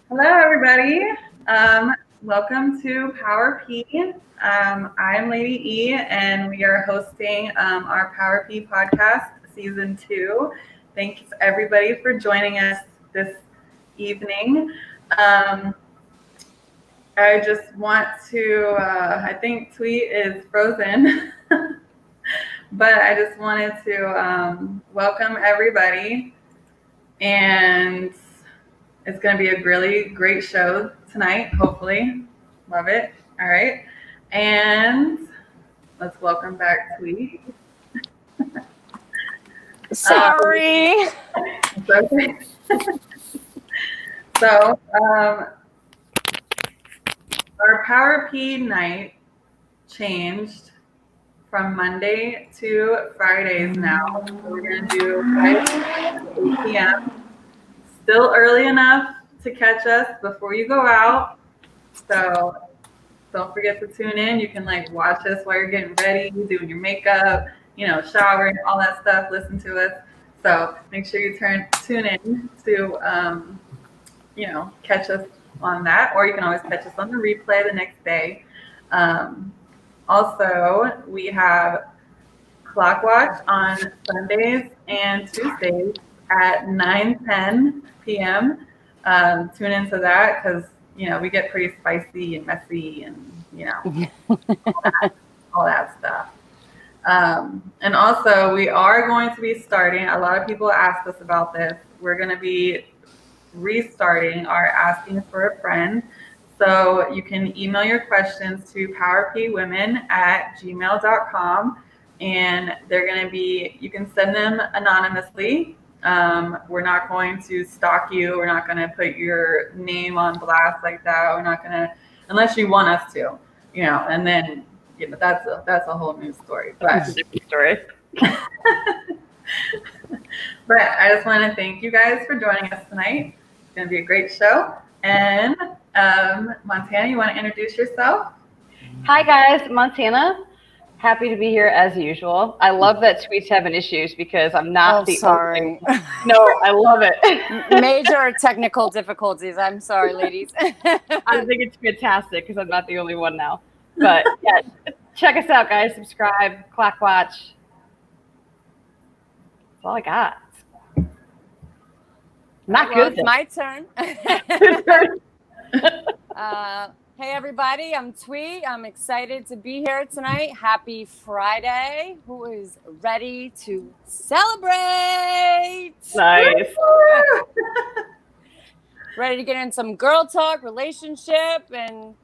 Hello, everybody. Welcome to Power P. I'm Lady E, and we are hosting our Power P podcast, Season 2. Thanks, everybody, for joining us this evening. I just want to, I think Tweet is frozen, but I just wanted to welcome everybody, and it's going to be a really great show tonight, hopefully. Love it. All right. And let's welcome back Tweet. Sorry. Okay. So, our Power P night changed from Monday to Fridays now. So we're going to do 5 to 8 p.m. Still early enough to catch us before you go out. So don't forget to tune in. You can watch us while you're getting ready, doing your makeup, showering, all that stuff. Listen to us. So make sure you tune in to catch us on that, or you can always catch us on the replay the next day. Also, we have Clock Watch on Sundays and Tuesdays at 9:10 p.m. Tune into that because we get pretty spicy and messy and all that stuff. And also, we are going to be starting. A lot of people asked us about this. We're going to be restarting our Asking for a Friend. So you can email your questions to powerpwomen@gmail.com, and they're going to be, you can send them anonymously. We're not going to stalk you. We're not going to put your name on blast like that. We're not going to, unless you want us to, and then, that's a whole new story. But That's a different story. But I just want to thank you guys for joining us tonight. It's going to be a great show. And Montana, you want to introduce yourself? Hi, guys. Montana. Happy to be here as usual. I love that Tweet's having issues because I'm not the sorry. only. No, I love it. Major technical difficulties. I'm sorry, ladies. I think it's fantastic because I'm not the only one now. But yeah, check us out, guys. Subscribe, Clock Watch. That's all I got. Not Well, good. It's my turn. Hey, everybody. I'm Twee. I'm excited to be here tonight. Happy Friday. Who is ready to celebrate? Nice. Ready to get in some girl talk, relationship, and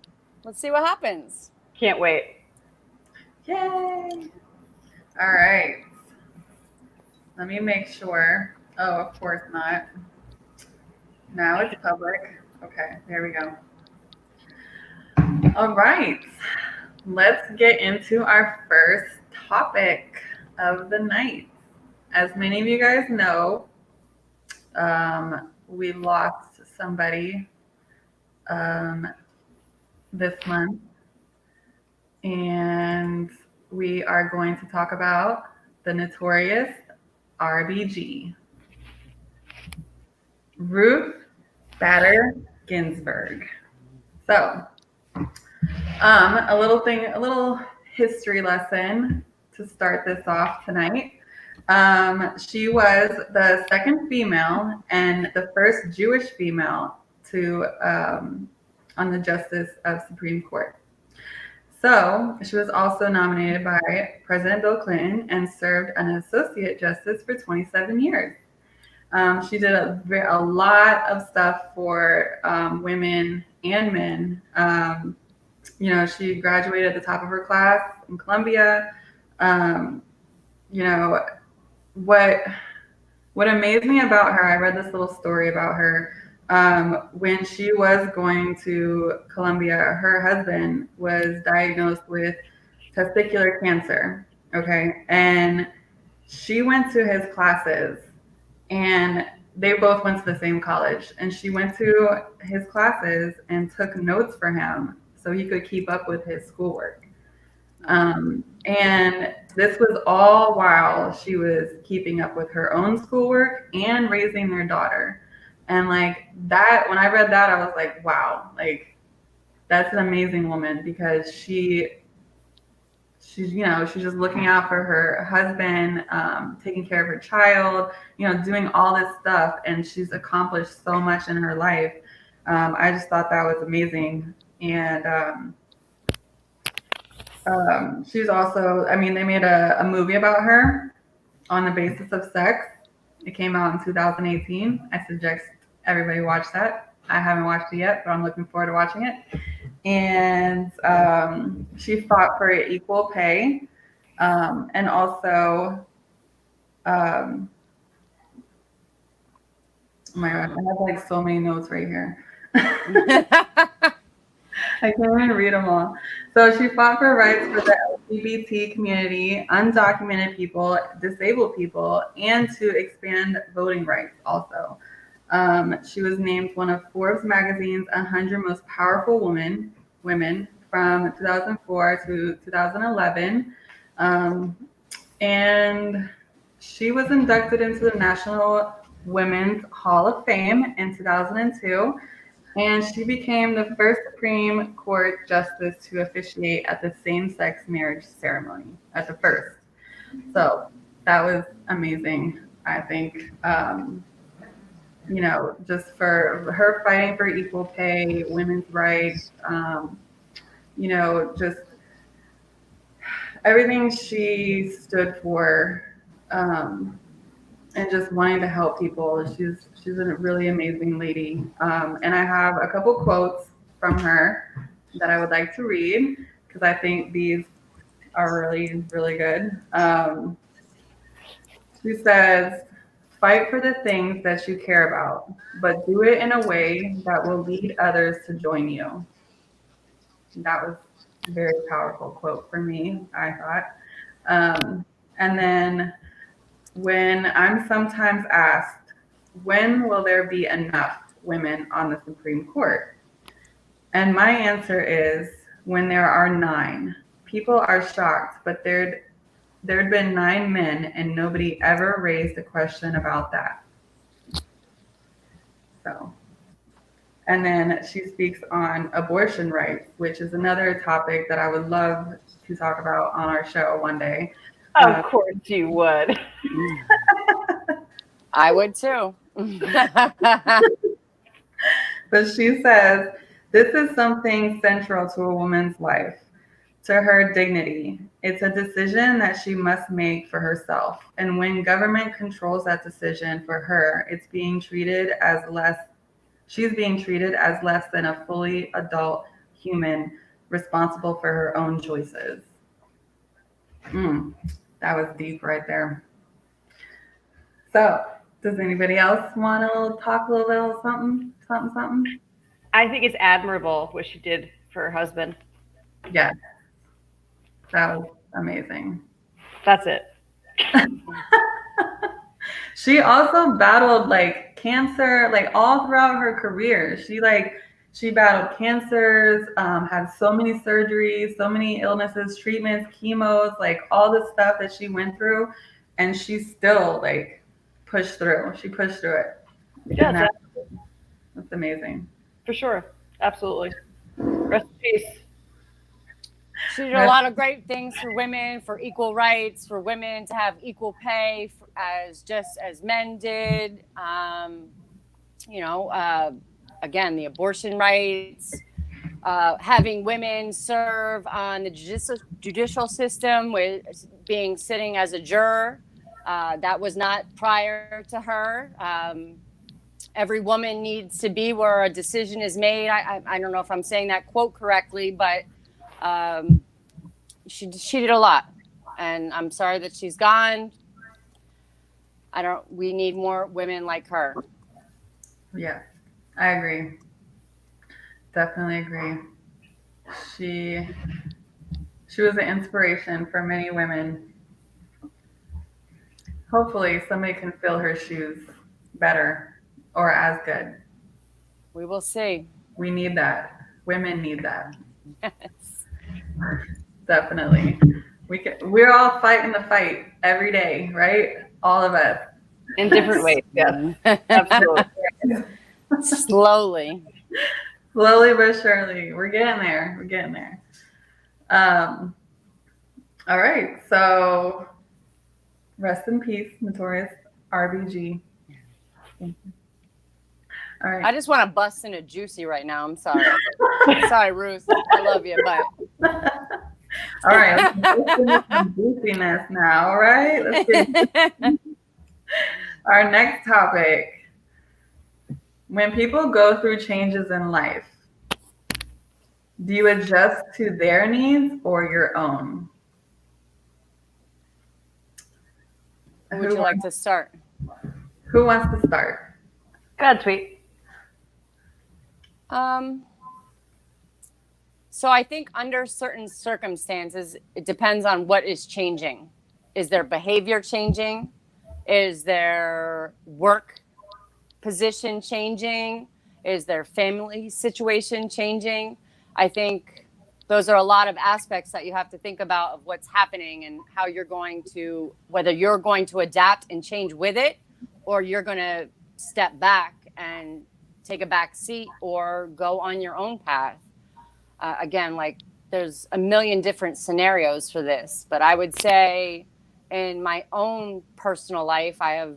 let's see what happens. Can't wait. Yay. All right. Let me make sure. Oh, of course not. Now it's public. Okay, there we go. All right. Let's get into our first topic of the night. As many of you guys know, we lost somebody this month, and we are going to talk about the Notorious RBG. Ruth Bader Ginsburg. So, a little history lesson to start this off tonight. She was the second female and the first Jewish female to on the Justice of Supreme Court. So she was also nominated by President Bill Clinton and served an associate justice for 27 years. She did a lot of stuff for women and men. She graduated at the top of her class in Columbia. What amazed me about her, I read this little story about her. When she was going to Columbia, her husband was diagnosed with testicular cancer. Okay. And she went to his classes and they both went to the same college. And she went to his classes and took notes for him so he could keep up with his schoolwork. And this was all while she was keeping up with her own schoolwork and raising their daughter. And like that, when I read that, I was like, wow, like that's an amazing woman, because she's she's just looking out for her husband, taking care of her child, doing all this stuff, and she's accomplished so much in her life. I just thought that was amazing. And she's also, I mean, they made a movie about her on the basis of sex. It came out in 2018. I suggest everybody watch that. I haven't watched it yet, but I'm looking forward to watching it. And she fought for equal pay, and also, oh my God, I have like so many notes right here. I can't even read them all. So she fought for rights for the LGBT community, undocumented people, disabled people, and to expand voting rights also. She was named one of Forbes magazine's 100 most powerful women from 2004 to 2011. And she was inducted into the National Women's Hall of Fame in 2002. And she became the first Supreme Court justice to officiate at the same-sex marriage ceremony, at the first. So that was amazing, I think. Just for her fighting for equal pay, women's rights, just everything she stood for, and just wanting to help people. She's a really amazing lady. And I have a couple quotes from her that I would like to read, because I think these are really, really good. She says, "Fight for the things that you care about, but do it in a way that will lead others to join you." That was a very powerful quote for me, I thought. And then, when I'm sometimes asked, when will there be enough women on the Supreme Court? And my answer is, when there are 9. People are shocked, but there'd been 9 men and nobody ever raised a question about that. So, and then she speaks on abortion rights, which is another topic that I would love to talk about on our show one day. Of course you would. I would too. But she says, this is something central to a woman's life, to her dignity. It's a decision that she must make for herself. And when government controls that decision for her, she's being treated as less than a fully adult human responsible for her own choices. That was deep right there. So, does anybody else want to talk a little bit about something? I think it's admirable what she did for her husband. Yeah, that was amazing. That's it. She also battled like cancer, like all throughout her career. She battled cancers, had so many surgeries, so many illnesses, treatments, chemos, like all the stuff that she went through, and she still like pushed through. She pushed through it. Yeah, that's amazing. For sure. Absolutely. Rest in peace. She did a lot of great things for women, for equal rights, for women to have equal pay just as men did. Again, the abortion rights, having women serve on the judicial system, with sitting as a juror. That was not prior to her. Every woman needs to be where a decision is made. I don't know if I'm saying that quote correctly, but she did a lot, and I'm sorry that she's gone. We need more women like her. Yeah, I agree. Definitely agree. She was an inspiration for many women. Hopefully somebody can fill her shoes better or as good. We will see. We need that. Women need that. Yes. Definitely. We're all fighting the fight every day, right? All of us. In different ways. Yes. Absolutely. Slowly. Slowly but surely. We're getting there. We're getting there. All right. So rest in peace, Notorious RBG. Thank you. All right. I just want to bust into Juicy right now. I'm sorry. Sorry, Ruth. I love you, but All right. Let's get some juiciness now. All right. Let's get our next topic. When people go through changes in life, do you adjust to their needs or your own? who would you like to start? Who wants to start? Go ahead, Sweet. So I think under certain circumstances, it depends on what is changing. Is their behavior changing? Is their work position changing? Is their family situation changing? I think those are a lot of aspects that you have to think about of what's happening and how you're going to, whether you're going to adapt and change with it, or you're going to step back and take a back seat or go on your own path. Again, like there's a million different scenarios for this, but I would say in my own personal life, I have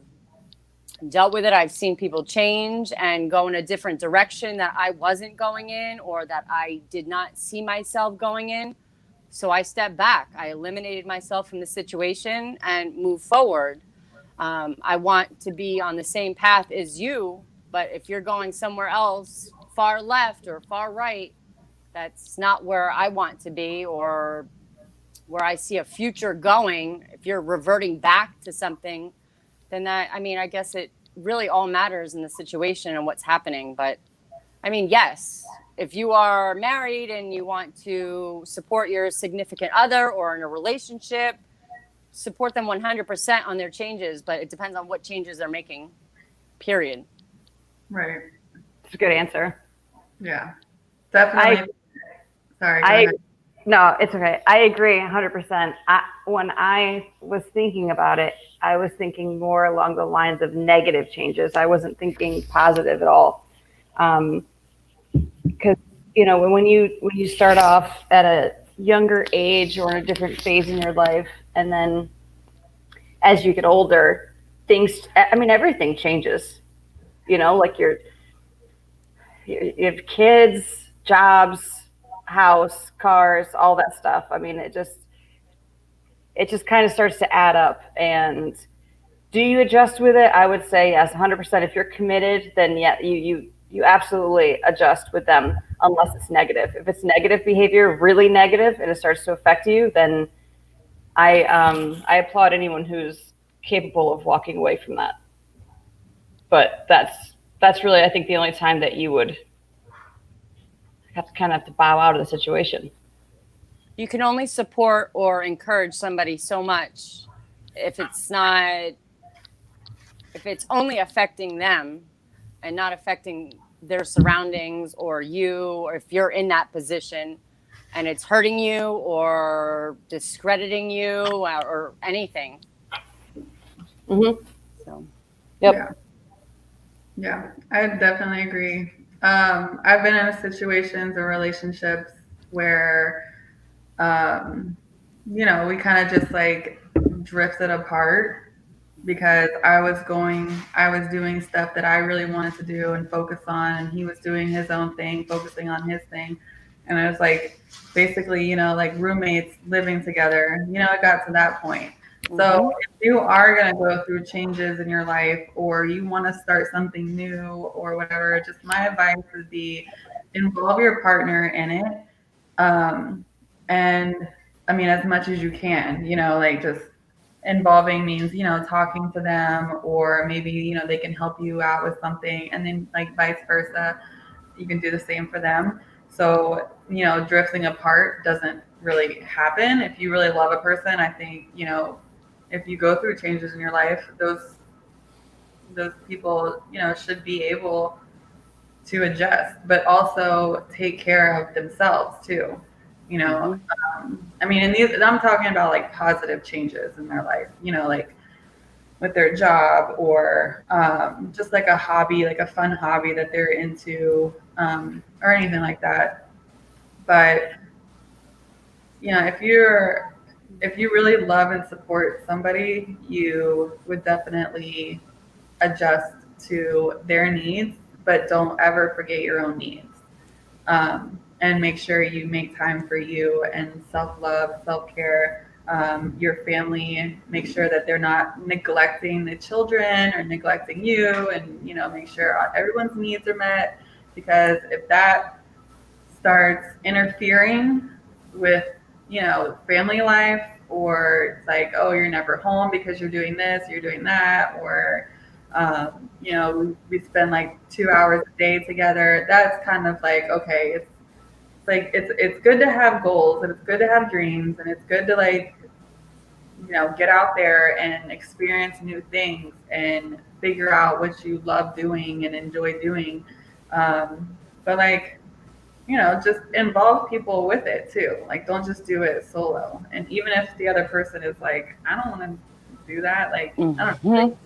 dealt with it. I've seen people change and go in a different direction that I wasn't going in or that I did not see myself going in. So I stepped back. I eliminated myself from the situation and moved forward. I want to be on the same path as you, but if you're going somewhere else, far left or far right, that's not where I want to be or where I see a future going. If you're reverting back to something, then that, I mean, I guess it really all matters in the situation and what's happening. But I mean, yes, if you are married and you want to support your significant other or in a relationship, support them 100% on their changes, but it depends on what changes they're making, period. Right. That's a good answer. Yeah. Definitely. Sorry. Go ahead. No, it's okay. I agree 100%. When I was thinking about it, I was thinking more along the lines of negative changes. I wasn't thinking positive at all. Because, you know, when you start off at a younger age or in a different phase in your life, and then as you get older, everything changes. You know, like you have kids, jobs, house, cars, all that stuff. I mean, it just kind of starts to add up. And do you adjust with it? I would say yes, 100%. If you're committed, then yeah, you absolutely adjust with them, unless it's negative. If it's negative behavior, really negative, and it starts to affect you, then I applaud anyone who's capable of walking away from that. But that's really, I think, the only time that you would have to bow out of the situation. You can only support or encourage somebody so much if it's only affecting them and not affecting their surroundings or you, or if you're in that position and it's hurting you or discrediting you or anything. Mm-hmm. So, yep. Yeah, I definitely agree. I've been in situations or relationships where, you know, we kind of just like drifted apart because I was doing stuff that I really wanted to do and focus on, and he was doing his own thing, focusing on his thing. And I was like, basically, you know, like roommates living together, you know, it got to that point. So if you are going to go through changes in your life or you want to start something new or whatever, just my advice would be involve your partner in it. And I mean, as much as you can, you know, like just involving means, you know, talking to them, or maybe, you know, they can help you out with something, and then like vice versa, you can do the same for them. So, you know, drifting apart doesn't really happen. If you really love a person, I think, you know, if you go through changes in your life, those those people, should be able to adjust, but also take care of themselves too. I mean, I'm talking about like positive changes in their life, like with their job or just like a hobby, like a fun hobby that they're into, or anything like that. But if you really love and support somebody, you would definitely adjust to their needs, but don't ever forget your own needs. And make sure you make time for you and self-love, self-care, your family. Make sure that they're not neglecting the children or neglecting you, and make sure everyone's needs are met. Because if that starts interfering with family life, or it's like, oh, you're never home because you're doing this, you're doing that, or we spend like 2 hours a day together. That's kind of like, okay, it's like it's good to have goals, and it's good to have dreams, and it's good to like get out there and experience new things and figure out what you love doing and enjoy doing. But like, just involve people with it too. Like, don't just do it solo. And even if the other person is like, I don't want to do that, like, I don't know,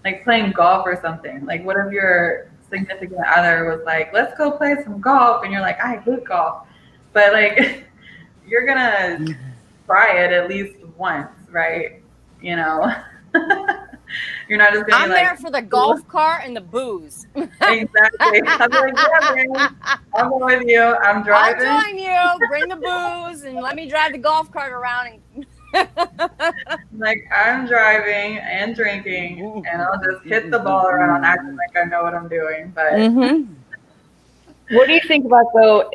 like playing golf or something. Like, what if your significant other was like, let's go play some golf, and you're like, I hate golf, but like, you're gonna try it at least once, right? You're not just gonna I'm be like, there for the golf cart and the booze. Exactly. I'm like, yeah, man, I'm with you. I'm driving. I'll join you. Bring the booze and let me drive the golf cart around. Like, I'm driving and drinking, and I'll just hit the ball around, acting like I know what I'm doing. But What do you think about though,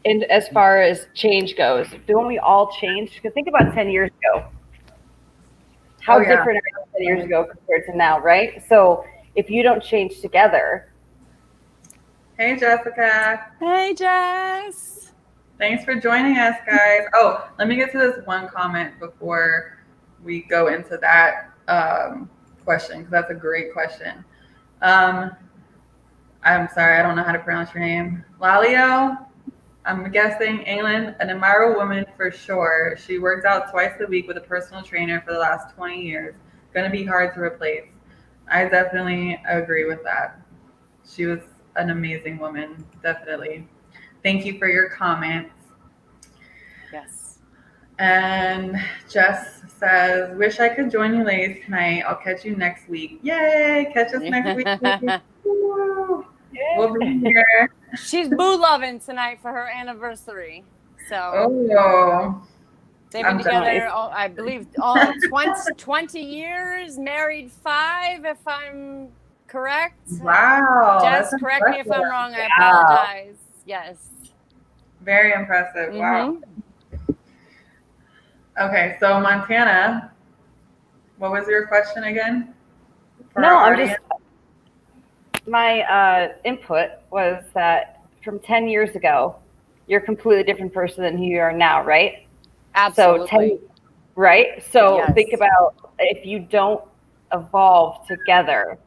in as far as change goes? Don't we all change? Because think about 10 years ago. How different are you 10 years ago compared to now, right? So if you don't change together. Hey, Jessica. Hey, Jess. Thanks for joining us, guys. Oh, let me get to this one comment before we go into that question, because that's a great question. I'm sorry, I don't know how to pronounce your name. Lalio, I'm guessing England, an admirable woman for sure. She works out twice a week with a personal trainer for the last 20 years. Going to be hard to replace. I definitely agree with that. She was an amazing woman, definitely. Thank you for your comments. Yes. And Jess says, wish I could join you ladies tonight. I'll catch you next week. Yay! Catch us next week. Woo. We'll be here. She's boo loving tonight for her anniversary. So they've been together, I believe, 20 years, married 5, if I'm correct. Wow. Jess, correct me if I'm wrong. I apologize. Yes. Very impressive. Wow. Okay, so Montana, what was your question again? My input was that from 10 years ago, you're a completely different person than who you are now, right? Absolutely. So think about, if you don't evolve together,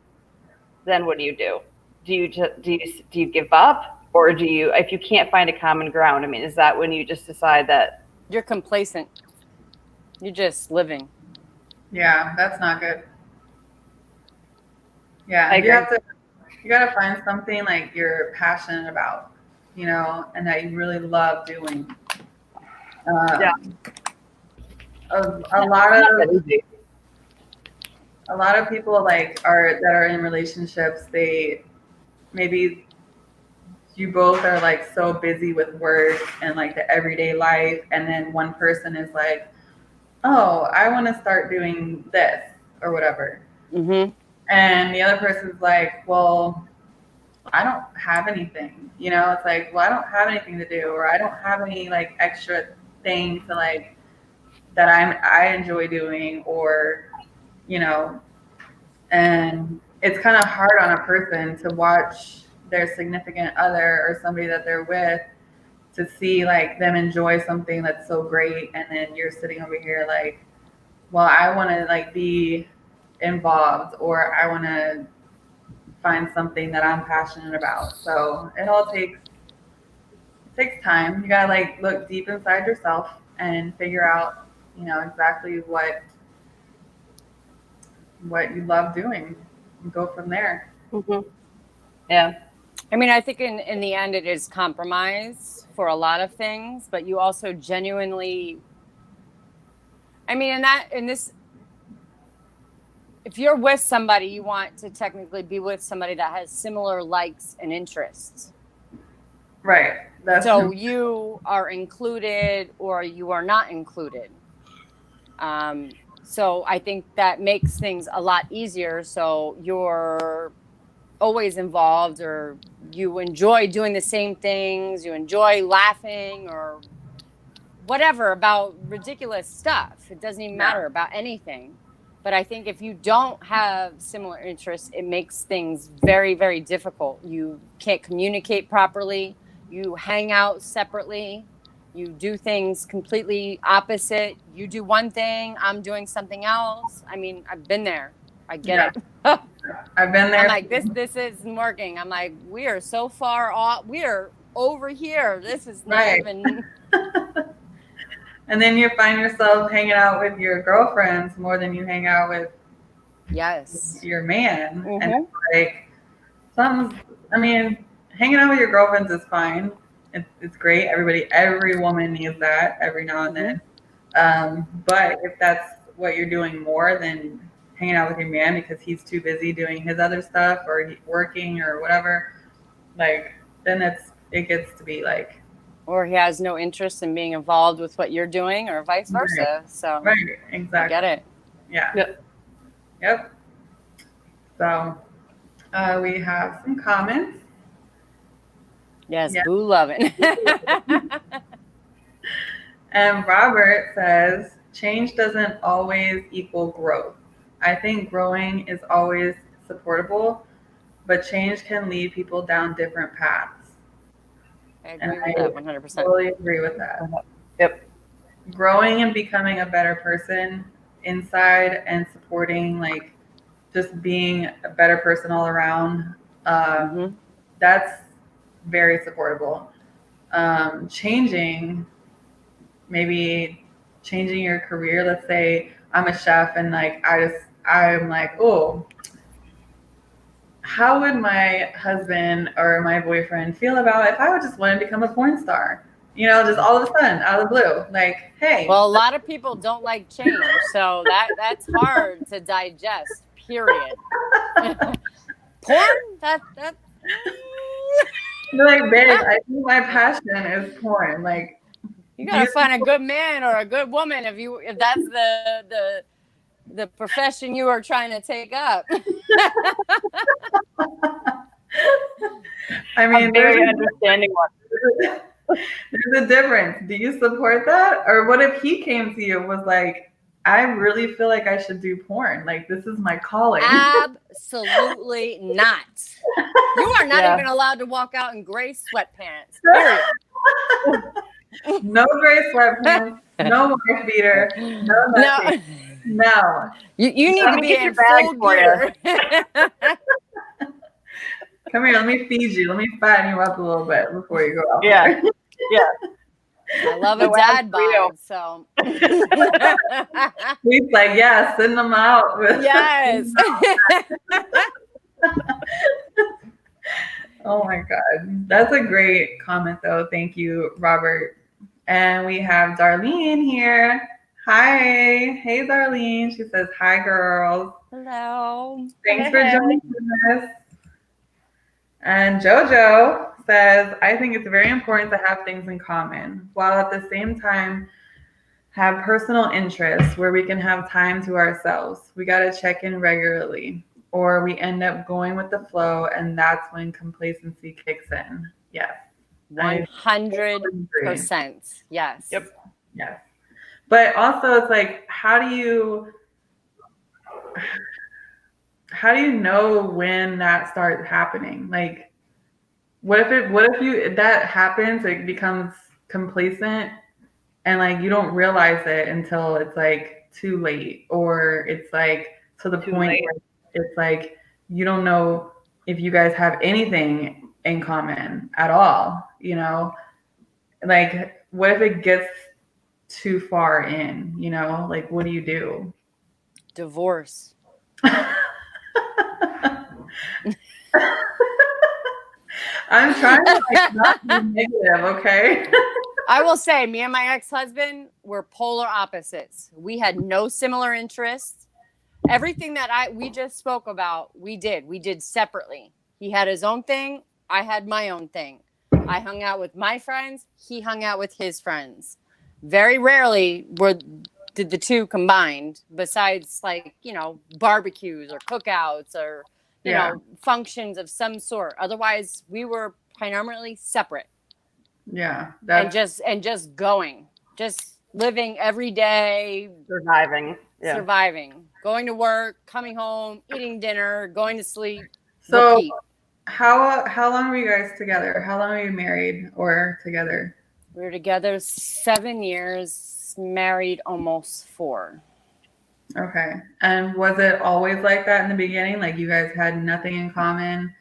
then what do you do? Do you give up, or do you, if you can't find a common ground? I mean, is that when you just decide that you're complacent? You're just living. Yeah, that's not good. Yeah, you gotta find something like you're passionate about, and that you really love doing. A lot of people that are in relationships, maybe you both are like so busy with work and like the everyday life, and then one person is like, oh, I want to start doing this or whatever. And the other person's like, well, I don't have anything, it's like, well, I don't have anything to do, or I don't have any like extra thing to like that I enjoy doing, or and it's kind of hard on a person to watch their significant other or somebody that they're with, to see like them enjoy something that's so great, and then you're sitting over here like, well, I want to like be involved, or I want to find something that I'm passionate about. So it all takes time. You gotta like look deep inside yourself and figure out, exactly what you love doing and go from there. Mm-hmm. Yeah. I mean, I think in the end it is compromise for a lot of things, but you also genuinely, I mean, in this, if you're with somebody, you want to technically be with somebody that has similar likes and interests. Right. So you are included or you are not included. So I think that makes things a lot easier. So you're always involved, or you enjoy doing the same things, you enjoy laughing or whatever about ridiculous stuff. It doesn't even matter about anything. But I think if you don't have similar interests, it makes things very, very difficult. You can't communicate properly. You hang out separately. You do things completely opposite. You do one thing, I'm doing something else. I mean, I've been there. I get it. I've been there. I'm like, this isn't working. I'm like, we are so far off. We are over here. This is not even. And then you find yourself hanging out with your girlfriends more than you hang out with your man. Mm-hmm. And it's like, hanging out with your girlfriends is fine. It's great. Every woman needs that every now and then. But if that's what you're doing more than hanging out with your man because he's too busy doing his other stuff or working or whatever, like, then it gets to be like, or he has no interest in being involved with what you're doing or vice versa. So exactly. I get it. Yeah. Yep. So we have some comments. Yes. Boo loving. And Robert says, change doesn't always equal growth. I think growing is always supportable, but change can lead people down different paths. I agree with that 100%. Totally agree with that. Yep. Growing and becoming a better person inside and supporting, like, just being a better person all around, that's very supportable. Maybe changing your career. Let's say I'm a chef and like I'm like, oh, how would my husband or my boyfriend feel about if I would just want to become a porn star? Just all of a sudden, out of the blue, like, hey. Well, a lot of people don't like change, so that's hard to digest. Period. Porn? That. Like, babe, I think my passion is porn. Like, you gotta find a good man or a good woman if that's the profession you are trying to take up. I mean, very understanding one. There's a difference. Do you support that? Or what if he came to you and was like, I really feel like I should do porn. Like, this is my calling. Absolutely not. You are not even allowed to walk out in gray sweatpants. Period. No gray sweatpants. No wife beater. No. You need to be in full gear. Come here. Let me feed you. Let me fatten you up a little bit before you go out. Yeah. Yeah. I love a dad bod, so. He's like, yeah, send them out. Yes. Oh my God. That's a great comment though. Thank you, Robert. And we have Darlene here. Hi. Hey, Darlene. She says, hi, girls. Hello. Thanks for joining us. And JoJo says, I think it's very important to have things in common, while at the same time have personal interests where we can have time to ourselves. We got to check in regularly, or we end up going with the flow, and that's when complacency kicks in. Yes. 100%. Yes. Yep. Yes. But also it's like, how do you know when that starts happening? Like, what if that happens, it becomes complacent and like you don't realize it until it's like too late, or it's like to the Too point late. where it's like you don't know if you guys have anything in common at all, you know? Like, what if it gets too far in, you know? Like, what do you do? Divorce. I'm trying to like not be negative, okay? I will say, me and my ex-husband were polar opposites. We had no similar interests. Everything that we just spoke about, we did separately. He had his own thing. I had my own thing. I hung out with my friends. He hung out with his friends. Very rarely did the two combined, besides like, you know, barbecues or cookouts or, you know, functions of some sort. Otherwise, we were primarily separate. Yeah. And just going, just living every day, Surviving. Yeah. surviving, going to work, coming home, eating dinner, going to sleep, So repeat. how long were you guys together? How long were you married or together? We were together 7 years, married almost 4. Okay. And was it always like that in the beginning? Like you guys had nothing in common?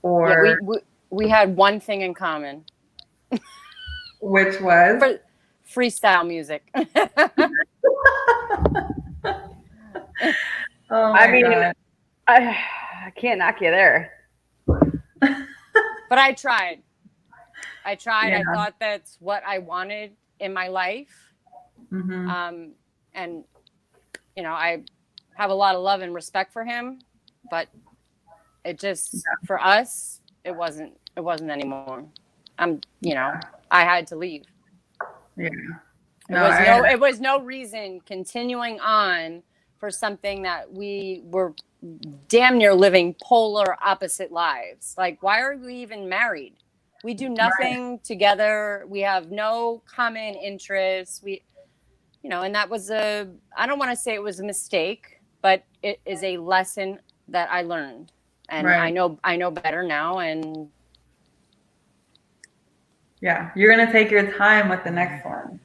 Or Yeah, we had one thing in common. which was? Freestyle music. Oh I my mean, God. I can't knock you there. But I tried. Yeah. I thought that's what I wanted in my life. Mm-hmm. And, you know, I have a lot of love and respect for him, but it just, for us, it wasn't anymore. You know, I had to leave. Yeah. It was no reason continuing on for something that we were damn near living polar opposite lives. Like, why are we even married? We do nothing together. We have no common interests. You know, and that was I don't want to say it was a mistake, but it is a lesson that I learned. And I know better now. And yeah, you're going to take your time with the next one.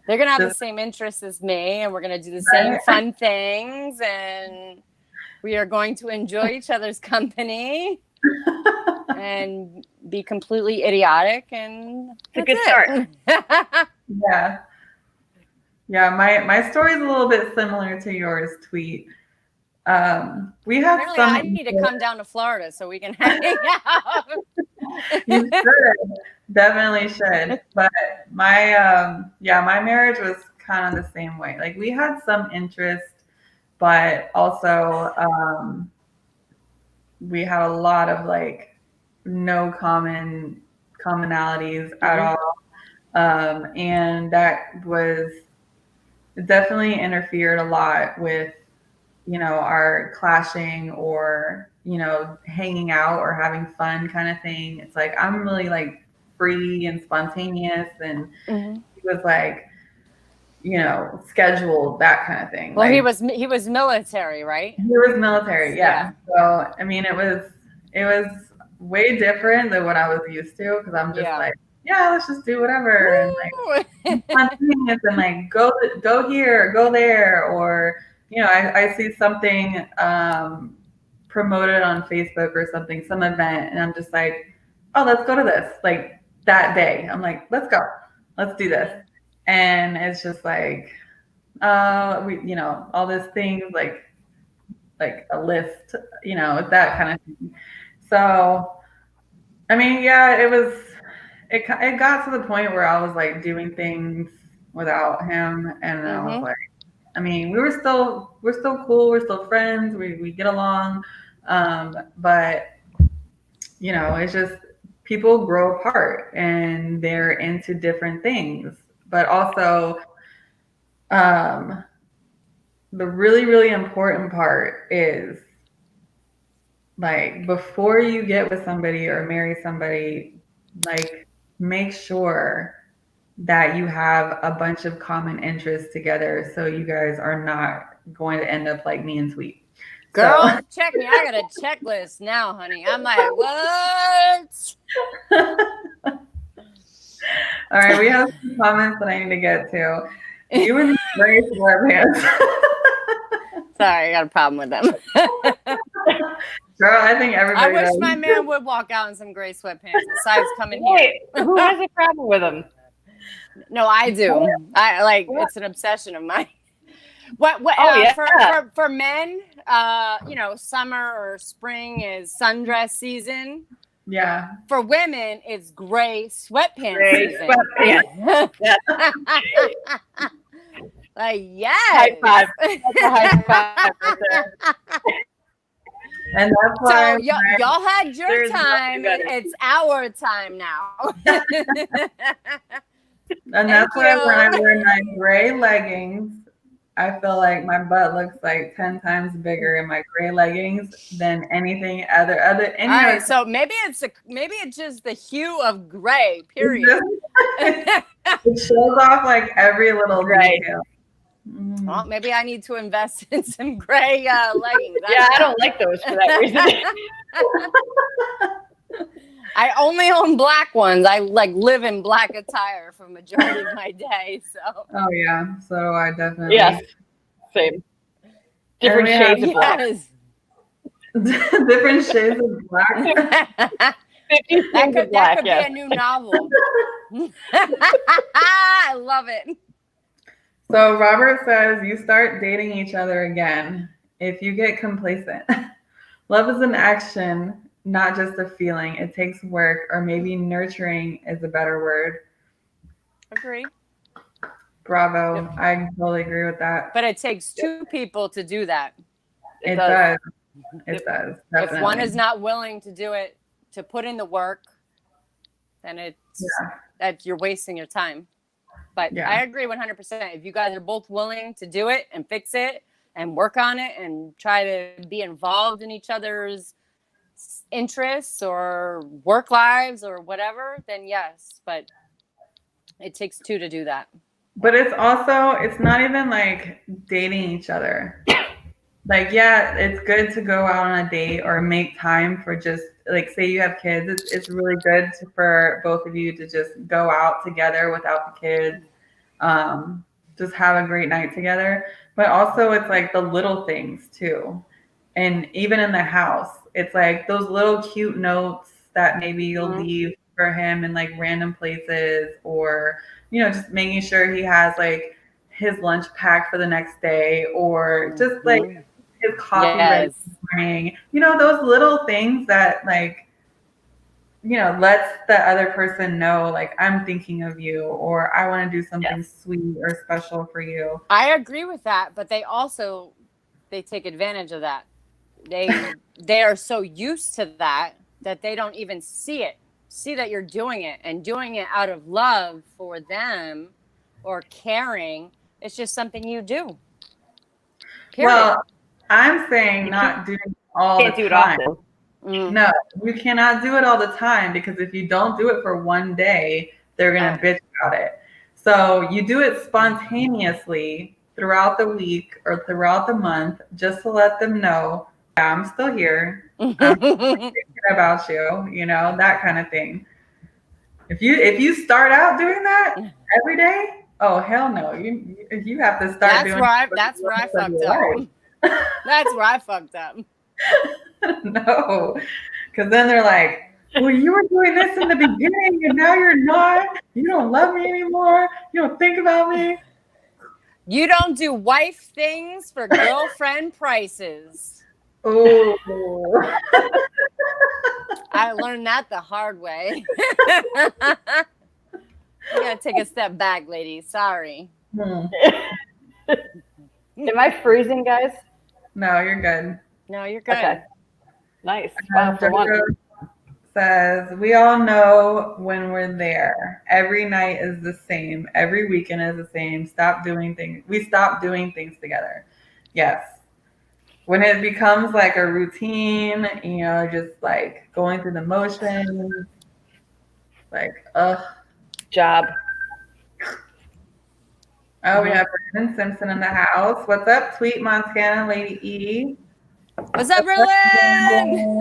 they're going to have the same interests as me, and we're going to do the same fun things, and we are going to enjoy each other's company and be completely idiotic, and it's a good start. Yeah. Yeah, my story is a little bit similar to yours, Tweet. We have Apparently, I need to come down to Florida so we can hang out. You should. Definitely should. But my my marriage was kind of the same way. Like we had some interest, but also we had a lot of like no commonalities at all. And that was definitely interfered a lot with, you know, our clashing or, you know, hanging out or having fun kind of thing. It's like I'm really like free and spontaneous, and he was like, you know, scheduled, that kind of thing. Well, like, he was military, right? He was military, yeah. So I mean, it was way different than what I was used to, because I'm just like, yeah, let's just do whatever. Woo! And like spontaneous and like go here, go there, or you know, I see something promoted on Facebook or something, some event, and I'm just like, oh, let's go to this. Like that day, I'm like, let's go, let's do this. And it's just like, we, you know, all these things like a list, you know, that kind of thing. So, I mean, yeah, it got to the point where I was like doing things without him, and I was like, I mean, we're still cool, we're still friends, we get along, but you know, it's just people grow apart and they're into different things, but also the really, really important part is like before you get with somebody or marry somebody, like make sure that you have a bunch of common interests together, so you guys are not going to end up like me and Sweet. Girl, check me. I got a checklist now, honey. I'm like, what? All right, we have some comments that I need to get to. You and Notorious RBG. Sorry, I got a problem with them. Girl, I think I everybody wish does. my man would walk out in some gray sweatpants besides coming here. Wait, who has a problem with them? No, I do. I like it's an obsession of mine. What Oh, yeah. for men, summer or spring is sundress season. Yeah. For women, it's gray sweatpants Gray season. sweatpants. Yes. Like, yes. High five. That's a high five right there. And that's why So y'all had your There's time. nothing better. It's our time now. and that's why when I wear my gray leggings, I feel like my butt looks like 10 times bigger in my gray leggings than anything other All right, so maybe it's just the hue of gray. Period. It shows off like every little Right. detail. Mm. Well, maybe I need to invest in some gray leggings. Yeah, I don't like those for that reason. I only own black ones. I live in black attire for majority of my day. So. Oh yeah, so I definitely. Yes, same. Different And we shades of black. Yes. Different shades of black. 50 That shades could of black, be yes. a new novel. I love it. So Robert says you start dating each other again if you get complacent. Love is an action, not just a feeling. It takes work, or maybe nurturing is a better word. Agree. Bravo. Yep. I totally agree with that. But it takes two people to do that. It does. It does. Definitely. If one is not willing to do it, to put in the work, then it's that you're wasting your time. But I agree 100%. If you guys are both willing to do it and fix it and work on it and try to be involved in each other's interests or work lives or whatever, then yes. But it takes two to do that. But it's not even like dating each other. Like, yeah, it's good to go out on a date or make time for just like, say you have kids. It's really good for both of you to just go out together without the kids. Just have a great night together. But also it's like the little things too. And even in the house, it's like those little cute notes that maybe you'll leave for him in like random places, or, just making sure he has like his lunch packed for the next day, or just like his coffee ready in the morning. Those little things that like, lets the other person know, like, I'm thinking of you, or I want to do something sweet or special for you. I agree with that, but they take advantage of that. They are so used to that they don't even see that you're doing it, and doing it out of love for them or caring. It's just something you do. Period. Well, I'm saying not doing it all the time. Can't do it often. No, you cannot do it all the time, because if you don't do it for one day, they're going to bitch about it. So you do it spontaneously throughout the week or throughout the month, just to let them know, I'm still here. I'm thinking about you, that kind of thing. If you start out doing that every day, oh hell no, you have to start doing. That's where I fucked up. That's where I fucked up. No, because then they're like, well, you were doing this in the beginning and now you're not. You don't love me anymore. You don't think about me. You don't do wife things for girlfriend prices. Oh. I learned that the hard way. You gotta take a step back, ladies. Sorry. Am I freezing, guys? No, you're good. No, you're good. Okay. Nice. Wow, for one. Says, we all know when we're there. Every night is the same. Every weekend is the same. We stop doing things together. Yes. When it becomes like a routine, just like going through the motions, like, Job. Oh, we have Brandon Simpson in the house. What's up, Tweet Montana Lady E? What's up, Berlin?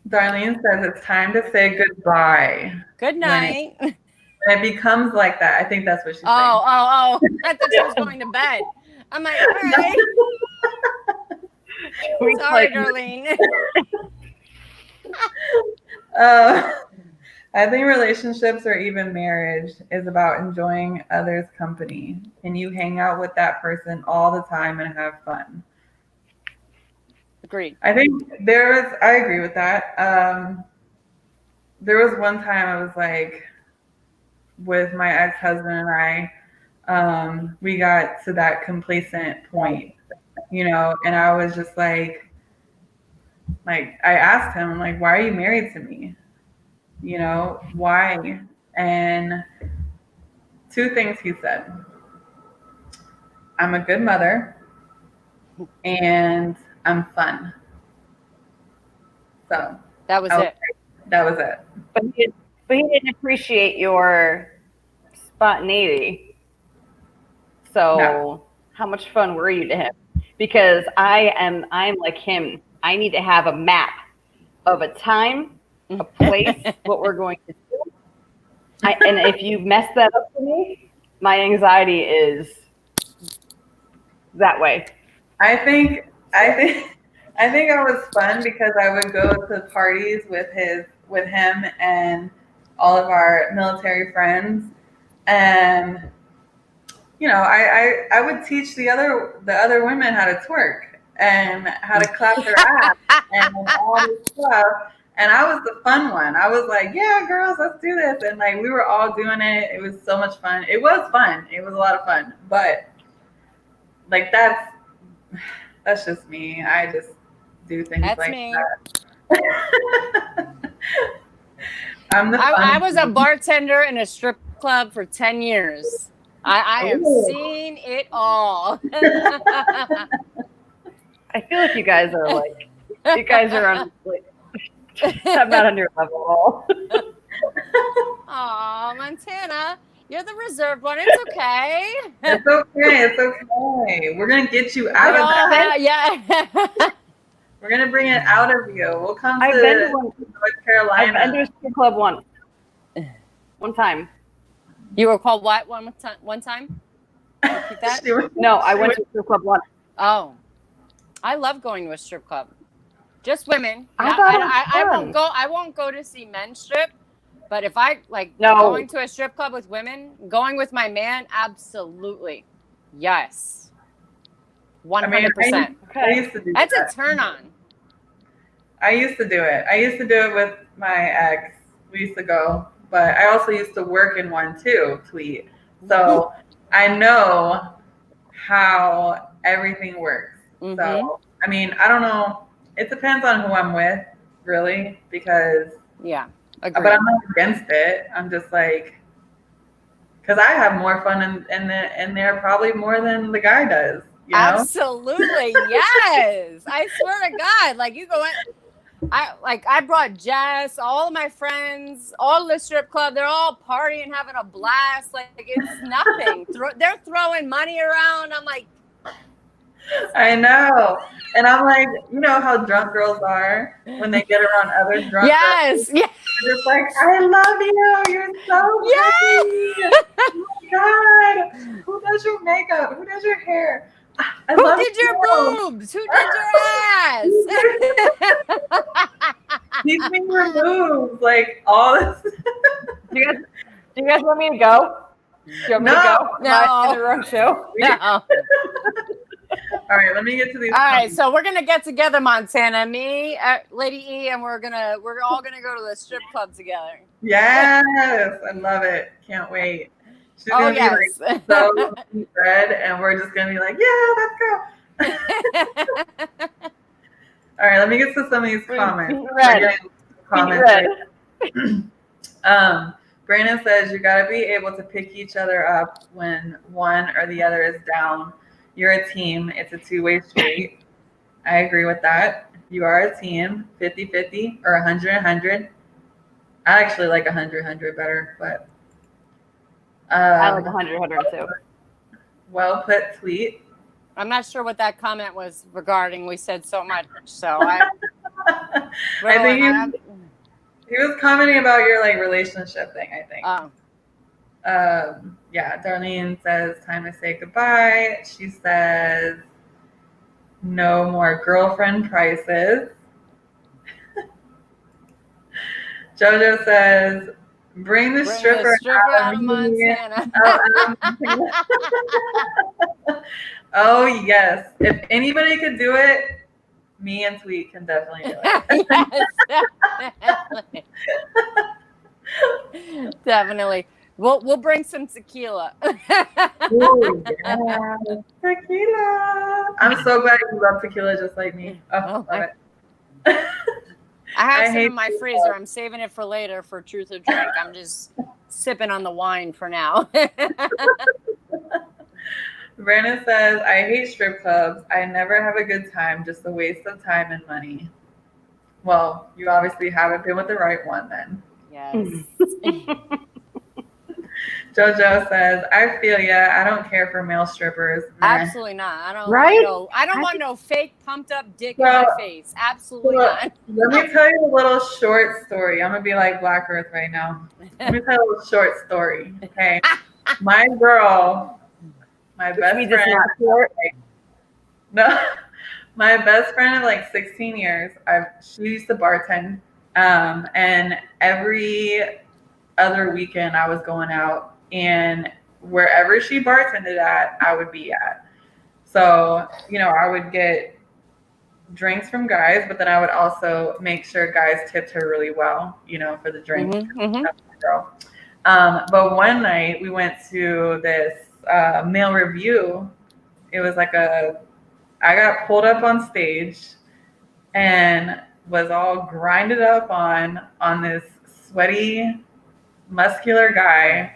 Darlene says it's time to say goodbye. Good night. And it becomes like that. I think that's what she's saying. Oh. I thought she was going to bed. I'm like, all right. Sorry, Darlene. I think relationships or even marriage is about enjoying others' company. Can you hang out with that person all the time and have fun? Agreed. I think I agree with that. There was one time I was like, with my ex-husband and I, we got to that complacent point, and I was just like I asked him, like, why are you married to me? Why? And two things he said: I'm a good mother and I'm fun. So that was it. That was it. But he didn't appreciate your spontaneity. So No. How much fun were you to him? Because I'm like him. I need to have a map of a time, a place, what we're going to do. And if you mess that up for me, my anxiety is that way. I think I was fun because I would go to parties with him and all of our military friends, and I would teach the other women how to twerk and how to clap their ass and all this stuff. And I was the fun one. I was like, yeah, girls, let's do this. And like, we were all doing it. It was so much fun. It was fun. It was a lot of fun. But like, that's just me. I just do things like that. I was a bartender in a strip club for 10 years. I have seen it all. I feel like you guys are on like, I'm not on your level at all. Aw, Montana, you're the reserved one. It's okay. It's okay. We're gonna get you out of that. Yeah. We're gonna bring it out of you. We'll come I've to been to North Carolina. I've been to a strip club one time. You were called what one time? Repeat that? No, I went to a strip club once. Oh, I love going to a strip club. Just women. I won't go to see men strip. But if I going to a strip club with women, going with my man, absolutely, yes, 100%. That's a turn on. I used to do it. I used to do it with my ex. We used to go, but I also used to work in one too, Tweet. So I know how everything works. Mm-hmm. So, I mean, I don't know. It depends on who I'm with, really, because agreed. But I'm not against it. I'm just like, because I have more fun in there probably more than the guy does. Absolutely, yes. I swear to God, like you go in. I brought Jess, all of my friends, all the strip club. They're all partying, having a blast. Like it's nothing. They're throwing money around. I'm like, I know, and I'm like, you know how drunk girls are when they get around other drunk girls. Yes. They're just like, I love you. You're so pretty. Oh my God. Who does your makeup? Who does your hair? Who did your boobs? Who did your ass? These things were moves, like all this. Do you guys want me to go? Do you want me to go? No. In the wrong show? No. All right, let me get to these. All right, so we're gonna get together, Montana, me, Lady E, and we're all gonna go to the strip club together. Yes, I love it. Can't wait. She's gonna be like so red, and we're just gonna be like, yeah, let's go. All right, let me get to some of these comments. Brandon says you gotta be able to pick each other up when one or the other is down. You're a team. It's a two-way street. I agree with that. You are a team, 50-50 or 100-100. I actually like 100-100 better, but I like 100-100 too. Well put, Tweet. I'm not sure what that comment was regarding. We said so much, so I think he was commenting about your like relationship thing. I think. Oh. Yeah, Darlene says time to say goodbye. She says no more girlfriend prices. Jojo says bring the stripper out of Montana. Oh yes, if anybody could do it, me and Sweet can definitely do it. Yes, definitely. Definitely. We'll bring some tequila. Ooh, yeah. Tequila. I'm so glad you love tequila just like me. Oh, love it. I have some in my freezer. I'm saving it for later for Truth or Drink. I'm just sipping on the wine for now. Brandon says, I hate strip clubs. I never have a good time, just a waste of time and money. Well, you obviously haven't been with the right one then. Yes. Jojo says, I feel ya. I don't care for male strippers. Absolutely not. I don't want no fake pumped up dick in my face. Absolutely not. Let me tell you a little short story. I'm gonna be like Black Earth right now. Let me tell you a little short story. Okay. My girl, my best friend. No, my best friend of like 16 years. She used to bartend, and every other weekend I was going out, and wherever she bartended at, I would be at. So, I would get drinks from guys, but then I would also make sure guys tipped her really well, for the drink. Girl. But one night we went to this male review. It was like I got pulled up on stage and was all grinded up on this sweaty, muscular guy,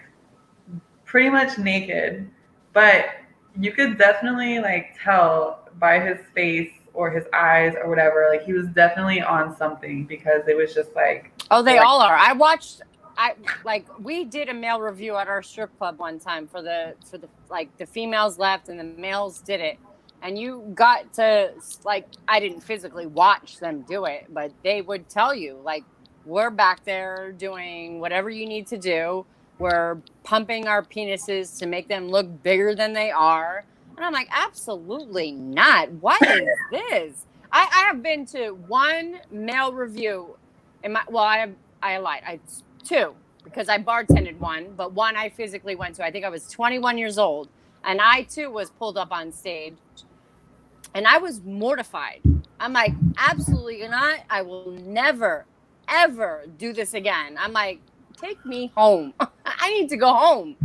pretty much naked, but you could definitely like tell by his face or his eyes or whatever, like he was definitely on something, because it was just like, oh, they all are. We did a male review at our strip club one time for the females left and the males did it. And you got to, like, I didn't physically watch them do it, but they would tell you, like, we're back there doing whatever you need to do. We're pumping our penises to make them look bigger than they are. And I'm like, absolutely not. What is this? I have been to one male review. I lied. Two, because I bartended one, but one I physically went to. I think I was 21 years old. And I, too, was pulled up on stage. And I was mortified. I'm like, absolutely not. I will never, ever do this again. I'm like, take me home. I need to go home.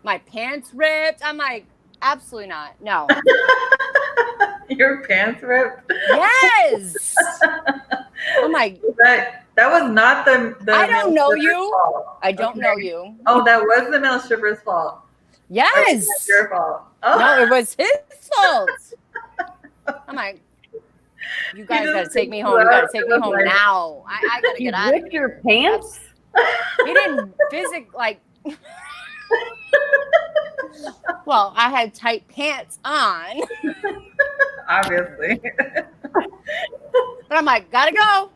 My pants ripped. I'm like, absolutely not. No. Your pants ripped? Yes. I'm like, that was not the I don't know you. Fault. I don't know you. Oh, that was the male stripper's fault. Yes. That was your fault. Oh. No, it was his fault. I'm like, you guys got to take me home. You got to take me home now. I got to get out of here. Your pants? He didn't Well, I had tight pants on. Obviously. But I'm like, gotta go.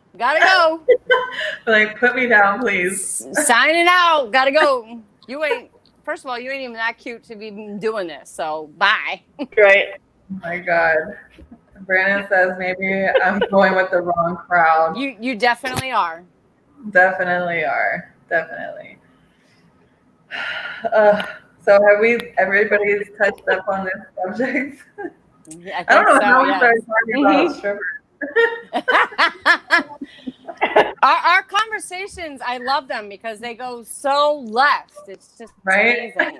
Like, put me down, please. Signing out. Gotta go. First of all, you ain't even that cute to be doing this. So bye. Right. Oh my God. Brandon says maybe I'm going with the wrong crowd. You definitely are. Definitely are. Definitely. So everybody's touched up on this subject? Yeah, I don't know how we yes. started talking about strippers. Our conversations, I love them because they go so left. It's just amazing.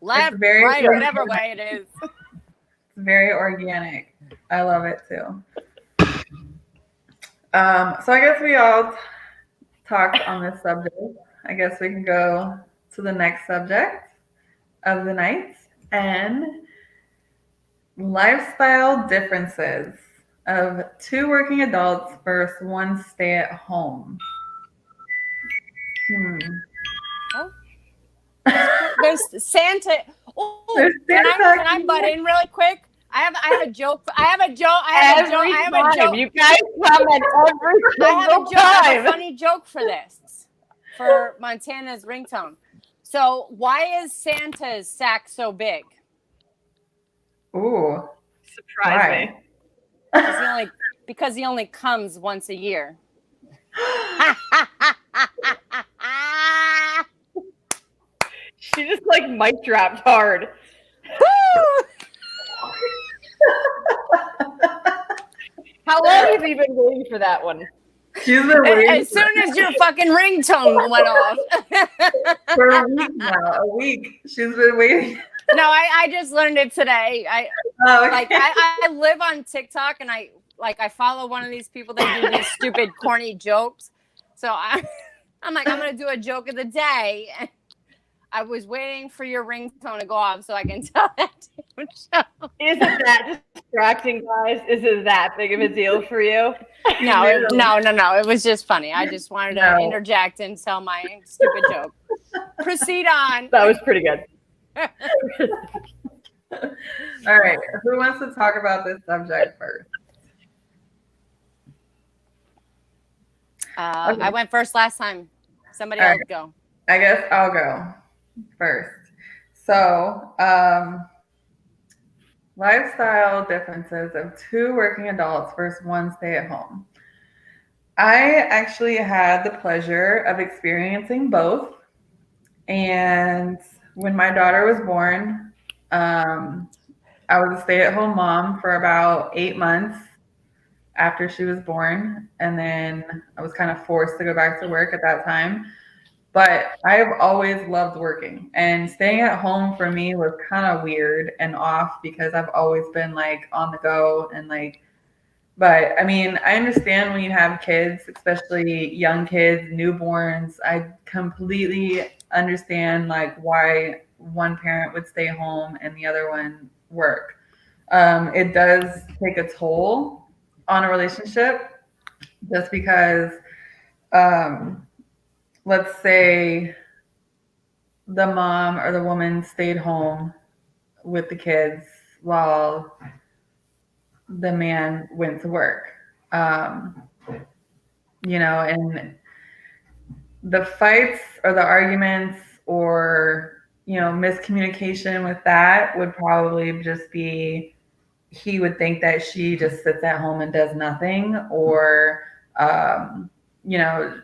Left, right, whatever way it is. It's very organic. I love it too. So I guess we all talked on this subject. I guess we can go to the next subject of the night, and lifestyle differences of two working adults versus one stay at home. Oh. There's Santa. Oh, can I butt in really quick? I have a joke. I have a joke. You guys comment every single time. I have a funny joke for this. For Montana's ringtone. So why is Santa's sack so big? Ooh, Surprise me. Because he only comes once a year. She just like mic dropped hard. How long have you been waiting for that one? She's been waiting As soon as your fucking ringtone went off. for a week now. A week. She's been waiting. No, I just learned it today. Oh, okay. Like I live on TikTok and I follow one of these people that do these stupid corny jokes. So I'm like, I'm gonna do a joke of the day. And I was waiting for your ringtone to go off so I can tell that to show. Isn't that distracting, guys? Is it that big of a deal for you? No. It was just funny. I just wanted to interject and tell my stupid joke. Proceed on. That was pretty good. All right. Who wants to talk about this subject first? I went first last time. Somebody else go. I guess I'll go first. So, lifestyle differences of two working adults versus one stay at home. I actually had the pleasure of experiencing both. And when my daughter was born, I was a stay-at-home mom for about 8 months after she was born. And then I was kind of forced to go back to work at that time. But I've always loved working, and staying at home for me was kind of weird and off because I've always been like on the go and like, but I mean, I understand when you have kids, especially young kids, newborns, I completely understand like why one parent would stay home and the other one work. It does take a toll on a relationship just because, let's say the mom or the woman stayed home with the kids while the man went to work. And the fights or the arguments or, miscommunication with that would probably just be, he would think that she just sits at home and does nothing, or,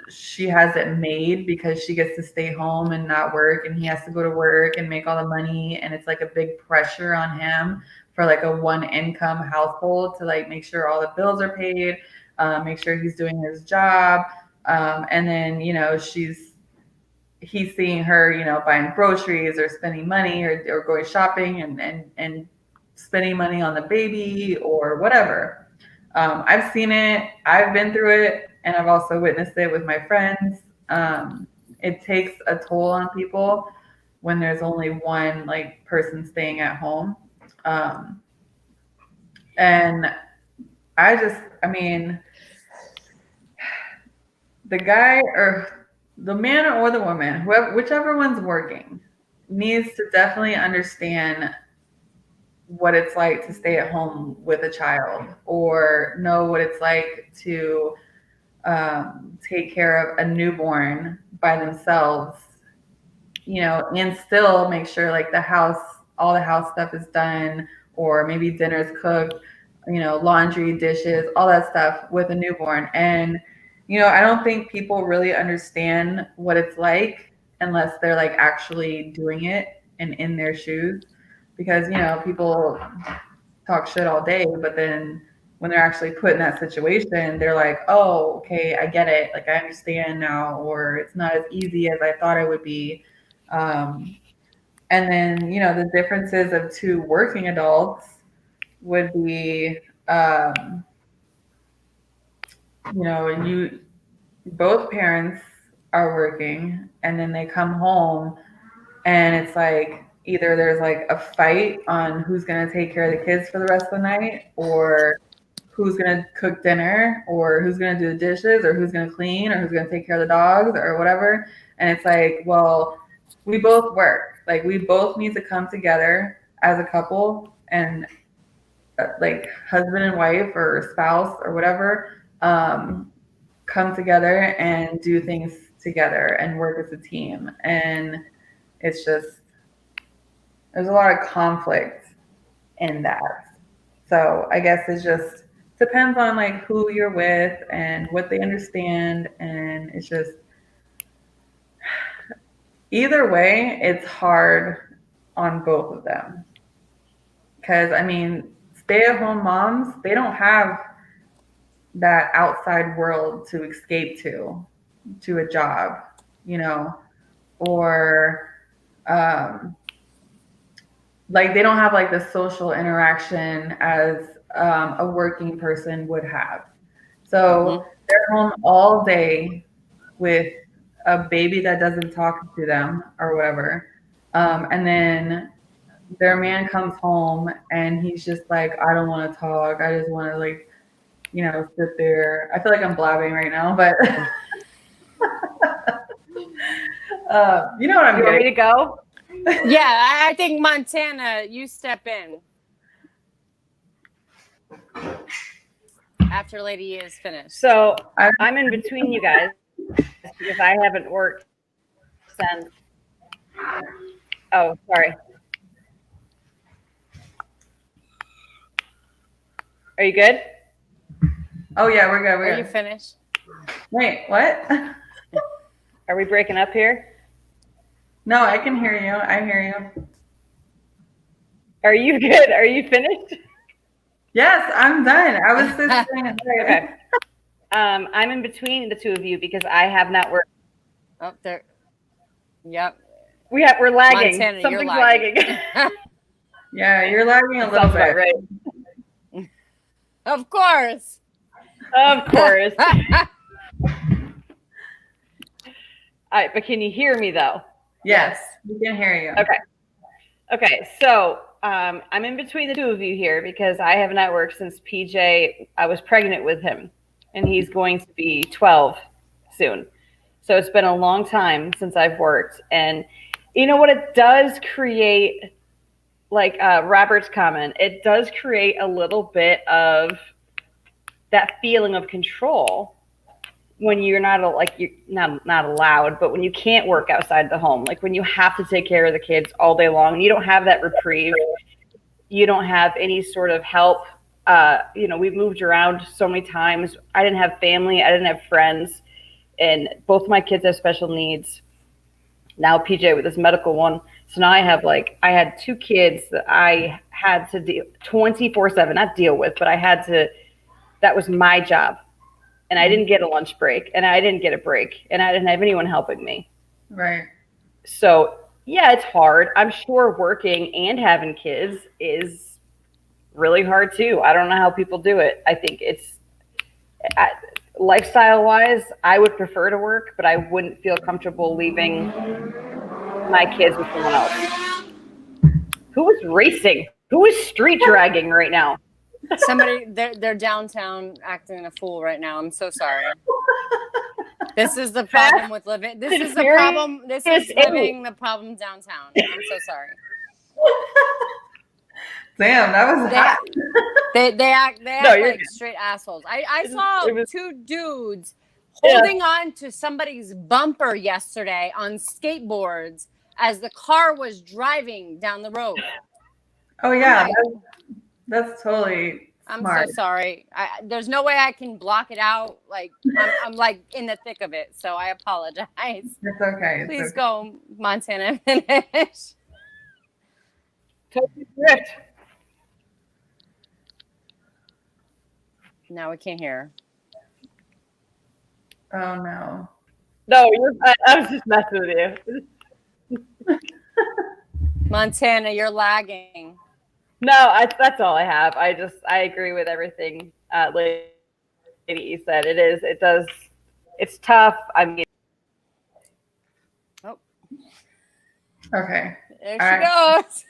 she has it made because she gets to stay home and not work, and he has to go to work and make all the money. And it's like a big pressure on him for like a one income household to like make sure all the bills are paid, make sure he's doing his job. And then, he's seeing her, buying groceries or spending money or going shopping and spending money on the baby or whatever. I've seen it, I've been through it, and I've also witnessed it with my friends. It takes a toll on people when there's only one like person staying at home. And the guy or the man or the woman, whichever one's working, needs to definitely understand what it's like to stay at home with a child, or know what it's like to take care of a newborn by themselves, and still make sure like all the house stuff is done, or maybe dinner's cooked, laundry, dishes, all that stuff with a newborn. And, I don't think people really understand what it's like unless they're like actually doing it and in their shoes. Because, people talk shit all day, but then when they're actually put in that situation, they're like, oh, okay, I get it. Like, I understand now, or it's not as easy as I thought it would be. And then, the differences of two working adults would be, both parents are working, and then they come home and it's like either there's like a fight on who's going to take care of the kids for the rest of the night, or who's going to cook dinner, or who's going to do the dishes, or who's going to clean, or who's going to take care of the dogs or whatever. And it's like, well, we both work. Like, we both need to come together as a couple and like husband and wife or spouse or whatever, come together and do things together and work as a team. And it's just, there's a lot of conflict in that. So I guess it just depends on like who you're with and what they understand. And it's just, either way, it's hard on both of them. Because, I mean, stay at home moms, they don't have that outside world to escape to a job, you know, or like they don't have like the social interaction as a working person would have. So they're home all day with a baby that doesn't talk to them or whatever. And then their man comes home and he's just like, I don't want to talk. I just want to like, you know, sit there. I feel like I'm blabbing right now, but you know what I'm You want me getting. to go? Yeah, I think Montana, you step in after Lady E is finished. So I'm in between you guys because I haven't worked since. Oh, sorry. Are you good? Oh yeah, we're good. Are you finished? Wait, what? Are we breaking up here? No, I can hear you. I hear you. Are you good? Are you finished? Yes, I'm done. I was just saying. Okay. I'm in between the two of you because I have not worked. Oh, there. Yep. We're lagging. Montana, Something's you're lagging. Yeah, you're lagging a little bit. Right. Of course. Of course. All right, but can you hear me though? Yes, we can hear you. Okay. So I'm in between the two of you here because I have not worked since PJ. I was pregnant with him, and he's going to be 12 soon. So it's been a long time since I've worked, and you know what it does create, like Robert's comment, it does create a little bit of that feeling of control when you're not you're not allowed, but when you can't work outside the home, like when you have to take care of the kids all day long, and you don't have that reprieve, you don't have any sort of help. You know, we've moved around so many times. I didn't have family, I didn't have friends, and both my kids have special needs. Now PJ with his medical one. So now I had two kids that I had to deal 24/7, not deal with, but that was my job. And I didn't get a lunch break, and I didn't get a break, and I didn't have anyone helping me. Right. So yeah, it's hard. I'm sure working and having kids is really hard too. I don't know how people do it. I think lifestyle wise, I would prefer to work, but I wouldn't feel comfortable leaving my kids with someone else. Who is racing? Who is street dragging right now? Somebody, they're downtown acting a fool right now. I'm so sorry. This is the problem with living. This is the problem. This is living the problem downtown. I'm so sorry. Damn, that was hot. They act like straight assholes. I saw two dudes holding on to somebody's bumper yesterday on skateboards as the car was driving down the road. Oh yeah, that's totally smart. I'm so sorry. There's no way I can block it out. Like I'm like in the thick of it, so I apologize. It's okay. Please go, Montana, finish. Totally correct. No, we can't hear. Oh no. No, I was just messing with you. Montana, you're lagging. No, that's all I have. I agree with everything Lady E said. It's tough. I mean. Oh. Okay. There she goes.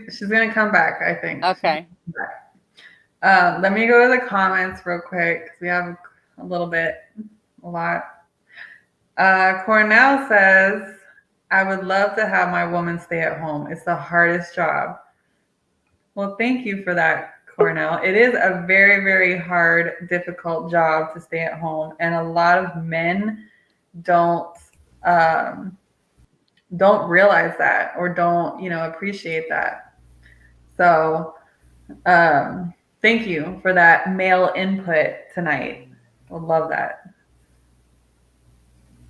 She's gonna come back, I think. Okay. Let me go to the comments real quick because we have a lot. Cornell says, I would love to have my woman stay at home. It's the hardest job. Well, thank you for that, Cornell. It is a very, very hard, difficult job to stay at home. And a lot of men don't don't realize that or don't, appreciate that. So, thank you for that male input tonight. I love that.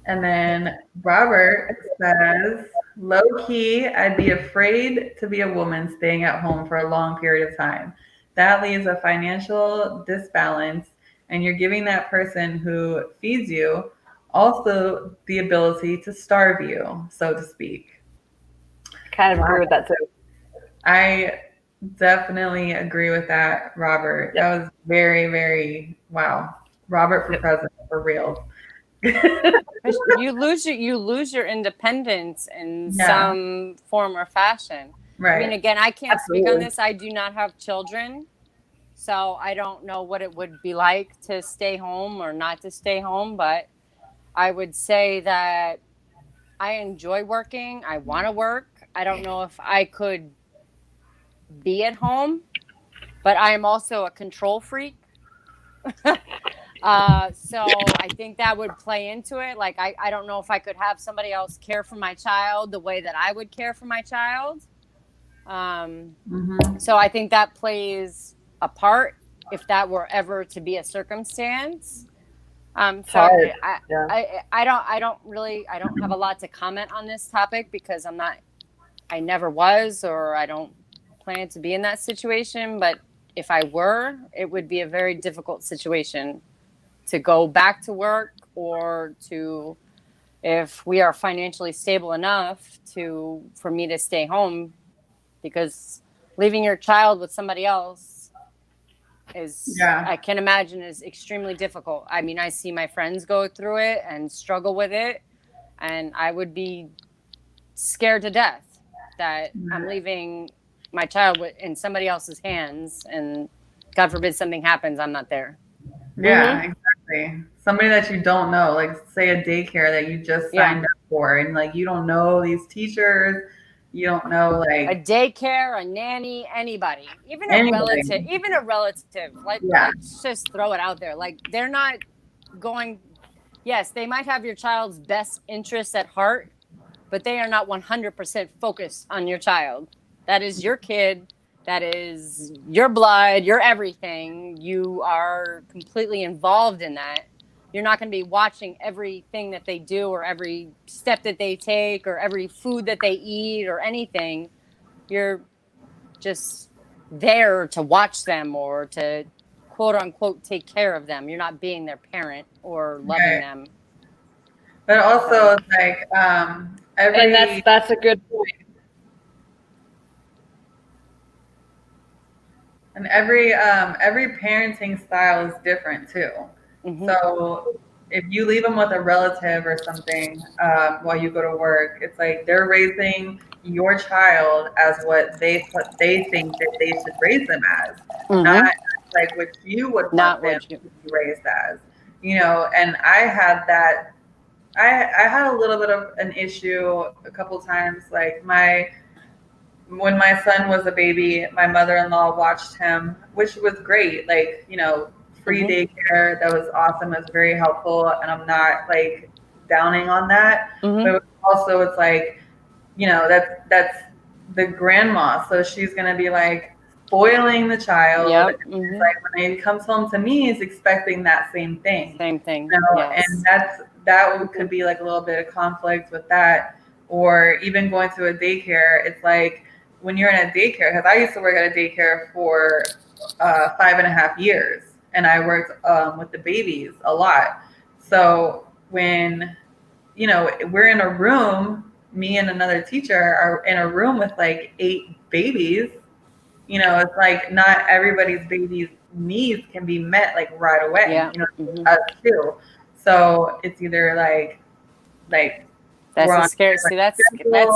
And then Robert says, low key, I'd be afraid to be a woman staying at home for a long period of time. That leaves a financial disbalance, and you're giving that person who feeds you also the ability to starve you, so to speak. Kind of agree with that too. I definitely agree with that, Robert. Yep. That was very, very wow. Robert for president, for real. You lose your independence in some form or fashion. Right. I mean, again, I can't speak on this. I do not have children, so I don't know what it would be like to stay home or not to stay home. But I would say that I enjoy working. I want to work. I don't know if I could be at home, but I am also a control freak. So I think that would play into it. Like, I don't know if I could have somebody else care for my child the way that I would care for my child. So I think that plays a part if that were ever to be a circumstance. So I don't have a lot to comment on this topic because I never was, or I don't plan to be in that situation. But if I were, it would be a very difficult situation to go back to work, or to, if we are financially stable enough for me to stay home, because leaving your child with somebody else I can imagine is extremely difficult. I mean, I see my friends go through it and struggle with it, and I would be scared to death that I'm leaving my child in somebody else's hands, and God forbid something happens, I'm not there. Yeah, exactly. Somebody that you don't know, like say a daycare that you just signed up for, and like you don't know these teachers, you don't know like a daycare, a nanny, anybody, even a relative. Like, let's just throw it out there. Like, they're not going. Yes, they might have your child's best interests at heart, but they are not 100% focused on your child. That is your kid. That is your blood, your everything. You are completely involved in that. You're not going to be watching everything that they do, or every step that they take, or every food that they eat, or anything. You're just there to watch them, or to quote unquote take care of them. You're not being their parent or loving them. But also, it's like and that's a good point. And every parenting style is different too. So if you leave them with a relative or something while you go to work, it's like they're raising your child as what they think that they should raise them as, not like what you would want them to be raised as. And I had that. I had a little bit of an issue a couple times. Like when my son was a baby, my mother-in-law watched him, which was great. Like, free daycare, that was awesome. It was very helpful. And I'm not like downing on that. But also it's like, that's the grandma. So she's going to be like spoiling the child. Like when he comes home to me, he's expecting that same thing. And that could be like a little bit of conflict with that. Or even going to a daycare, it's like, when you're in a daycare, because I used to work at a daycare for 5.5 years, and I worked with the babies a lot. So when, we're in a room, me and another teacher are in a room with like 8 babies, it's like not everybody's baby's needs can be met like right away, us too. So it's either like that's scary. See, that's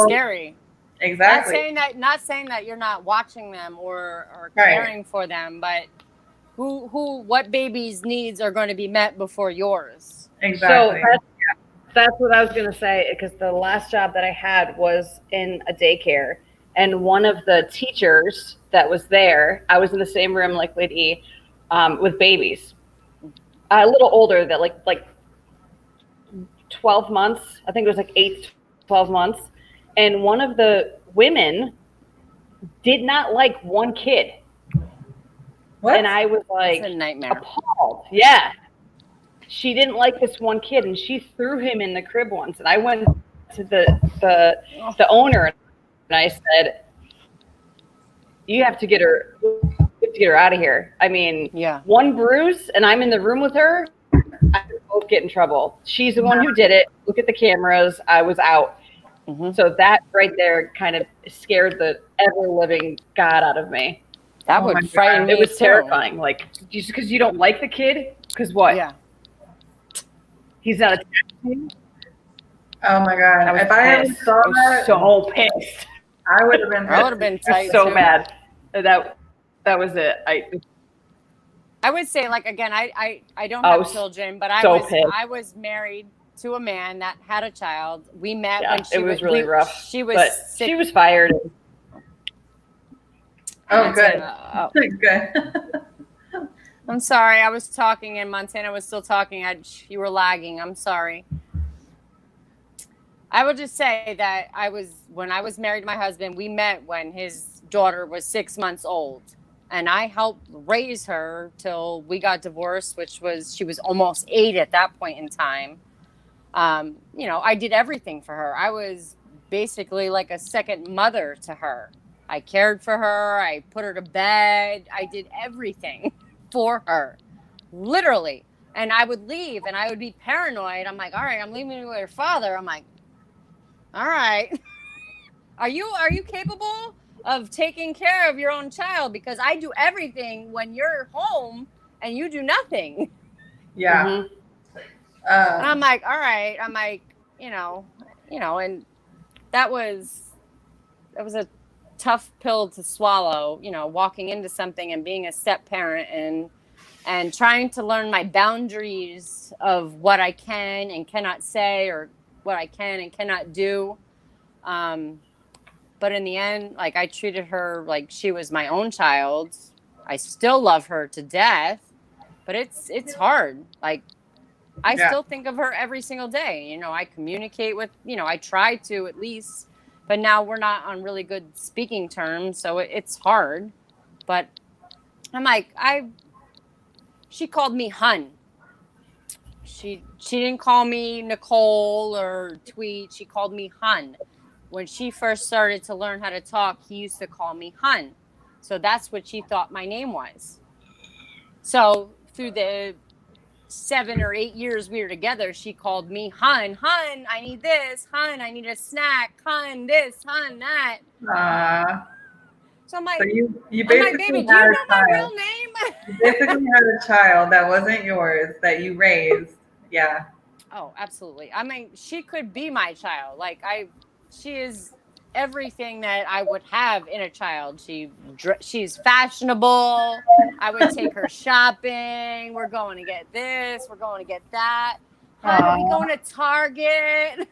scary. Exactly. Not saying that you're not watching them or caring for them, but what baby's needs are going to be met before yours? Exactly. So that's what I was going to say, because the last job that I had was in a daycare, and one of the teachers that was there, I was in the same room like Lady with babies, a little older, that like 12 months. I think it was like 8 to 12 months. and one of the women did not like one kid. What? And I was like, It's a nightmare. appalled. Yeah. She didn't like this one kid, and she threw him in the crib once. And I went to the owner, and I said, "You have to get her out of here." I mean, Yeah. one bruise, and I'm in the room with her. I would both get in trouble. She's the one who did it. Look at the cameras. I was out. Mhm. So that right there kind of scared the ever-living God out of me. That Oh my would frighten God. me It was too. terrifying. Like, just because you don't like the kid, because what? Yeah. He's not attached to you? Oh my God. I was If I ever pissed. saw I was that, so pissed. I would have been I would have been I was tight so too. mad. That was it. I would say, like, again, I don't I have was children, but so I pissed. was married to a man that had a child. We met Yeah, when she it was really rough. She was But sick. she was fired. Oh, good. Good. I'm sorry. I was talking and Montana was still talking. You were lagging. I'm sorry. I will just say that when I was married to my husband, we met when his daughter was 6 months old. And I helped raise her till we got divorced, she was almost 8 at that point in time. I did everything for her. I was basically like a second mother to her. I cared for her. I put her to bed. I did everything for her, literally. And I would leave and I would be paranoid. I'm like, all right, I'm leaving you with your father. I'm like, all right. Are you capable of taking care of your own child? Because I do everything when you're home and you do nothing. Yeah. Mhm. And I'm like, all right. I'm like, and that was a tough pill to swallow, walking into something and being a step parent and trying to learn my boundaries of what I can and cannot say or what I can and cannot do. But in the end, like, I treated her like she was my own child. I still love her to death, but it's hard. Like, I still think of her every single day. I communicate with, I try to at least, but now we're not on really good speaking terms. So it's hard, but I'm like, she called me hun. She didn't call me Nicole or Tweet. She called me hun. When she first started to learn how to talk, he used to call me hun. So that's what she thought my name was. So through the 7 or 8 years we were together, she called me hun. Hun, I need this. Hun, I need a snack. Hun, this. Hun, that. So I'm like, So you I'm basically like, baby, do had you a know my child. real name? You basically had a child that wasn't yours that you raised. Yeah. Oh, absolutely. I mean, she could be my child. Like, she is everything that I would have in a child. She's fashionable. I would take her shopping. We're going to get this. We're going to get that. How are we going to Target?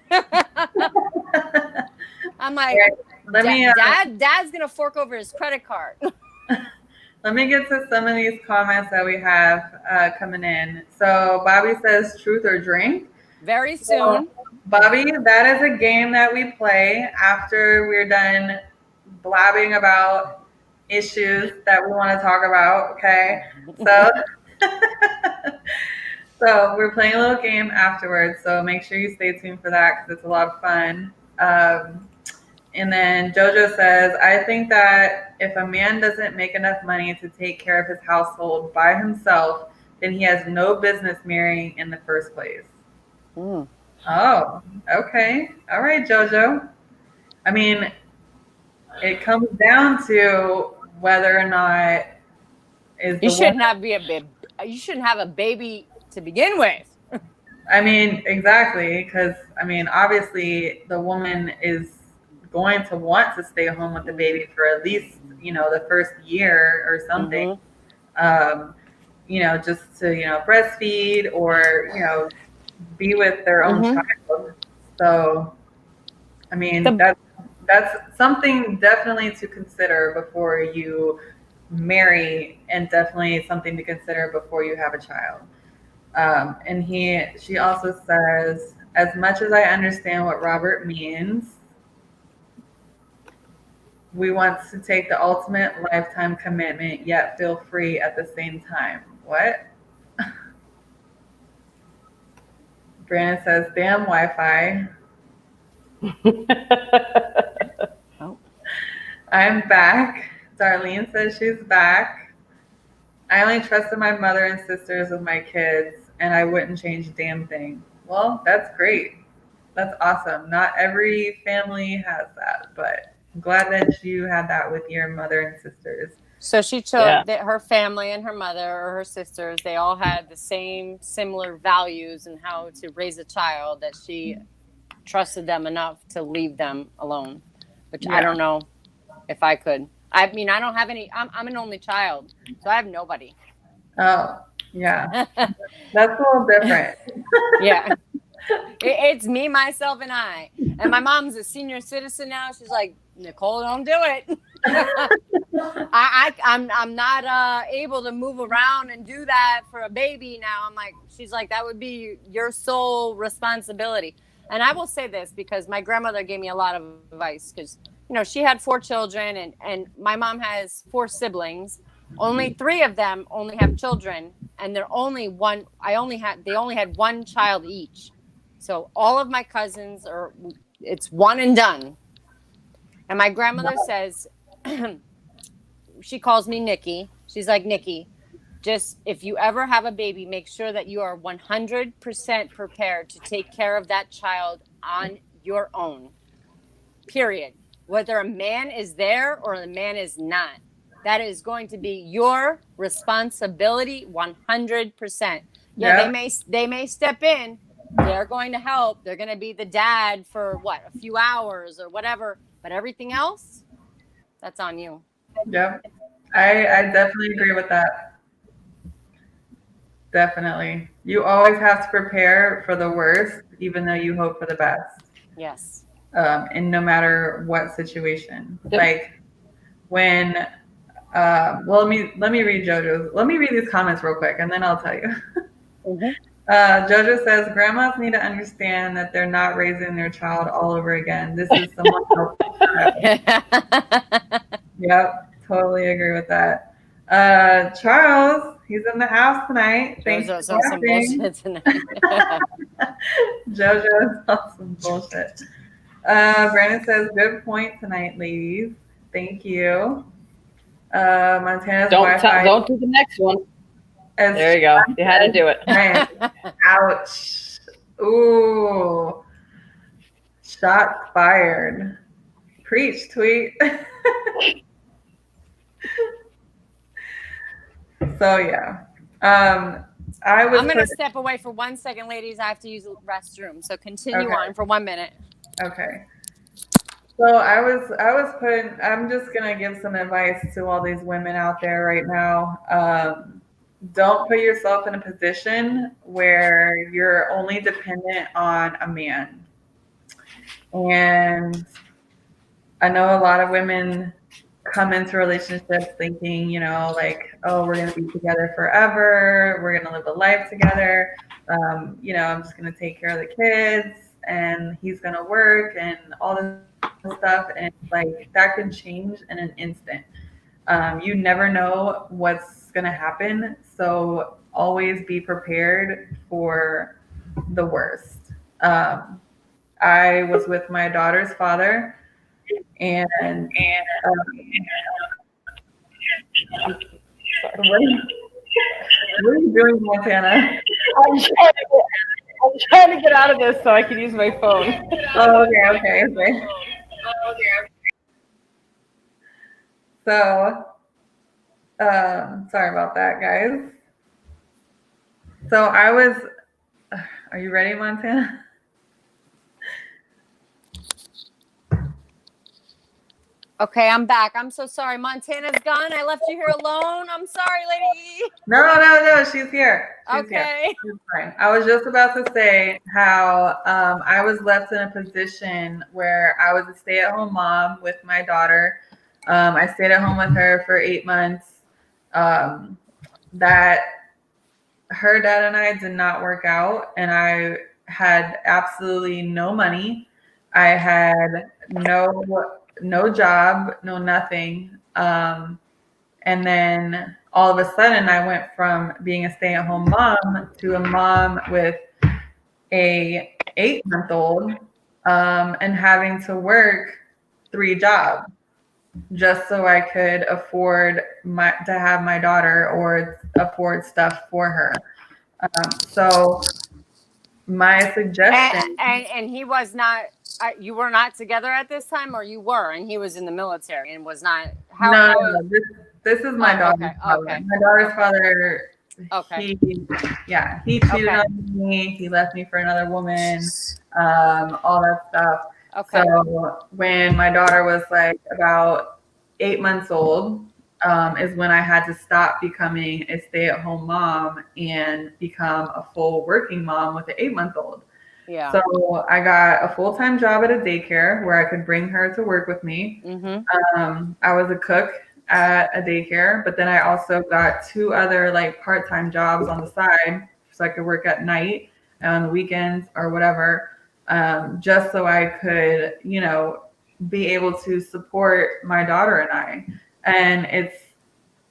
I'm like, Dad's gonna fork over his credit card. Let me get to some of these comments that we have coming in. So Bobby says, truth or drink? Very soon. So, Bobby, that is a game that we play after we're done blabbing about issues that we want to talk about, okay? So, so we're playing a little game afterwards, so make sure you stay tuned for that because it's a lot of fun. And then Jojo says, I think that if a man doesn't make enough money to take care of his household by himself, then he has no business marrying in the first place. Mm. Oh, okay. All right, Jojo. I mean, it comes down to whether or not you shouldn't have a baby to begin with. I mean, exactly, because I mean, obviously, the woman is going to want to stay home with the baby for at least the first year or something. Mm-hmm. Just to breastfeed or be with their own child. So, I mean, that's something definitely to consider before you marry, and definitely something to consider before you have a child. And she also says, as much as I understand what Robert means, We want to take the ultimate lifetime commitment, yet feel free at the same time. What? Brandon says, damn Wi-Fi. Oh. I'm back. Darlene says she's back. I only trusted my mother and sisters with my kids, and I wouldn't change a damn thing. Well, that's great. That's awesome. Not every family has that, but I'm glad that you had that with your mother and sisters. So she chose that her family and her mother or her sisters, they all had the same similar values and how to raise a child, that she trusted them enough to leave them alone, which I don't know if I could. I mean, I don't have any, I'm an only child, so I have nobody. Oh, yeah. That's a little different. Yeah. It's me, myself, and I. And my mom's a senior citizen now. She's like, Nicole, don't do it. I'm not able to move around and do that for a baby now. I'm like, she's like, that would be your sole responsibility. And I will say this because my grandmother gave me a lot of advice, because she had 4 children, and my mom has 4 siblings. Only 3 of them only have children, and they only had 1 child each. So all of my cousins it's one and done. And my grandmother says, she calls me Nikki. She's like, Nikki, just if you ever have a baby, make sure that you are 100% prepared to take care of that child on your own. Period. Whether a man is there or a man is not. That is going to be your responsibility 100%. Yeah, they may step in. They're going to help. They're going to be the dad for a few hours or whatever. But everything else, that's on you. Yep. I definitely agree with that. Definitely. You always have to prepare for the worst, even though you hope for the best. Yes. And no matter what situation. Yep. Like when well, let me read JoJo's. Let me read these comments real quick, and then I'll tell you. Mm-hmm. JoJo says, grandmas need to understand that they're not raising their child all over again. This is someone else's child. Yep, totally agree with that. Charles, he's in the house tonight. JoJo's on some bullshit tonight. JoJo's on some bullshit. Brandon says, good point tonight, ladies. Thank you. Montana's Wi-Fi. Don't do the next one. There you go. You had to do it. Ouch. Ooh. Shots fired. Preach, tweet. So yeah. I'm gonna step away for 1 second, ladies. I have to use the restroom. So continue on for 1 minute. Okay. So I'm just gonna give some advice to all these women out there right now. Don't put yourself in a position where you're only dependent on a man. And I know a lot of women come into relationships thinking, like, oh, we're going to be together forever. We're going to live a life together. I'm just going to take care of the kids, and he's going to work and all this stuff. And like that can change in an instant. You never know what's going to happen. So always be prepared for the worst. I was with my daughter's father, and what are you doing, Montana? I'm trying to get out of this so I can use my phone. Oh, okay. So, sorry about that, guys. So are you ready, Montana? Okay, I'm back. I'm so sorry. Montana's gone. I left you here alone. I'm sorry, Lady E. No. She's here. Okay. She's fine. I was just about to say how I was left in a position where I was a stay-at-home mom with my daughter. I stayed at home with her for 8 months. That her dad and I did not work out, and I had absolutely no money. I had no no job, no nothing. And then all of a sudden I went from being a stay-at-home mom to a mom with a 8-month-old, and having to work 3 jobs just so I could afford to have my daughter or afford stuff for her. So my suggestion, and he was not. You were not together at this time, or you were, and he was in the military and was not. no, this is my daughter's father. Okay. My daughter's father, Okay. he cheated on me. He left me for another woman, all that stuff. Okay. So when my daughter was like about 8 months old, is when I had to stop becoming a stay-at-home mom and become a full working mom with an 8-month-old. Yeah. So I got a full-time job at a daycare where I could bring her to work with me. Mm-hmm. I was a cook at a daycare, but then I also got 2 other like part-time jobs on the side so I could work at night and on the weekends or whatever, just so I could, be able to support my daughter and I. And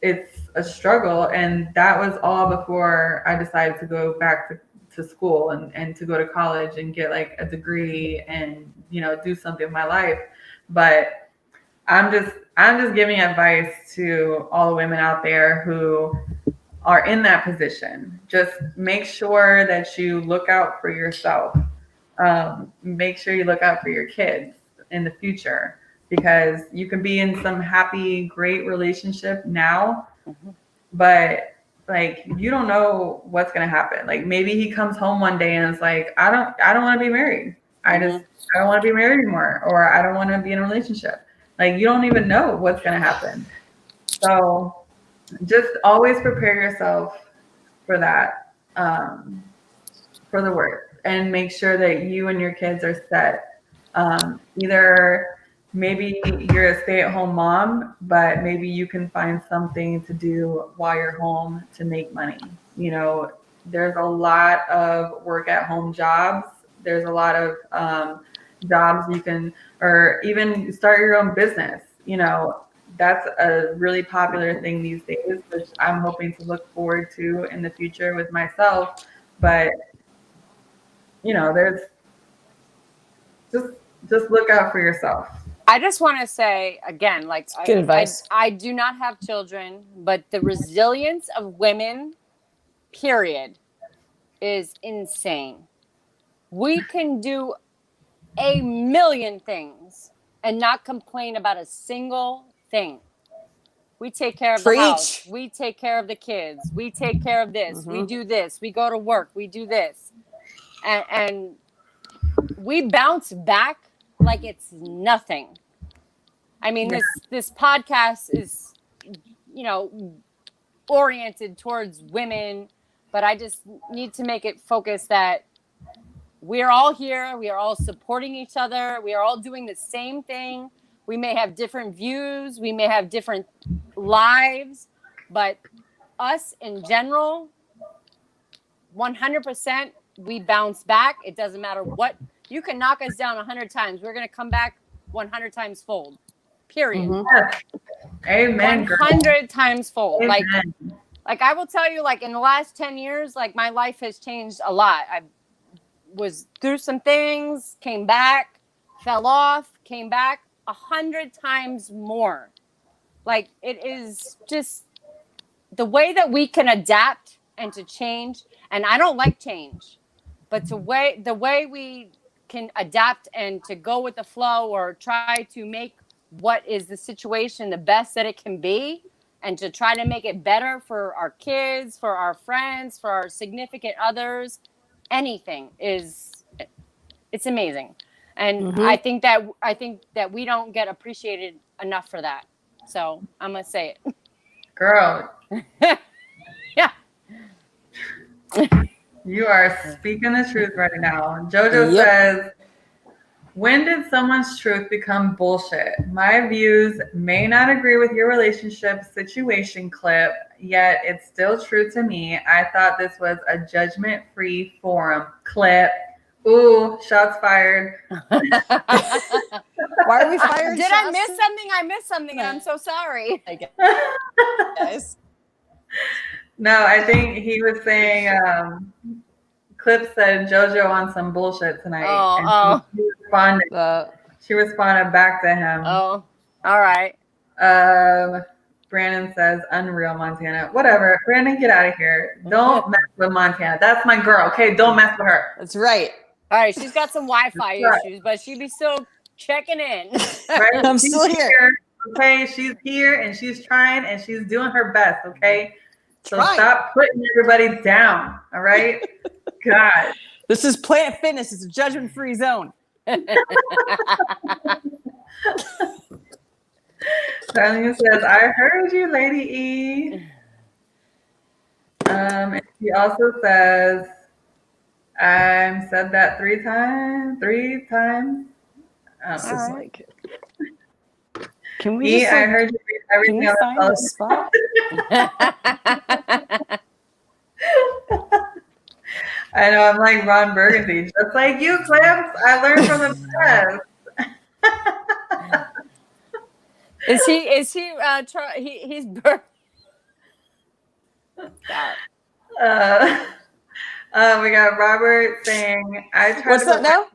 it's a struggle, and that was all before I decided to go back to school and to go to college and get like a degree and do something with my life. But I'm just giving advice to all the women out there who are in that position. Just make sure that you look out for yourself. Make sure you look out for your kids in the future, because you can be in some happy, great relationship now, but like you don't know what's gonna happen. Like maybe he comes home one day and it's like, I don't want to be married. I don't want to be married anymore, or I don't want to be in a relationship. Like you don't even know what's gonna happen. So just always prepare yourself for that, for the work, and make sure that you and your kids are set. Either maybe you're a stay-at-home mom, but maybe you can find something to do while you're home to make money. There's a lot of work-at-home jobs. There's a lot of jobs you can, or even start your own business. That's a really popular thing these days, which I'm hoping to look forward to in the future with myself. But there's just look out for yourself. I just want to say again, like good advice. I do not have children, but the resilience of women, period, is insane. We can do a million things and not complain about a single thing. We take care of the house. We take care of the kids. We take care of this. We do this. We go to work. We do this. And we bounce back like it's nothing. I mean, this podcast is, oriented towards women, but I just need to make it focus that we're all here. We are all supporting each other. We are all doing the same thing. We may have different views. We may have different lives, but us in general, 100%, we bounce back. It doesn't matter what. You can knock us down 100 times. We're going to come back 100 times fold. Period. Amen. 100 times fold. Amen. Like I will tell you, like in the last 10 years, like my life has changed a lot. I was through some things, came back, fell off, came back 100 times more. Like it is just the way that we can adapt and to change. And I don't like change, but the way we can adapt and to go with the flow or try to make what is the situation the best that it can be, and to try to make it better for our kids, for our friends, for our significant others, anything it's amazing. And I think that we don't get appreciated enough for that. So I'm gonna say it. Girl. Yeah. You are speaking the truth right now. Jojo says, when did someone's truth become bullshit? My views may not agree with your relationship situation clip, yet it's still true to me. I thought this was a judgment-free forum clip. Ooh, shots fired. Why are we firing Did shots? I miss something? I missed something, and I'm so sorry. Guys. No, I think he was saying Clip said JoJo on some bullshit tonight. Oh, she responded back to him. Oh, all right. Brandon says, unreal Montana. Whatever. Brandon, get out of here. Don't mess with Montana. That's my girl, okay? Don't mess with her. That's right. All right, she's got some Wi-Fi issues, but she'd be still checking in. Right? I'm still here. Okay, she's here and she's trying and she's doing her best, okay? So Trying. stop putting everybody down, all right? God. This is Planet Fitness. It's a judgment-free zone. Darlene says, I heard you, Lady E. And she also says, I said that three times. This is like, can we E, just I like, heard you read everything can we find a spot? I know, I'm like Ron Burgundy. Just like you, Clamps. I learned from the best. Is he he's we got Robert saying, What's up now?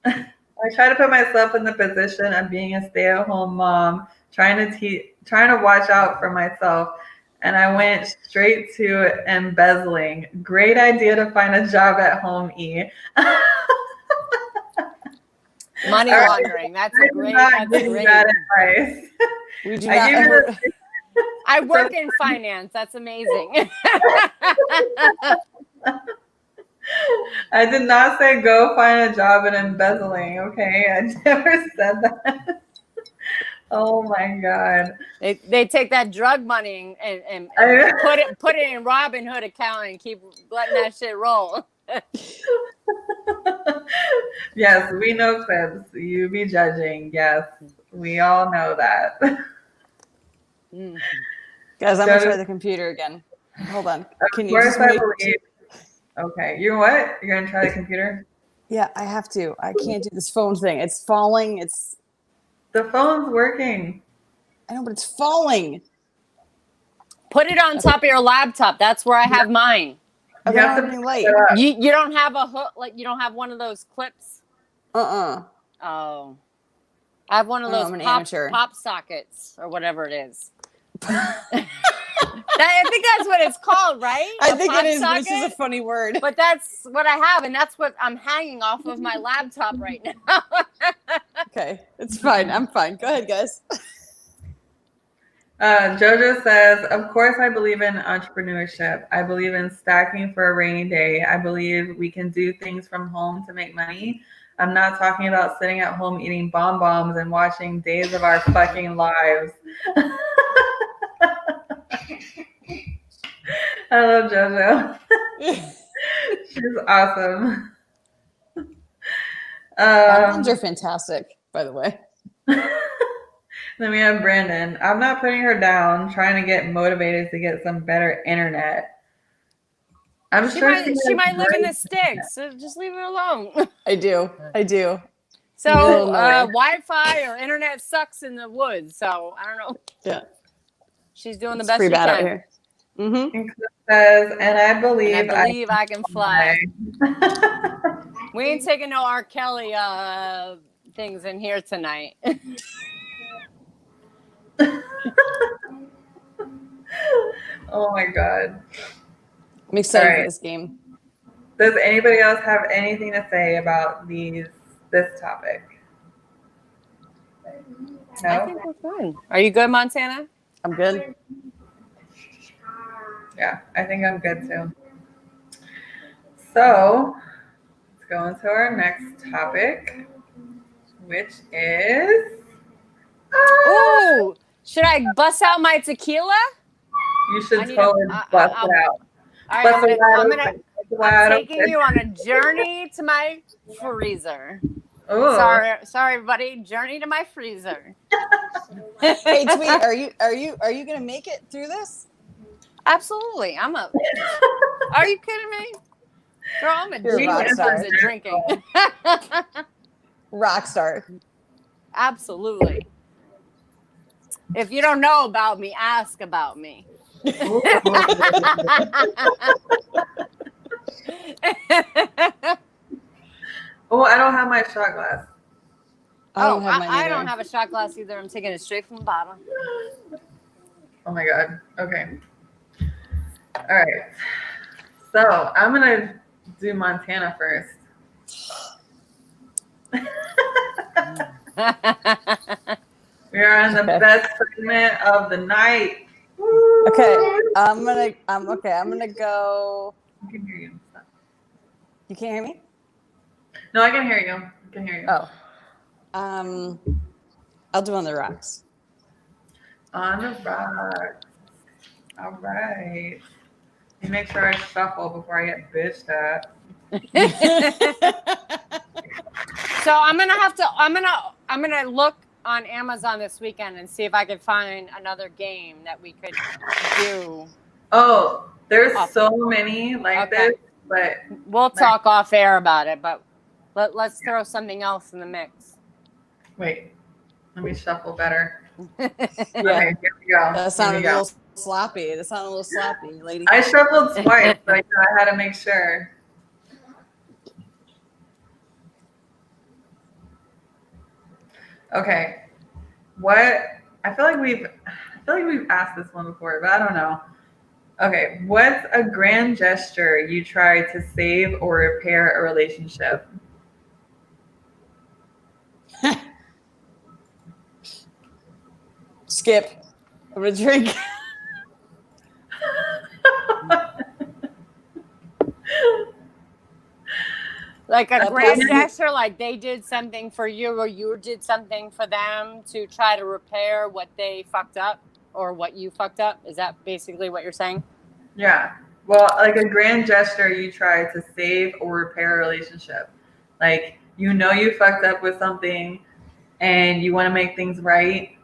I try to put myself in the position of being a stay-at-home mom, trying to watch out for myself, and I went straight to embezzling. Great idea to find a job at home, E. money laundering. That's a great advice. We do not ever. I work in finance. That's amazing. I did not say go find a job in embezzling, okay? I never said that. Oh my God. They take that drug money and put it in Robinhood account and keep letting that shit roll. Yes, we know Clips. You be judging. Yes, we all know that. Guys, I'm gonna try the computer again. Hold on. Can you just Okay, you what? You're gonna try the computer? Yeah, I have to. I can't do this phone thing. It's falling. The phone's working. I know, but it's falling. Put it on top of your laptop. That's where I have mine. I don't have any light. You don't have a hook, like you don't have one of those clips? Oh. I have one of those pop sockets or whatever it is. I think that's what it's called, right? I think it is, but it's just a funny word. But that's what I have, and that's what I'm hanging off of my laptop right now. Okay, it's fine. I'm fine. Go ahead, guys. Jojo says, of course I believe in entrepreneurship. I believe in stacking for a rainy day. I believe we can do things from home to make money. I'm not talking about sitting at home eating bonbons and watching Days of Our Fucking Lives. I love JoJo. She's awesome. Bonbons are fantastic, by the way. Then we have Brandon. I'm not putting her down, trying to get motivated to get some better internet. She might live in the sticks, so just leave her alone. I do. So Wi-Fi or internet sucks in the woods. So I don't know. Yeah, she's doing the best pretty she bad can. out here. Mm-hmm. And Cliff says, and I believe I can fly. We ain't taking no R. Kelly things in here tonight. Oh my God. I'm excited for this game. Does anybody else have anything to say about this topic? No? I think we're good. Are you good, Montana? I'm good. Yeah, I think I'm good too. So let's go into our next topic, which is... Ooh, should I bust out my tequila? You should totally bust it out. All right, I'm taking you on a journey to my freezer. Ooh. Sorry, everybody. Journey to my freezer. Hey, Tweet, are you gonna make it through this? Absolutely. I'm up. Are you kidding me? Girl, I'm a You're a G rock when it star. comes to drinking. Rock star. Absolutely. If you don't know about me, ask about me. Oh, I don't have my shot glass. I don't have mine I either. don't have a shot glass either. I'm taking it straight from the bottle. Oh my god. Okay. All right. So I'm gonna do Montana first. We are on the best segment of the night. Okay, I'm gonna go. I can hear you. Stop. You can't hear me? No, I can hear you. I can hear you. Oh. I'll do on the rocks. On the rocks. All right. You make sure I shuffle before I get bitched at. So I'm gonna look on Amazon this weekend and see if I can find another game that we could do. Oh, there's so many like Okay. this, but We'll talk off air about it, but let's throw something else in the mix. wait. Let me shuffle better. Yeah. Okay, here we go. That sounded a little sloppy. Lady. I shuffled twice, but I had to make sure. Okay. I feel like we've asked this one before, but I don't know. Okay, what's a grand gesture you try to save or repair a relationship? Skip. I'm gonna drink. Like a grand gesture, like they did something for you or you did something for them to try to repair what they fucked up or what you fucked up. Is that basically what you're saying? Yeah. Well, like a grand gesture you try to save or repair a relationship. Like, you fucked up with something and you want to make things right.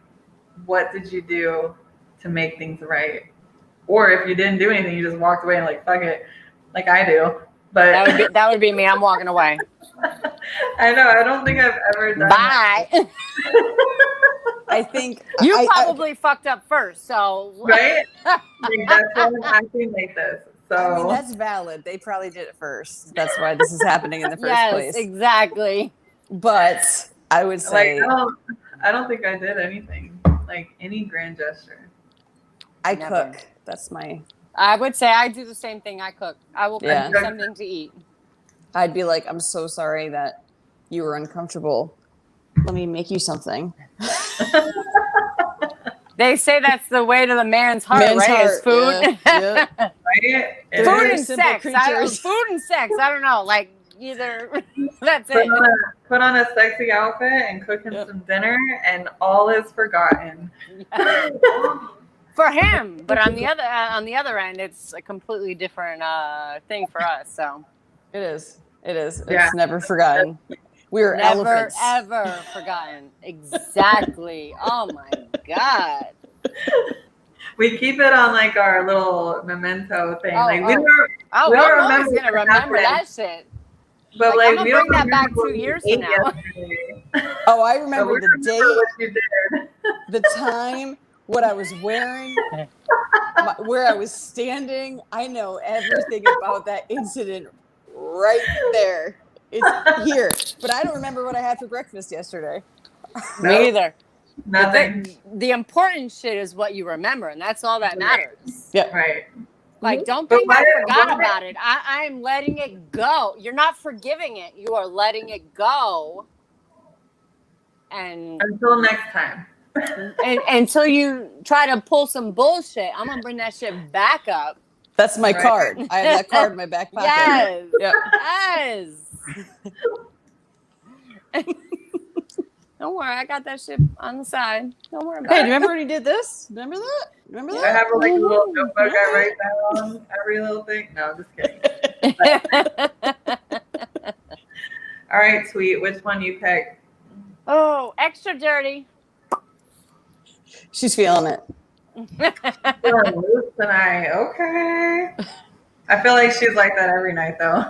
What did you do to make things right? Or if you didn't do anything, you just walked away and like, fuck it, like I do. But that would be me. I'm walking away. I know. I don't think I've ever done Bye. that. I think you probably fucked up first, so right. Like, that's why I'm acting like this. So I mean, that's valid. They probably did it first. That's why this is happening in the first place. Yes, exactly. But I would say, like, I don't think I did anything, like any grand gesture. I Never. cook. That's my. I would say I do the same thing. I cook. I will cook Yeah. you something to eat. I'd be like, I'm so sorry that you were uncomfortable. Let me make you something. They say that's the way to the man's heart, Man's right? heart, Is food. yeah. Right? Food and simple sex. creatures. Food and sex. I don't know. Like either. That's Put it. put on a sexy outfit and cook him some dinner, and all is forgotten. For him, but on the other end, it's a completely different thing for us. So It is. It's Yeah. never forgotten. We were never elephants. ever forgotten. Exactly. Oh my god. We keep it on like our little memento thing. Like we don't Oh, we don't I'm always remember gonna what remember happened. that shit. But Like, like I'm we gonna don't bring that back remember 2 what we years from ate now. yesterday. Oh, I But remember we the remember date, what you did. the time, what I was wearing, where I was standing. I know everything about that incident right there. It's here. But I don't remember what I had for breakfast yesterday. Me either. Nothing. The important shit is what you remember, and that's all that matters. Yeah. Right. Like, don't But think I why- forgot why- about it. I'm letting it go. You're not forgiving it. You are letting it go. And Until next time. until you try to pull some bullshit, I'm gonna bring that shit back up. That's my Right. card. I have that card in my back pocket. Yes. Yep. Yes. Don't worry, I got that shit on the side. Don't worry about Hey, it. do you remember when you did this? Remember that? I have like a little notebook I write down every little thing. No, just kidding. All right, sweet. Which one you pick? Oh, extra dirty. She's feeling it. Feeling loose tonight. Okay. I feel like she's like that every night, though.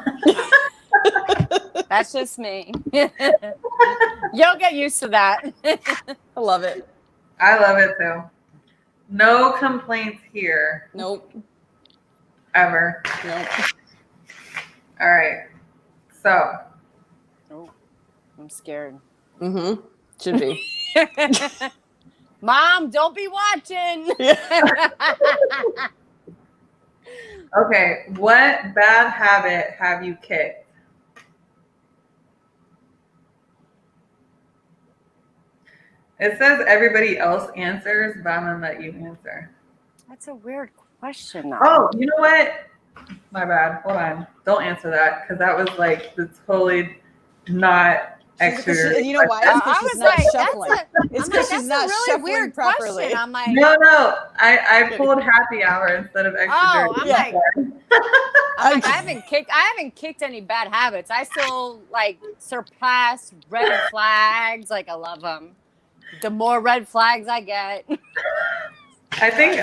That's just me. You'll get used to that. I love it. I love it, too. No complaints here. Nope. Ever. Nope. All right. So. Oh, I'm scared. Mm-hmm. Should be. Mom, don't be watching. Okay. What bad habit have you kicked? It says everybody else answers, but I'm going to let you answer. That's a weird question, though. Oh, you know what? My bad. Hold on. Don't answer that because that was like the totally not extra. You know why? It's because she's not shuffling. It's because she's not really shuffling weird properly. Question. I'm like, No. I pulled happy hour instead of extra. Oh, I'm dirty. like, I haven't kicked any bad habits. I still like surpass red flags. Like I love them. The more red flags I get. I think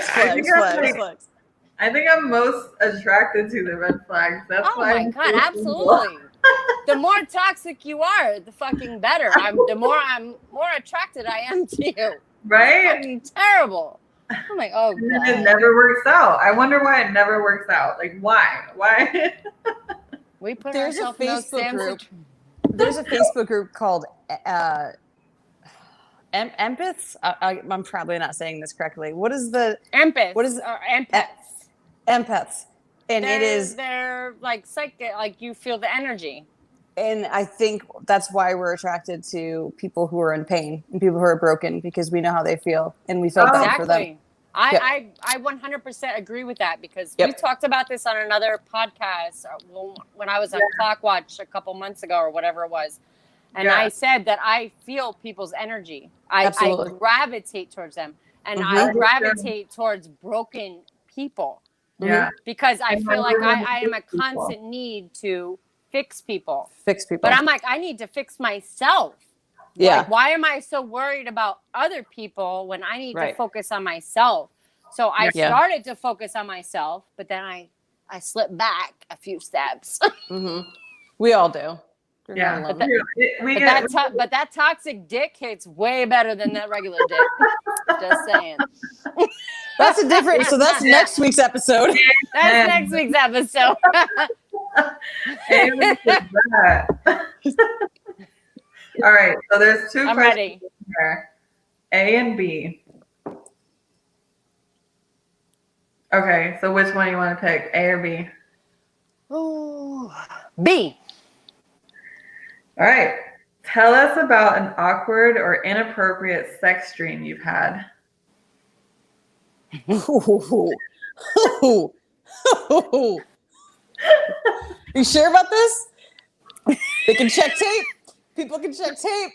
I'm most attracted to the red flags. That's Oh why. my god, absolutely. The more toxic you are, the fucking better. The more attracted I am to you. Right? It's fucking terrible. I'm like, oh And god. then it never works out. I wonder why it never works out. Like why? Why? We put There's a ourselves in those Facebook group. sandwich- There's a Facebook group called Empaths. I'm probably not saying this correctly. What is the Empaths. What is or empaths? Empaths? And they're like psychic, like you feel the energy. And I think that's why we're attracted to people who are in pain and people who are broken because we know how they feel and we felt bad for them. Exactly. I 100% agree with that because we talked about this on another podcast when I was on Clock Watch a couple months ago or whatever it was. And I said that I feel people's energy. I gravitate towards them. And I gravitate towards broken people. Yeah. Because I feel like I am a constant need to fix people. But I'm like, I need to fix myself. Yeah. Like, why am I so worried about other people when I need to focus on myself? So I started to focus on myself, but then I slipped back a few steps. We all do. Yeah. But that toxic dick hits way better than that regular dick. Just saying. That's a different. So that's next week's episode. That's next week's episode. All right. So there's two I'm questions ready. here. A and B. Okay. So which one you want to pick? A or B? Ooh. B. All right. Tell us about an awkward or inappropriate sex dream you've had. You sure about this? They can check tape. People can check tape.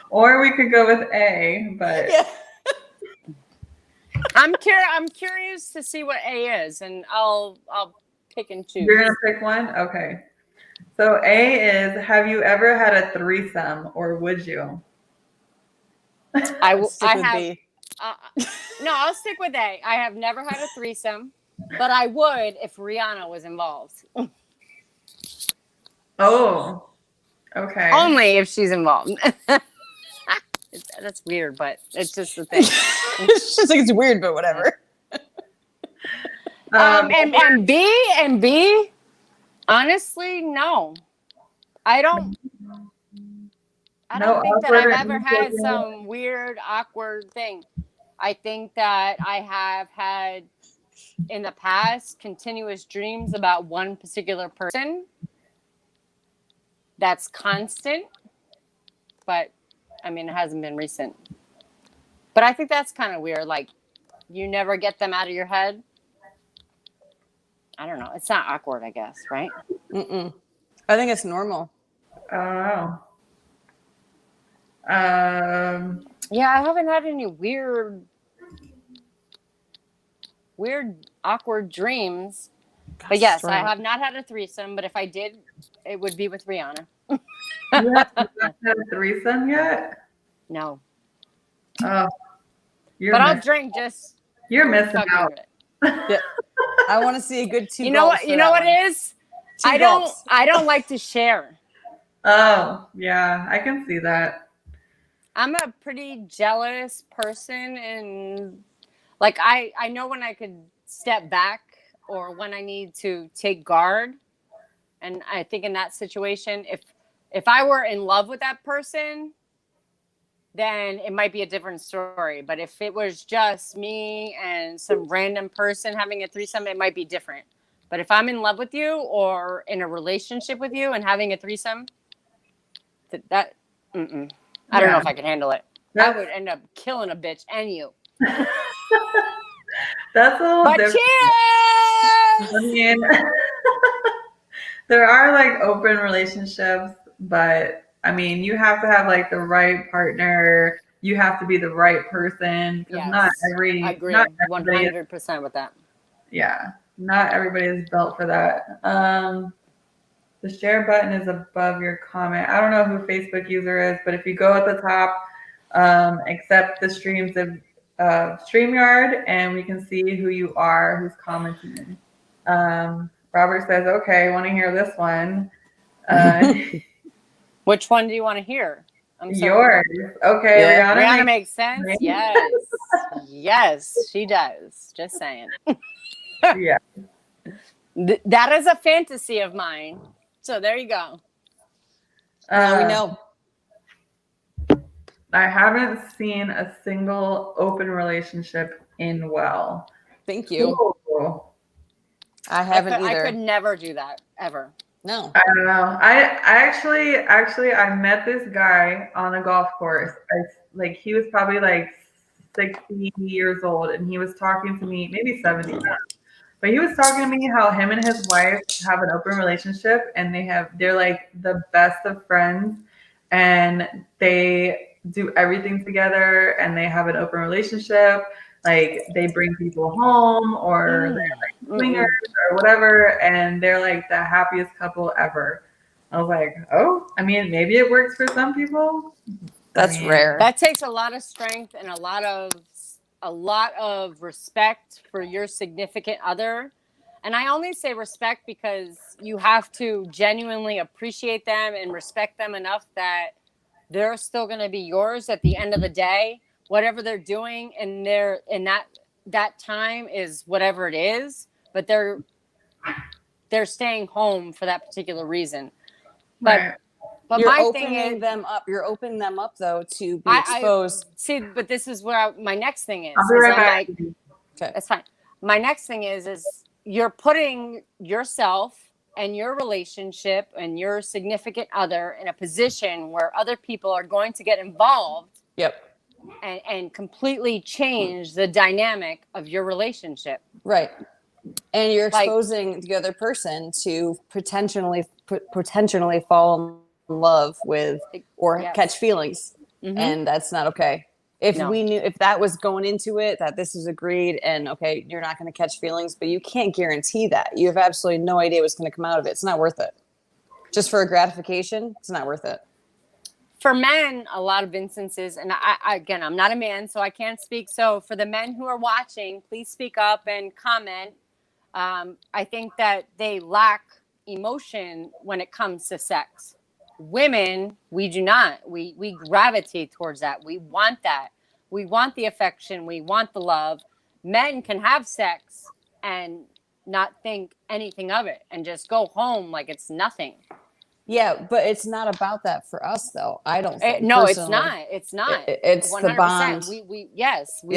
Or we could go with A, but I'm curious to see what A is, and I'll pick and choose. You're gonna pick one? Okay. So A is, have you ever had a threesome, or would you? I'll stick with A. I have never had a threesome, but I would if Rihanna was involved. Oh, okay. Only if she's involved. That's weird, but it's just the thing. It's just like it's weird, but whatever. And B, honestly, no. I don't think that I've ever had some weird, awkward thing. I think that I have had in the past continuous dreams about one particular person. That's constant, but I mean, it hasn't been recent. But I think that's kind of weird. Like, you never get them out of your head. I don't know. It's not awkward, I guess, right? I think it's normal. I don't know. Yeah, I haven't had any weird, awkward dreams. But yes, I have not had a threesome. But if I did, it would be with Rihanna. You haven't had a threesome yet? No. Oh, but I'll drink just. You're missing out. Yeah. I want to see a good two. You know gulps what? for You know that what one. it is? Two I gulps. don't like to share. Oh, yeah, I can see that. I'm a pretty jealous person, and like I know when I could step back or when I need to take guard. And I think in that situation, if I were in love with that person, then it might be a different story. But if it was just me and some random person having a threesome, it might be different. But if I'm in love with you or in a relationship with you and having a threesome, that I don't know Yeah. if I could handle it. I would end up killing a bitch and you. That's a little But different. cheers! I mean, there are like open relationships, but I mean, you have to have like the right partner. You have to be the right person because Yes, not I agree everybody is, 100% with that. yeah, not everybody is built for that. The share button is above your comment. I don't know who Facebook user is, but if you go at the top, accept the streams of StreamYard, and we can see who you are, who's commenting. Robert says, "Okay, I want to hear this one." Which one do you want to hear? I'm Yours. Okay, Yeah. Rihanna. Rihanna makes sense. Yes. Yes, she does. Just saying. Yeah. That is a fantasy of mine. So there you go. Now we know. I haven't seen a single open relationship end well. Thank you. Ooh. I haven't either. I could never do that ever. No. I don't know. I actually I met this guy on a golf course. Like he was probably like 60 years old, and he was talking to me, maybe 70 now. But he was talking to me how him and his wife have an open relationship, and they're like the best of friends, and they do everything together, and they have an open relationship. Like they bring people home, or they're like swingers or whatever, and they're like the happiest couple ever. I was like, oh, I mean, maybe it works for some people. That's rare. That takes a lot of strength and a lot of respect for your significant other. And I only say respect because you have to genuinely appreciate them and respect them enough that they're still going to be yours at the end of the day. Whatever they're doing in that time is whatever it is, but they're staying home for that particular reason. But Right. but You're my opening thing is, them up. You're opening them up though to be exposed. see, but this is where my next thing is. I'll be right I'm back. like, Okay. that's fine. My next thing is you're putting yourself and your relationship and your significant other in a position where other people are going to get involved. Yep. And completely change the dynamic of your relationship. Right. And you're exposing the other person to potentially fall in love with or catch feelings. Mm-hmm. And that's not okay. If we knew, if that was going into it, that this is agreed and okay, you're not going to catch feelings, but you can't guarantee that. You have absolutely no idea what's going to come out of it. It's not worth it. Just for a gratification, it's not worth it. For men, a lot of instances, and again, I'm not a man, so I can't speak. So for the men who are watching, please speak up and comment. I think that they lack emotion when it comes to sex. Women, we do not. We gravitate towards that. We want that. We want the affection. We want the love. Men can have sex and not think anything of it and just go home like it's nothing. Yeah, but it's not about that for us, though. I don't think. No, personally. it's not. It's 100%. The bond. We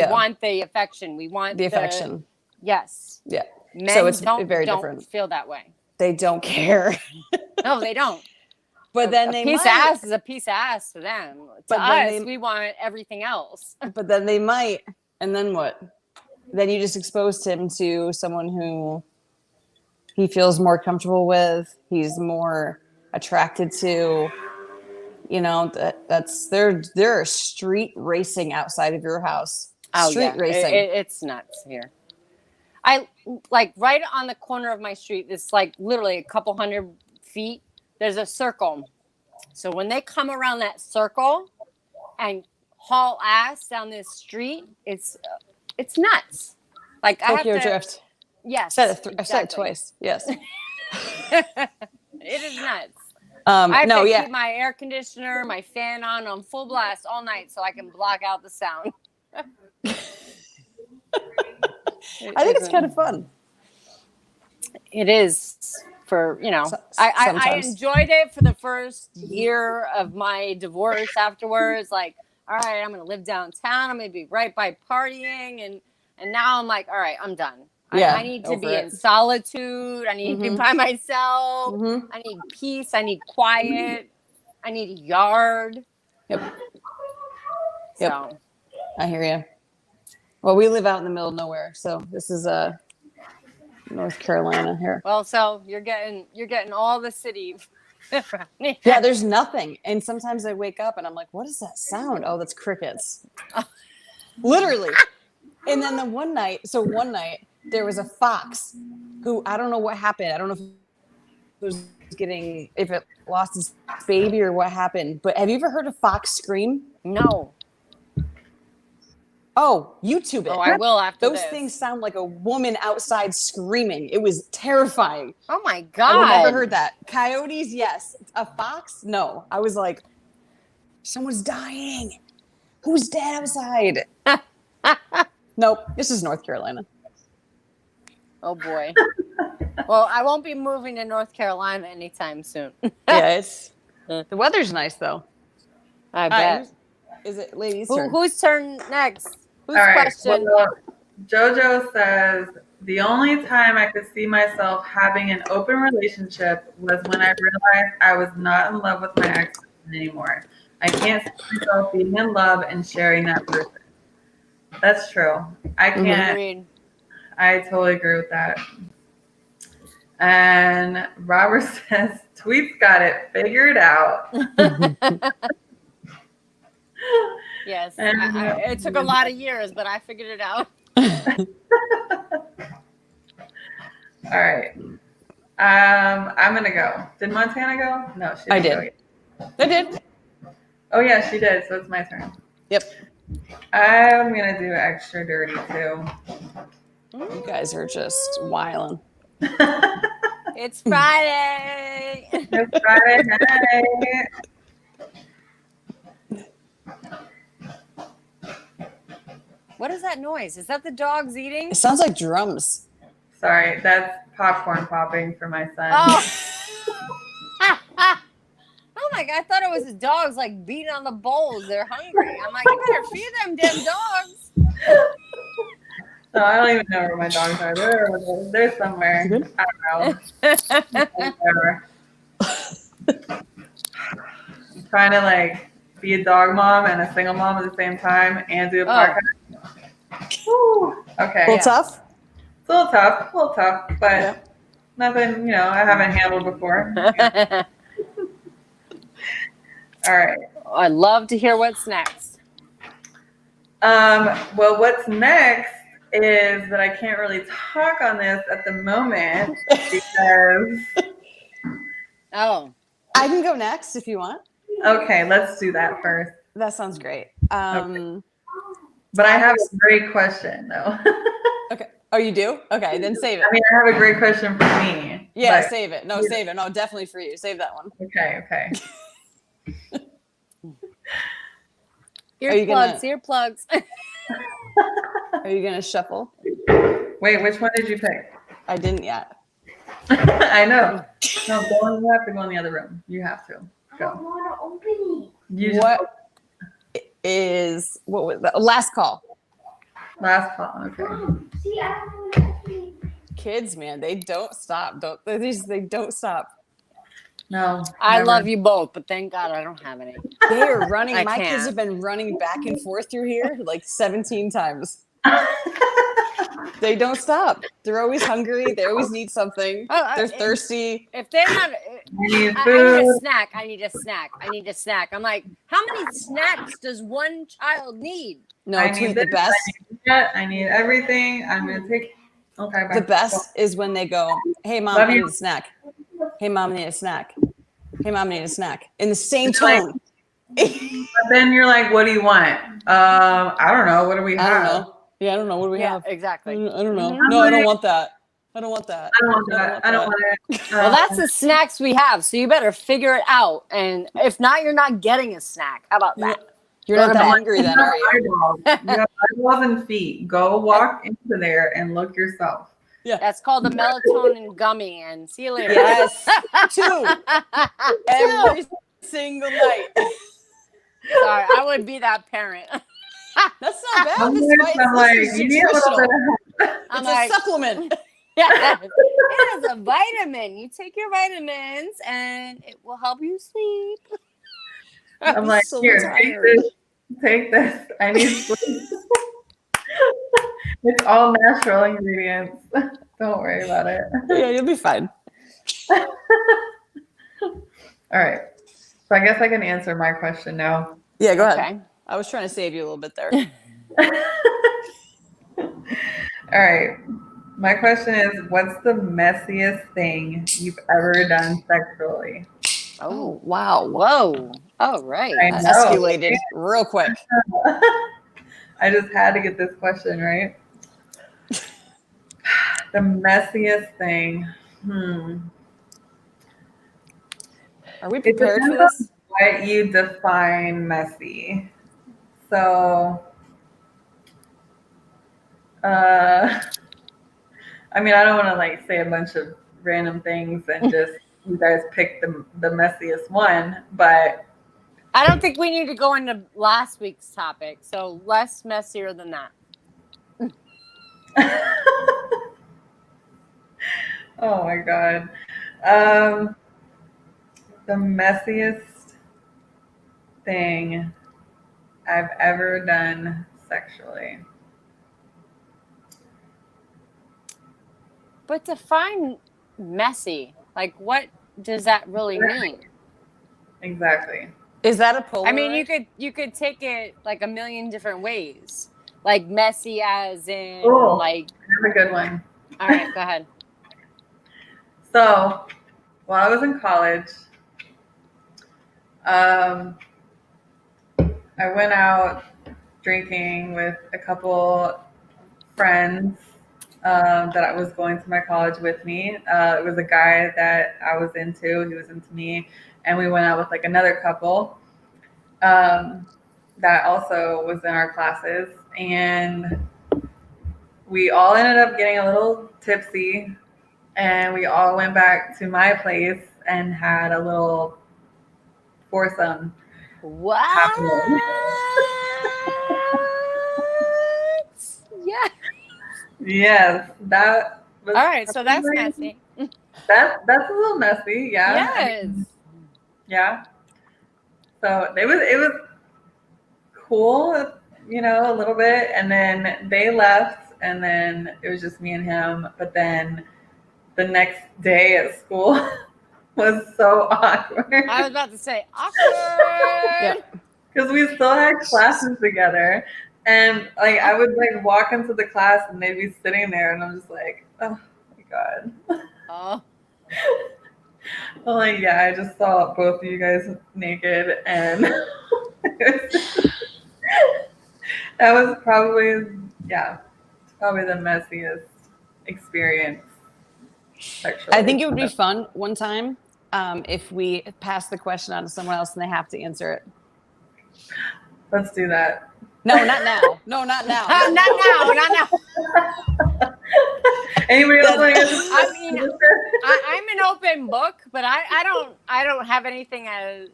want the affection. We want the affection. Yes. Yeah. Men so it's don't different. Feel that way. They don't care. No, they don't. But then a piece of ass is a piece of ass to them. To us, we want everything else. But then they might, and then what? Then you just exposed him to someone who he feels more comfortable with. He's more attracted to. You know, that's they're street racing outside of your house. Street racing. It's nuts here. I like right on the corner of my street. It's like literally a couple hundred feet. There's a circle. So when they come around that circle and haul ass down this street, it's nuts. Like I Tokyo have to. Drift. Yes, I've said it twice. Yes. It is nuts. I have no, to yeah. keep my air conditioner, my fan on full blast all night so I can block out the sound. I think it's kind of fun. It is for, I Sometimes. enjoyed it for the first year of my divorce afterwards. Like, all right, I'm going to live downtown. I'm going to be right by partying. And now I'm like, all right, I'm done. Yeah, I need to be it. in solitude. I need to be by myself. I need peace. I need quiet. I need a yard. Yep. So. I hear you. Well, we live out in the middle of nowhere, so this is North Carolina here. Well, so you're getting all the city. Yeah, there's nothing. And sometimes I wake up and I'm like, what is that sound? Oh, that's crickets. Literally. And then one night there was a fox who, I don't know what happened. I don't know if it was if it lost its baby or what happened. But have you ever heard a fox scream? No. Oh, YouTube it. Oh, I will after Those this. things sound like a woman outside screaming. It was terrifying. Oh my God. I've never heard that. Coyotes, yes. A fox? No. I was like, someone's dying. Who's dead outside? Nope. This is North Carolina. Oh boy. Well, I won't be moving to North Carolina anytime soon. Yeah, the weather's nice though. I bet. Is it ladies' turn? Whose turn next? Whose All right. question? Well, JoJo says, the only time I could see myself having an open relationship was when I realized I was not in love with my ex anymore. I can't see myself being in love and sharing that person. That's true. I can't. Agreed. I totally agree with that. And Robert says, Tweet's got it figured out. Yes. It took a lot of years, but I figured it out. All right. I'm going to go. Did Montana go? No, she didn't. I did. Go yet. I did. Oh, yeah, she did. So it's my turn. Yep. I'm going to do extra dirty, too. You guys are just wilding. It's Friday. It's Friday night. What is that noise? Is that the dogs eating? It sounds like drums. Sorry, that's popcorn popping for my son. Oh. Oh my God, I thought it was the dogs like beating on the bowls. They're hungry. I'm like, you better feed them damn dogs. No, I don't even know where my dogs are. They're somewhere. I don't know. I'm trying to like be a dog mom and a single mom at the same time and do a podcast. Whew. Okay. A little tough? It's a little tough, but nothing, I haven't handled before. All right. I'd love to hear what's next. Well, what's next is that I can't really talk on this at the moment because. Oh. I can go next if you want. Okay, let's do that first. That sounds great. Okay. But I have a great question, though. Okay. Oh, you do? Okay, then save it. I mean, I have a great question for me. Yeah, save it. No, save it. No, definitely for you. Save that one. Okay. Earplugs. Are you going to shuffle? Wait, which one did you pick? I didn't yet. I know. No, you have to go in the other room. You have to. Go. I don't want to open it. What was the last call? Last call. Okay. See, I don't want to open it. Kids, man, they don't stop. They don't stop. No. I never. love you both, but thank God I don't have any. They are running. I My can't. kids have been running back and forth through here like 17 times. They don't stop. They're always hungry. They always need something. They're thirsty. If they're not, I need I food. need a snack. I need a snack. I'm like, how many snacks does one child need? No, I Tweet, need the this, best. I need that. I need everything. I'm going to take. Okay, bye. The best is when they go, "Hey, mom, Love I you. need a snack. Hey, mom, I need a snack. Hey, mom, I need a snack." In the same tone. But then you're like, what do you want? I don't know. What do we have? I don't know. Yeah, I don't know. What do we have? Exactly. I don't know. Mhm. No, I don't want that. I don't want that. I don't want that. I don't want it. Well, that's the snacks we have, so you better figure it out. And if not, you're not getting a snack. How about that? You're Go not to that bed. hungry then, are you? You have eyeballs and feet. Go walk into there and look yourself. Yeah. That's called a melatonin gummy. And see you later. Yes. 2 every single night. Sorry, I would be that parent. That's not bad. I'm This like, is you need a little nutritional. bit of I'm It's like, a supplement. yes, it is a vitamin. You take your vitamins, and it will help you sleep. I'm like, so here, tired. take this. I need sleep. It's all natural ingredients. Don't worry about it. Yeah, you'll be fine. All right. So I guess I can answer my question now. Yeah, go ahead. Okay. I was trying to save you a little bit there. All right. My question is, what's the messiest thing you've ever done sexually? Oh, wow. Whoa. All right. I That know. escalated real quick. I just had to get this question right. The messiest thing. Are we It prepared for depends this? on what you define messy. So, I mean, I don't want to like say a bunch of random things and just you guys pick the messiest one, but I don't think we need to go into last week's topic. So less messier than that. oh my god, the messiest thing I've ever done sexually. But define messy. Like, what does that really mean? Exactly. Is that a Polaroid? I mean, you could take it like a million different ways. Like messy as in Cool. like. That's a good one. All right, go ahead. So, while I was in college, I went out drinking with a couple friends that I was going to my college with me. It was a guy that I was into. He was into me. And we went out with like another couple that also was in our classes. And we all ended up getting a little tipsy. And we all went back to my place and had a little foursome. What? Yeah. Yes, that was. All right, so that's messy. That's a little messy, yeah. Yes. I mean, yeah. So it was cool, you know, a little bit, and then they left, and then it was just me and him. But then the next day at school was so awkward. I was about to say awkward. Because we still had classes together. And like I would like walk into the class and they'd be sitting there and I'm just like, oh my God. Oh. I'm like, yeah, I just saw both of you guys naked and that was probably the messiest experience sexually. I think it would be fun one time if we pass the question on to someone else and they have to answer it. Let's do that. No, not now. No, not now. Not now. Anybody else want to I mean, I'm an open book, but I don't have anything as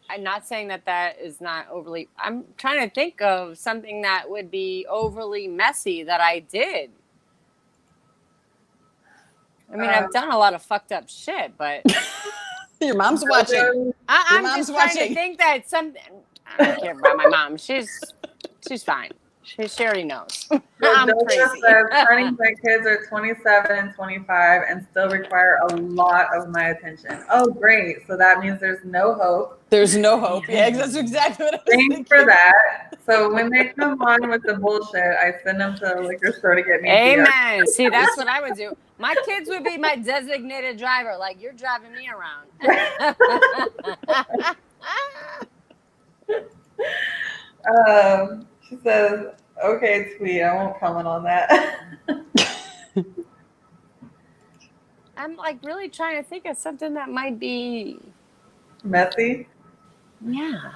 I'm not saying that is not overly. I'm trying to think of something that would be overly messy that I did. I mean, I've done a lot of fucked up shit, but your mom's watching. I'm mom's just trying watching. to think that something. I don't care about my mom. She's fine. She already knows. I'm crazy. Turning my kids are 27 and 25 and still require a lot of my attention. Oh, great. So that means there's no hope. There's no hope. Yeah, that's exactly what I was Thanks thinking. for that. So when they come on with the bullshit, I send them to the liquor store to get me beer. Amen. See, that's what I would do. My kids would be my designated driver. Like, you're driving me around. She says, Okay, tweet. I won't comment on that. I'm like really trying to think of something that might be. Messy Yeah.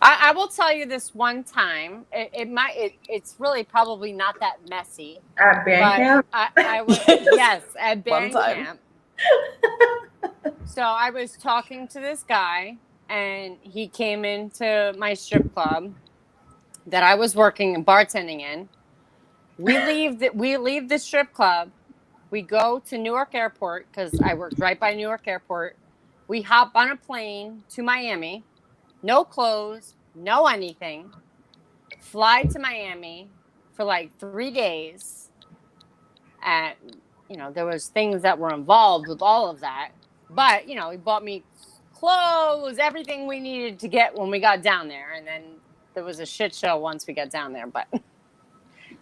I will tell you this one time. It's really probably not that messy, at band but camp. I would yes at One band time. camp. So I was talking to this guy, and he came into my strip club that I was working and bartending in. We leave the strip club. We go to Newark Airport because I worked right by Newark Airport. We hop on a plane to Miami. No clothes, no anything. Fly to Miami for like 3 days. And there was things that were involved with all of that. But he bought me clothes, everything we needed to get when we got down there. And then there was a shit show once we got down there. But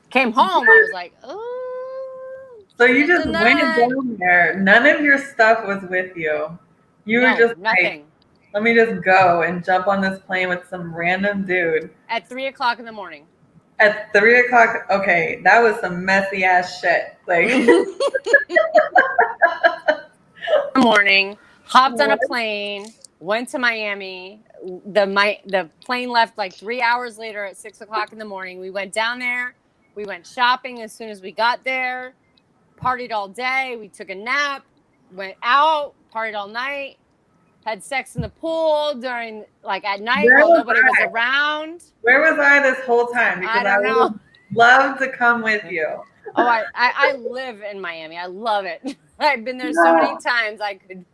came home, I was like, oh, So you just went tonight. down there. None of your stuff was with you. You were No, just like, nothing. let me just go and jump on this plane with some random dude. At 3:00 in the morning. At 3:00, okay, that was some messy ass shit. Like, Morning, hopped on a what? plane, went to Miami. The plane left like 3 hours later at 6:00 in the morning. We went down there. We went shopping as soon as we got there. Partied all day. We took a nap. Went out. Partied all night. Had sex in the pool during like at night Where while was nobody was I? around. Where was I this whole time? Because I I don't would know. have loved to come with you. Oh, I live in Miami. I love it. I've been there so No. many times. I could.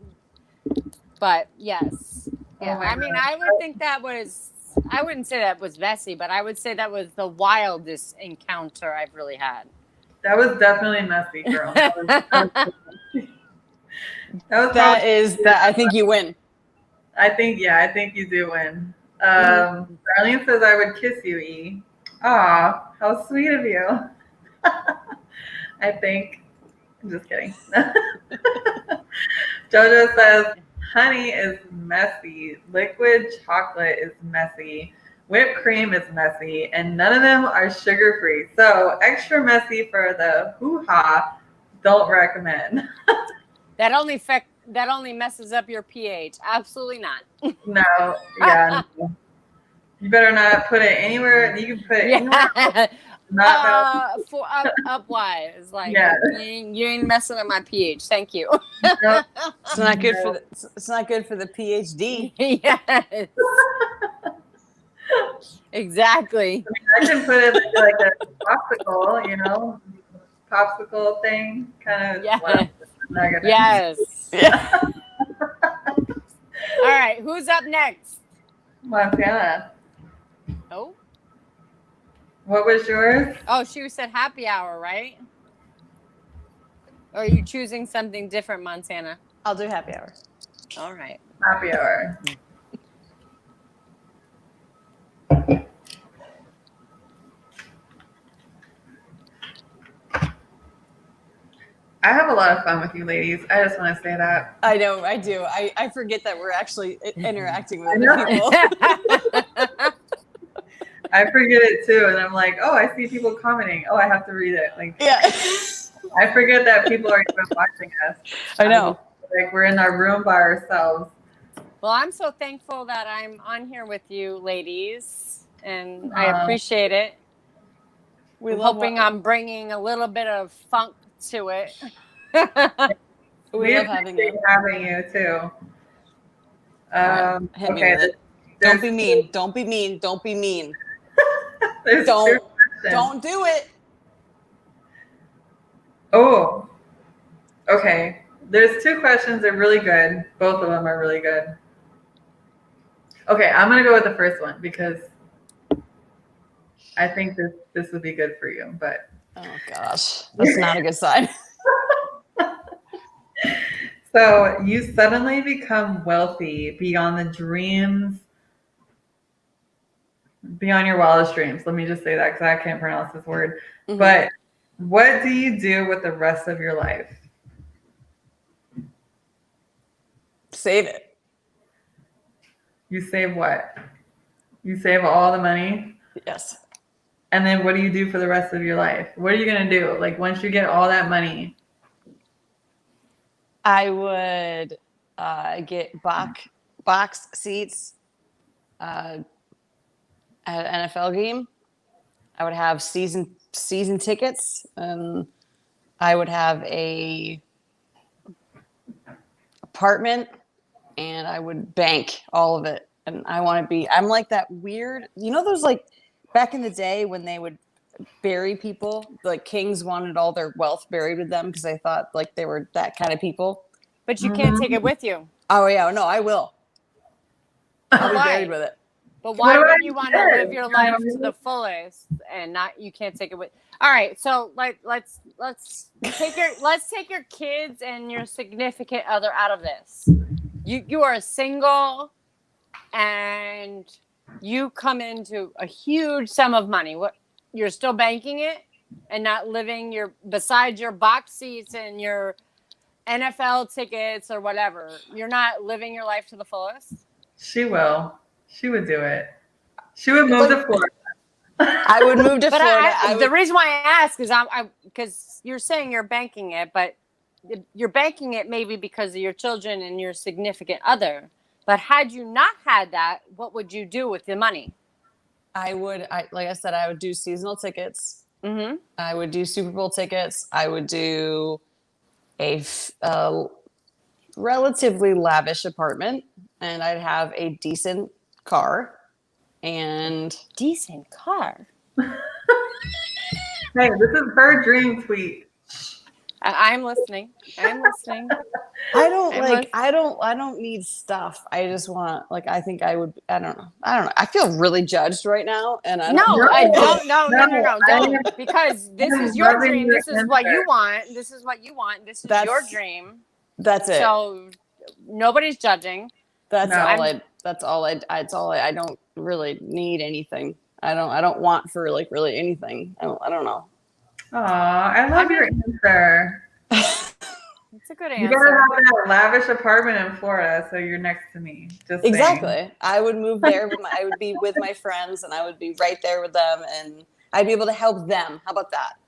But yes. Yeah. Oh my I mean, God. I would think that was, I wouldn't say that was messy, but I would say that was the wildest encounter I've really had. That was definitely messy, girl. That was That probably, is that. I think you win. I think you do win. Mhm. Darlene says I would kiss you, E. Aw, how sweet of you. I think. I'm just kidding. Jojo says honey is messy, liquid chocolate is messy, whipped cream is messy, and none of them are sugar free. So extra messy for the hoo-ha. Don't recommend. That only messes up your pH. Absolutely not. No, yeah. No. You better not put it anywhere. You can put it anywhere. Yeah. Not For upwise, like yeah. you ain't messing up my pH. Thank you. No, It's not good for no. the. It's not good for the PhD. Yes. Exactly. I can put it like a popsicle, popsicle thing, kind of Yes. nugget. Yes. Yeah. All right. Who's up next? Montana. Oh. What was yours? Oh, she said happy hour, right? Or are you choosing something different, Montana? I'll do happy hour. All right. Happy hour. I have a lot of fun with you ladies. I just want to say that. I know. I do. I forget that we're actually interacting with I other people. I forget it too, and I'm like, oh, I see people commenting. Oh, I have to read it. Like, Yeah. I forget that people are even watching us. I know. Like we're in our room by ourselves. Well, I'm so thankful that I'm on here with you, ladies, and I appreciate it. We I'm love hoping I'm bringing a little bit of funk to it. we love having you. Having you too. Right, hit me Okay. with it. Don't be mean. Don't be mean. Don't be mean. There's Don't. 2 questions. Don't do it. Oh. Okay. There's 2 questions. They're really good. Both of them are really good. Okay, I'm gonna go with the first one because I think this would be good for you. But Oh gosh, that's not a good sign. so you suddenly become wealthy beyond your wildest dreams. Let me just say that because I can't pronounce this word. Mhm. But what do you do with the rest of your life? Save it. You save what? You save all the money? Yes. And then what do you do for the rest of your life? What are you going to do? Like once you get all that money? I would get box seats at an NFL game. I would have season tickets. I would have a apartment, and I would bank all of it. And I want to be. I'm like that weird. You know those like back in the day when they would bury people, like kings wanted all their wealth buried with them because they thought like they were that kind of people. But you can't take it with you. Oh yeah, no, I will. I'll be Why? buried with it. But why What would you want to about live your life to the fullest and not you can't take it with? All right, so let's take your kids and your significant other out of this. You are single and you come into a huge sum of money. What, you're still banking it and not living besides your box seats and your NFL tickets or whatever. You're not living your life to the fullest. She will. She would do it. She would move to Florida. I would move to But Florida. the reason why I ask is because you're saying you're banking it, but you're banking it maybe because of your children and your significant other. But had you not had that, what would you do with the money? Like I said, I would do seasonal tickets. Mm-hmm. I would do Super Bowl tickets. I would do a relatively lavish apartment, and I'd have a decent car. And Decent car. Hey, this is her dream tweet. I'm listening. I'm listening. I don't need stuff. I just want, like, I think I would, I don't know. I feel really judged right now. And I don't. Because this is your dream. This is what you want. This is what you want. This is your dream. That's it. So nobody's judging. I don't really need anything. I don't want for like really anything. I don't know. Aw, I love your answer. It's a good answer. You gotta have that lavish apartment in Florida, so you're next to me. Just exactly. saying. I would move there. I would be with my friends, and I would be right there with them, and I'd be able to help them. How about that?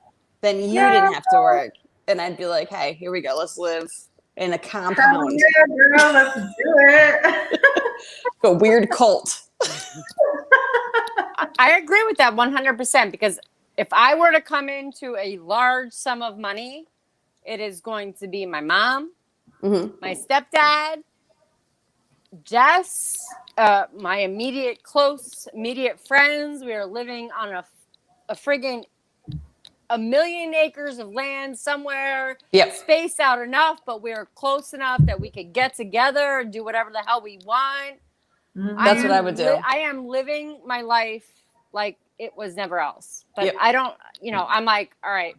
Then you didn't have to work, and I'd be like, "Hey, here we go. Let's live in a compound." Yeah, girl, let's do it. A weird cult. I agree with that 100% because if I were to come into a large sum of money, it is going to be my mom, my stepdad, Jess, my immediate friends. We are living on a friggin' 1,000,000 acres of land somewhere, spaced out enough, but we're close enough that we could get together and do whatever the hell we want. That's what I would do. I am living my life like it was never else. But I don't, I'm like, all right,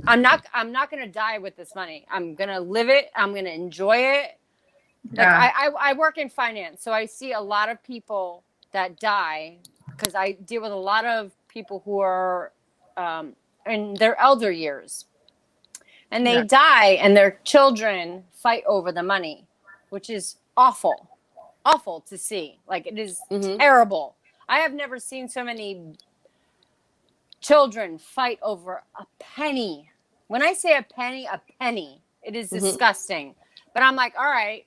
I'm not going to die with this money. I'm going to live it. I'm going to enjoy it. Like I work in finance, so I see a lot of people that die because I deal with a lot of people who are in their elder years, and they die, and their children fight over the money, which is awful to see. Like it is terrible. I have never seen so many children fight over a penny. When I say a penny, it is disgusting. But I'm like, all right,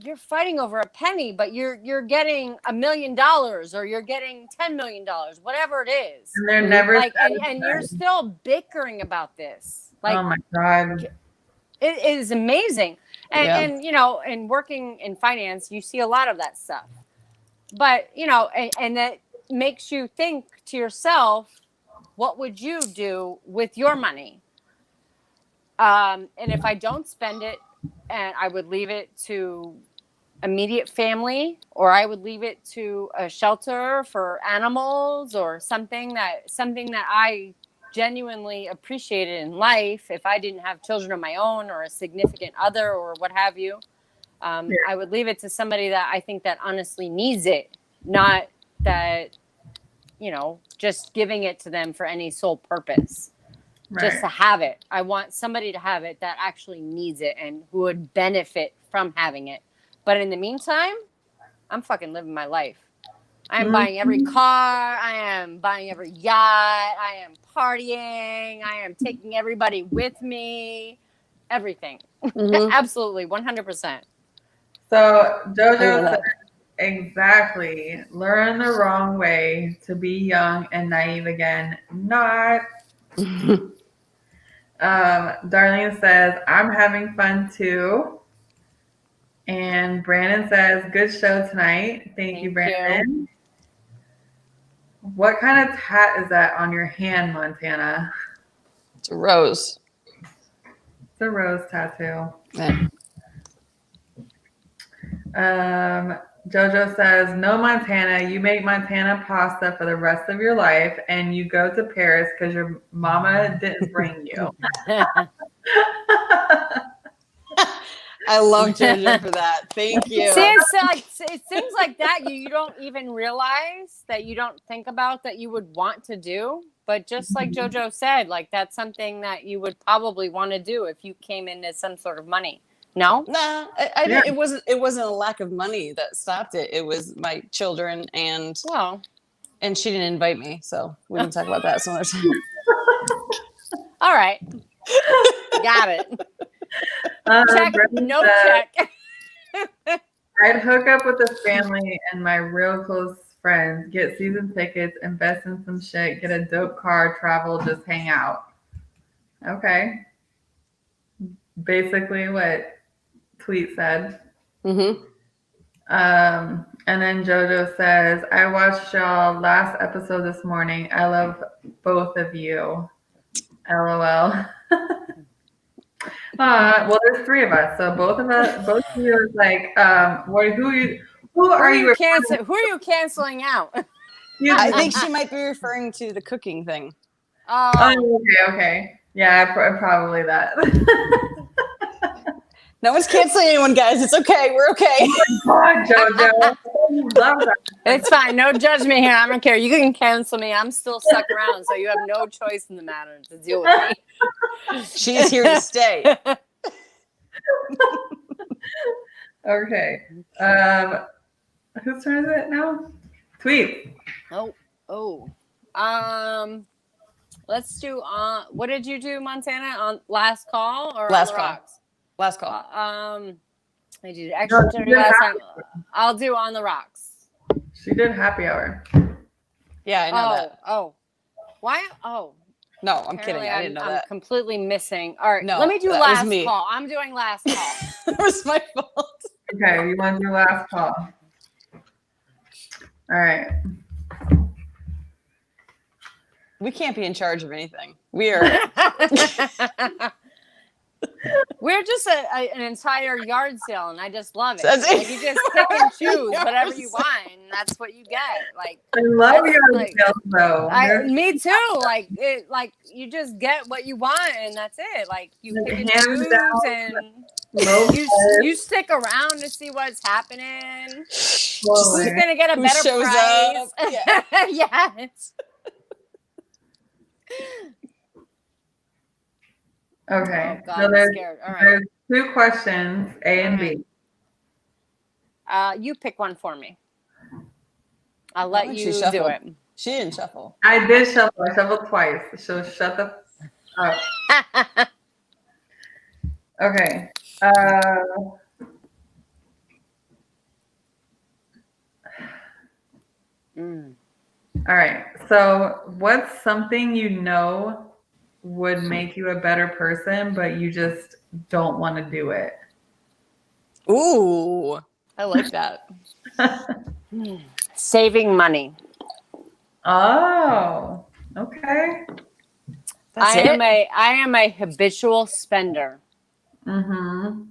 you're fighting over a penny, but you're getting $1 million or you're getting $10 million, whatever it is. And they're never like, and you're still bickering about this. Like, oh my God. It is amazing. And and working in finance, you see a lot of that stuff. But, and that makes you think to yourself, what would you do with your money? And if I don't spend it, and I would leave it to immediate family, or I would leave it to a shelter for animals, or something that I genuinely appreciated in life. If I didn't have children of my own or a significant other or what have you, I would leave it to somebody that I think that honestly needs it, not that, just giving it to them for any sole purpose. Just to have it. I want somebody to have it that actually needs it and who would benefit from having it. But in the meantime, I'm fucking living my life. I am buying every car. I am buying every yacht. I am partying. I am taking everybody with me. Everything. Absolutely. 100%. So JoJo said, exactly. Learn the wrong way to be young and naive again. Not. Darlene says, I'm having fun too. And Brandon says, good show tonight. Thank you, Brandon. What kind of tat is that on your hand, Montana? It's a rose. It's a rose tattoo. Yeah. Jojo says, no, Montana, you make Montana pasta for the rest of your life and you go to Paris because your mama didn't bring you. I love JoJo for that. Thank you. See, it's things like that you don't even realize, that you don't think about, that you would want to do. But just like JoJo said, like that's something that you would probably want to do if you came into some sort of money. No? Nah, I didn't, it wasn't a lack of money that stopped it. It was my children and she didn't invite me, so we can talk about that some other time. All right. Got it. Check. No check. I'd hook up with the family and my real close friends, get season tickets, invest in some shit, get a dope car, travel, just hang out. Okay. Basically what Tweet said. Mm-hmm. And then JoJo says, I watched y'all last episode this morning. I love both of you. LOL. Well, there's three of us, so both of you is like, who are you canceling out? I think she might be referring to the cooking thing. Oh, okay. Yeah, probably that. No one's canceling anyone, guys. It's okay. We're okay. Oh my God, JoJo. Love that. It's fine. No judgment here. I don't care. You can cancel me. I'm still stuck around, so you have no choice in the matter to deal with me. She's here to stay. Okay. Whose turn is it now? Tweet. Let's do what did you do, Montana? On last call or last on the call? rocks? Last call. I did extra last time. I'll do on the rocks. She did happy hour. Yeah, I know that. Oh. Why? Oh. No, I'm kidding. I didn't know that. I'm completely missing. All right, no, let me do that last was me. call. I'm doing last call. It was my fault. Okay, you want to do last call? All right. We can't be in charge of anything. We're just an entire yard sale, and I just love it. Like, you just pick and choose whatever you want, and that's what you get. Like, I love yard sales, though. Me too. Like you just get what you want, and that's it. Like you pick and choose, and you stick around to see what's happening. Who's gonna get a better price? Yeah. Yes. Okay. Oh, God, so I'm scared. All right. There's two questions, A and B. You pick one for me. I'll let you do it. She didn't shuffle. I did shuffle. I shuffled twice. So shut the up. Okay. All right. So what's something you know would make you a better person, but you just don't want to do it? Ooh, I like that. Saving money. Oh, okay. I am a habitual spender. Mm-hmm.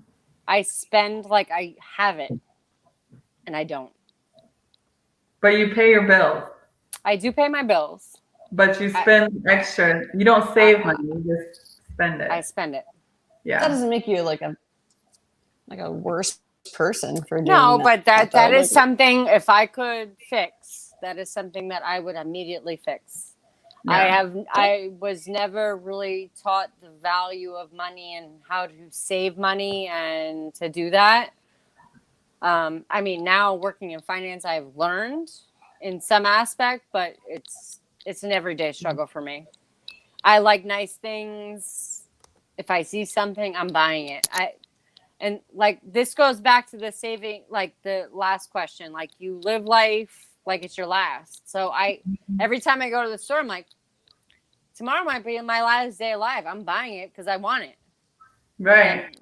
I spend like I have it, and I don't. But you pay your bills. I do pay my bills. But you spend extra. You don't save money. You just spend it. I spend it. Yeah. That doesn't make you like a worse person for doing No, but that is like, something, if I could fix, that is something that I would immediately fix. Yeah. I was never really taught the value of money and how to save money and to do that. I mean, now working in finance, I've learned in some aspect, but it's an everyday struggle for me. I like nice things. If I see something, I'm buying it. And like this goes back to the saving, like the last question. Like you live life like it's your last. So every time I go to the store, I'm like, tomorrow might be my last day alive. I'm buying it because I want it. Right.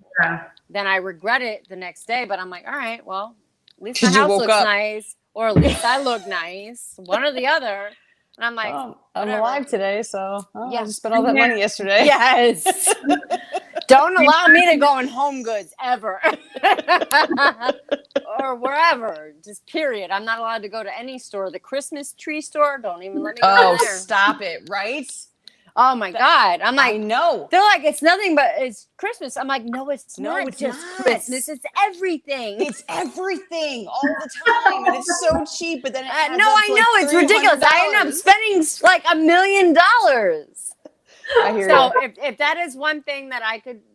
Then I regret it the next day, but I'm like, all right, well, at least 'Cause my you house woke looks up. nice, or at least I look nice, one or the other. And I'm like, I'm whatever. alive today, so Yeah. I just spent all that money yesterday. Yes. Don't allow me to go in Home Goods ever. Or wherever. Just period. I'm not allowed to go to any store. The Christmas tree store, don't even let me go Oh, there. stop it, right? Oh my God. I'm like, I know. they're like, it's nothing but it's Christmas. I'm like, no, it's No, not it's just not. Christmas. It's everything. It's everything all the time, and it's so cheap. But then it adds no, up I to know like it's ridiculous. I end up spending like $1 million. I hear So you. if that is one thing that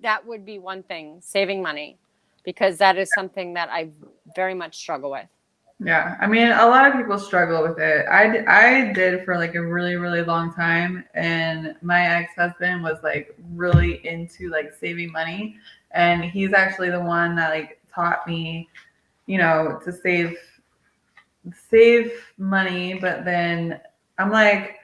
that would be one thing, saving money, because that is something that I very much struggle with. Yeah, I mean, a lot of people struggle with it. I did for like a really, really long time, and my ex-husband was like really into like saving money, and he's actually the one that like taught me, to save money. But then I'm like,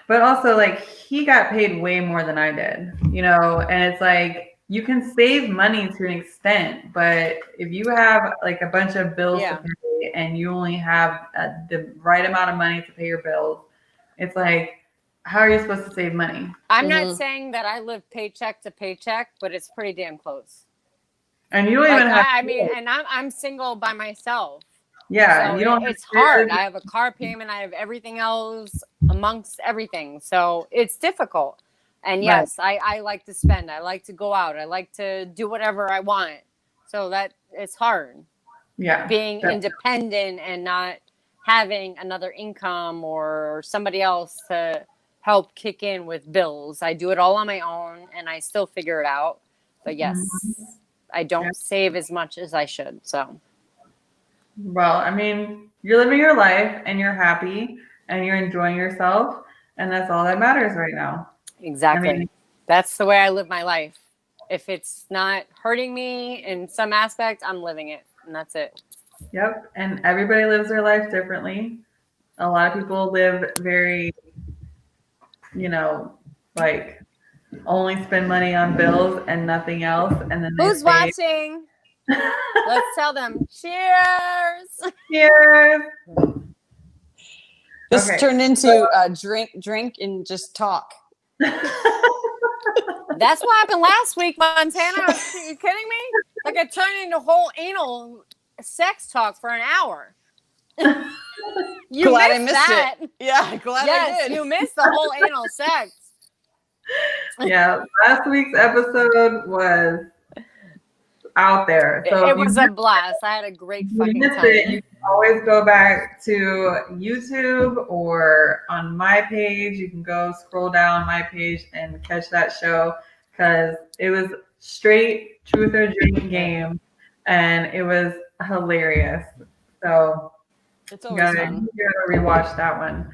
but also like he got paid way more than I did, and it's like you can save money to an extent, but if you have like a bunch of bills to pay and you only have the right amount of money to pay your bills, it's like, how are you supposed to save money? I'm not saying that I live paycheck to paycheck, but it's pretty damn close. And you don't like, even have. I mean, and I'm single by myself. Yeah, so you don't. It's hard. I have a car payment. I have everything else amongst everything, so it's difficult. And yes, I like to spend. I like to go out. I like to do whatever I want. So that it's hard. Yeah, being independent and not having another income or somebody else to help kick in with bills. I do it all on my own, and I still figure it out. But yes, I don't save as much as I should. So. Well, I mean, you're living your life and you're happy and you're enjoying yourself, and that's all that matters right now. Exactly. I mean, that's the way I live my life. If it's not hurting me in some aspect, I'm living it, and that's it. Yep. And everybody lives their life differently. A lot of people live very, like only spend money on bills and nothing else. And then who's watching? Let's tell them cheers. Cheers. This turned into drink and just talk. That's what happened last week, Montana. Are you kidding me? Like it turned into whole anal sex talk for an hour. You glad missed I missed that. It. Yeah, glad I did. You missed the whole anal sex. Yeah, last week's episode was out there. So it was a blast. I had a great fucking time. You can always go back to YouTube or on my page. You can go scroll down my page and catch that show, because it was straight truth or drink game, and it was hilarious. So it's always fun. You gotta rewatch that one.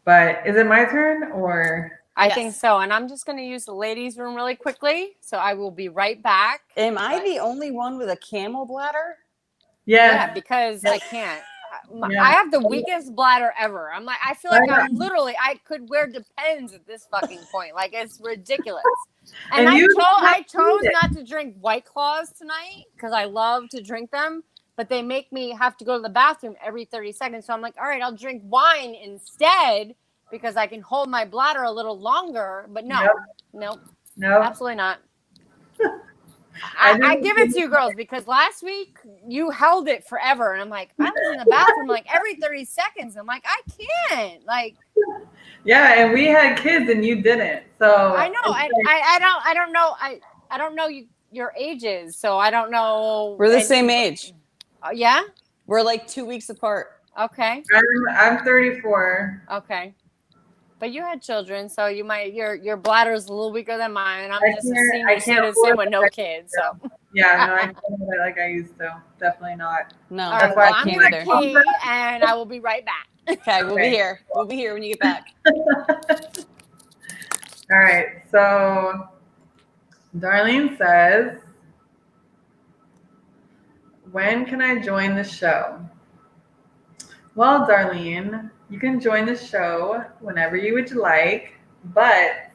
But is it my turn or? I think so. And I'm just going to use the ladies' room really quickly. So I will be right back. Am I the only one with a camel bladder? Yeah, because I can't. I have the weakest bladder ever. I'm like, I feel like I could wear Depends at this fucking point. Like, it's ridiculous. And I chose not to drink White Claws tonight because I love to drink them. But they make me have to go to the bathroom every 30 seconds. So I'm like, all right, I'll drink wine instead, because I can hold my bladder a little longer. But nope, absolutely not. I give it to you girls, because last week you held it forever. And I'm like, I was in the bathroom like every 30 seconds. I'm like, I can't. Like, yeah, and we had kids and you didn't. So I know. I don't know. I don't know your ages. So I don't know. We're the same age. Yeah? We're like 2 weeks apart. Okay. I'm 34. Okay. But you had children, so you might your bladder is a little weaker than mine. I'm just a senior citizen with no kids. So Yeah, no, I can't do it like I used to. Definitely not. No, All right, That's well, why I I'm can't gonna either. pee, and I will be right back. Okay, we'll be Okay. here. We'll be here when you get back. All right, so Darlene says, when can I join the show? Well, Darlene, you can join the show whenever you would like, but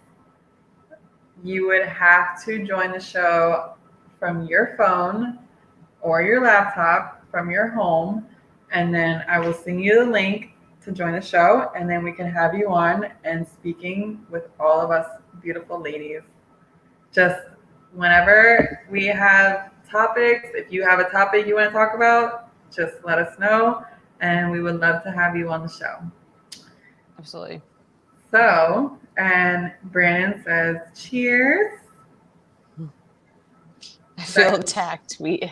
you would have to join the show from your phone or your laptop from your home, and then I will send you the link to join the show, and then we can have you on and speaking with all of us beautiful ladies. Just whenever we have topics, if you have a topic you want to talk about, just let us know, and we would love to have you on the show. Absolutely. So, and Brandon says, cheers. I feel attacked. Jojo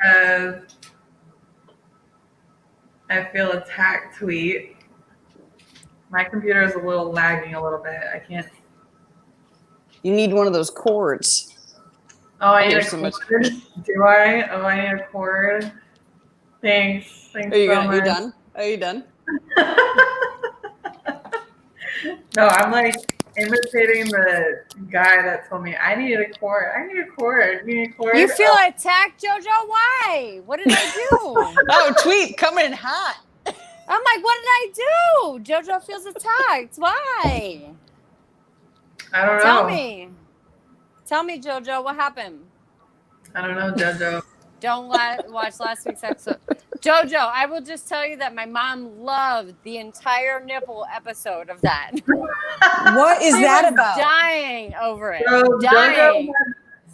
says, I feel attacked tweet. My computer is a little lagging a little bit. I can't. You need one of those cords. Oh, I need There's a so cord. much. Do I? Oh, I need a cord. Thanks. Thanks Are you so much. done? Are you done? No, I'm like imitating the guy that told me I need a cord. I need a cord. You need a cord? You feel attacked, JoJo? Why? What did I do? Oh, tweet coming in hot. I'm like, what did I do? JoJo feels attacked. Why? I don't know. Tell me, JoJo, what happened? I don't know, Jojo. Don't watch last week's episode. JoJo, I will just tell you that my mom loved the entire nipple episode of that. What is She that was about? dying over it. So Dying.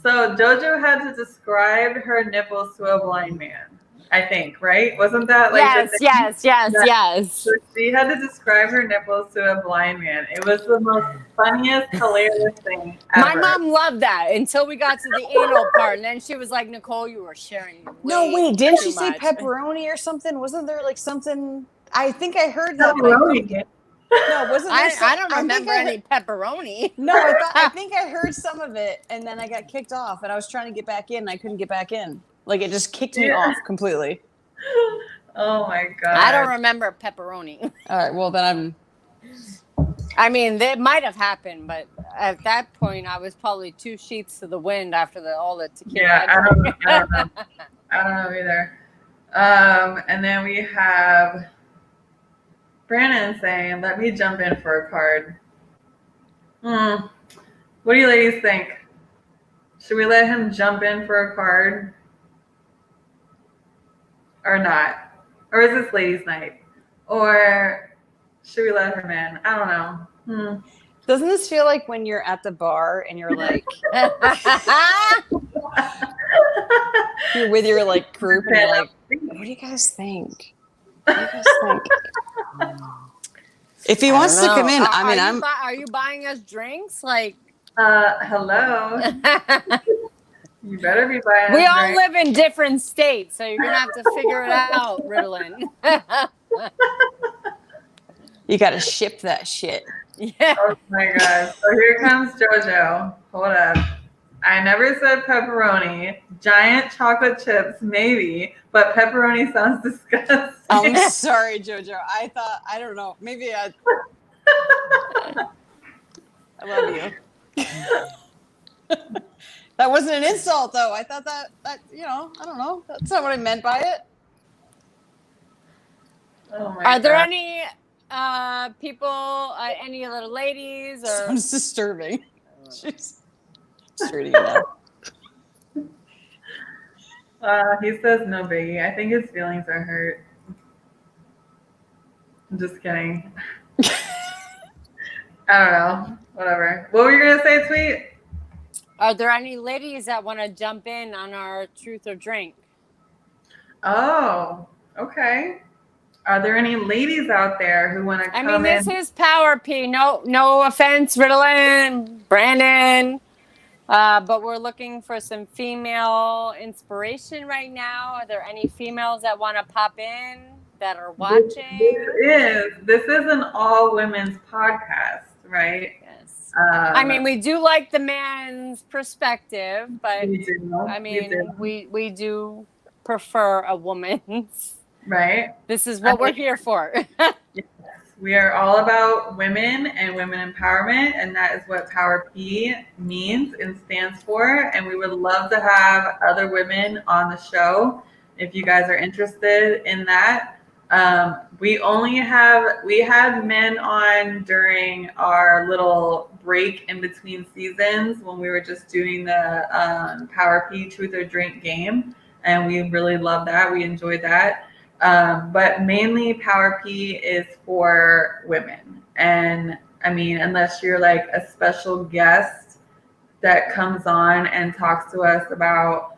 Jojo had to describe her nipples to a blind man, I think, right? Wasn't that like Yes, the thing? yes. So she had to describe her nipples to a blind man. It was the most funniest, hilarious thing ever. My mom loved that until we got to the anal part, and then she was like, "Nicole, you were sharing." No, wait, didn't too she say much." pepperoni or something? Wasn't there like something? I think I heard that. Pepperoni. No, wasn't there? I don't remember any pepperoni. No, I think I heard some of it, and then I got kicked off, and I was trying to get back in, and I couldn't get back in. Like it just kicked me off completely. Oh my god! I don't remember pepperoni. All right, well then I mean, it might have happened, but at that point, I was probably 2 sheets to the wind after all the tequila. Yeah, I don't know. I don't know either. And then we have Brandon saying, "Let me jump in for a card." What do you ladies think? Should we let him jump in for a card or not? Or is this ladies' night? Or should we let him in? I don't know. doesn't this feel like when you're at the bar and you're like you're with your like group and you're like, what do you guys think? What do you guys think? If he wants to come in, Are you buying us drinks? Like, hello. You better be buying. We all live in different states, so you're gonna have to figure it out, Ritalin. You got to ship that shit. Yeah. Oh my god! So here comes JoJo. Hold up. I never said pepperoni. Giant chocolate chips, maybe, but pepperoni sounds disgusting. I'm sorry, JoJo. I don't know. Maybe I love you. That wasn't an insult, though. I thought that I don't know. That's not what I meant by it. Oh my Are there God. any people, any little ladies, or Sounds disturbing. She's reading it now. He says no biggie. I think his feelings are hurt. I'm just kidding. I don't know. Whatever. What were you gonna say, Sweet? are there any ladies that want to jump in on our truth or drink? Oh, okay. Are there any ladies out there who want to come in? This is Power P. No offense, Ritalin, Brandon. But we're looking for some female inspiration right now. Are there any females that want to pop in that are watching? This is an all women's podcast, right? Yes. I mean, we do like the man's perspective, but we do. I We do. mean, we do prefer a woman's. Right? This is what we're here for. We are all about women and women empowerment, and that is what Power P means and stands for. And we would love to have other women on the show if you guys are interested in that. We had men on during our little break in between seasons when we were just doing the Power P Truth or Drink game, and we really loved that. We enjoyed that. But mainly Power P is for women. And I mean, unless you're like a special guest that comes on and talks to us about,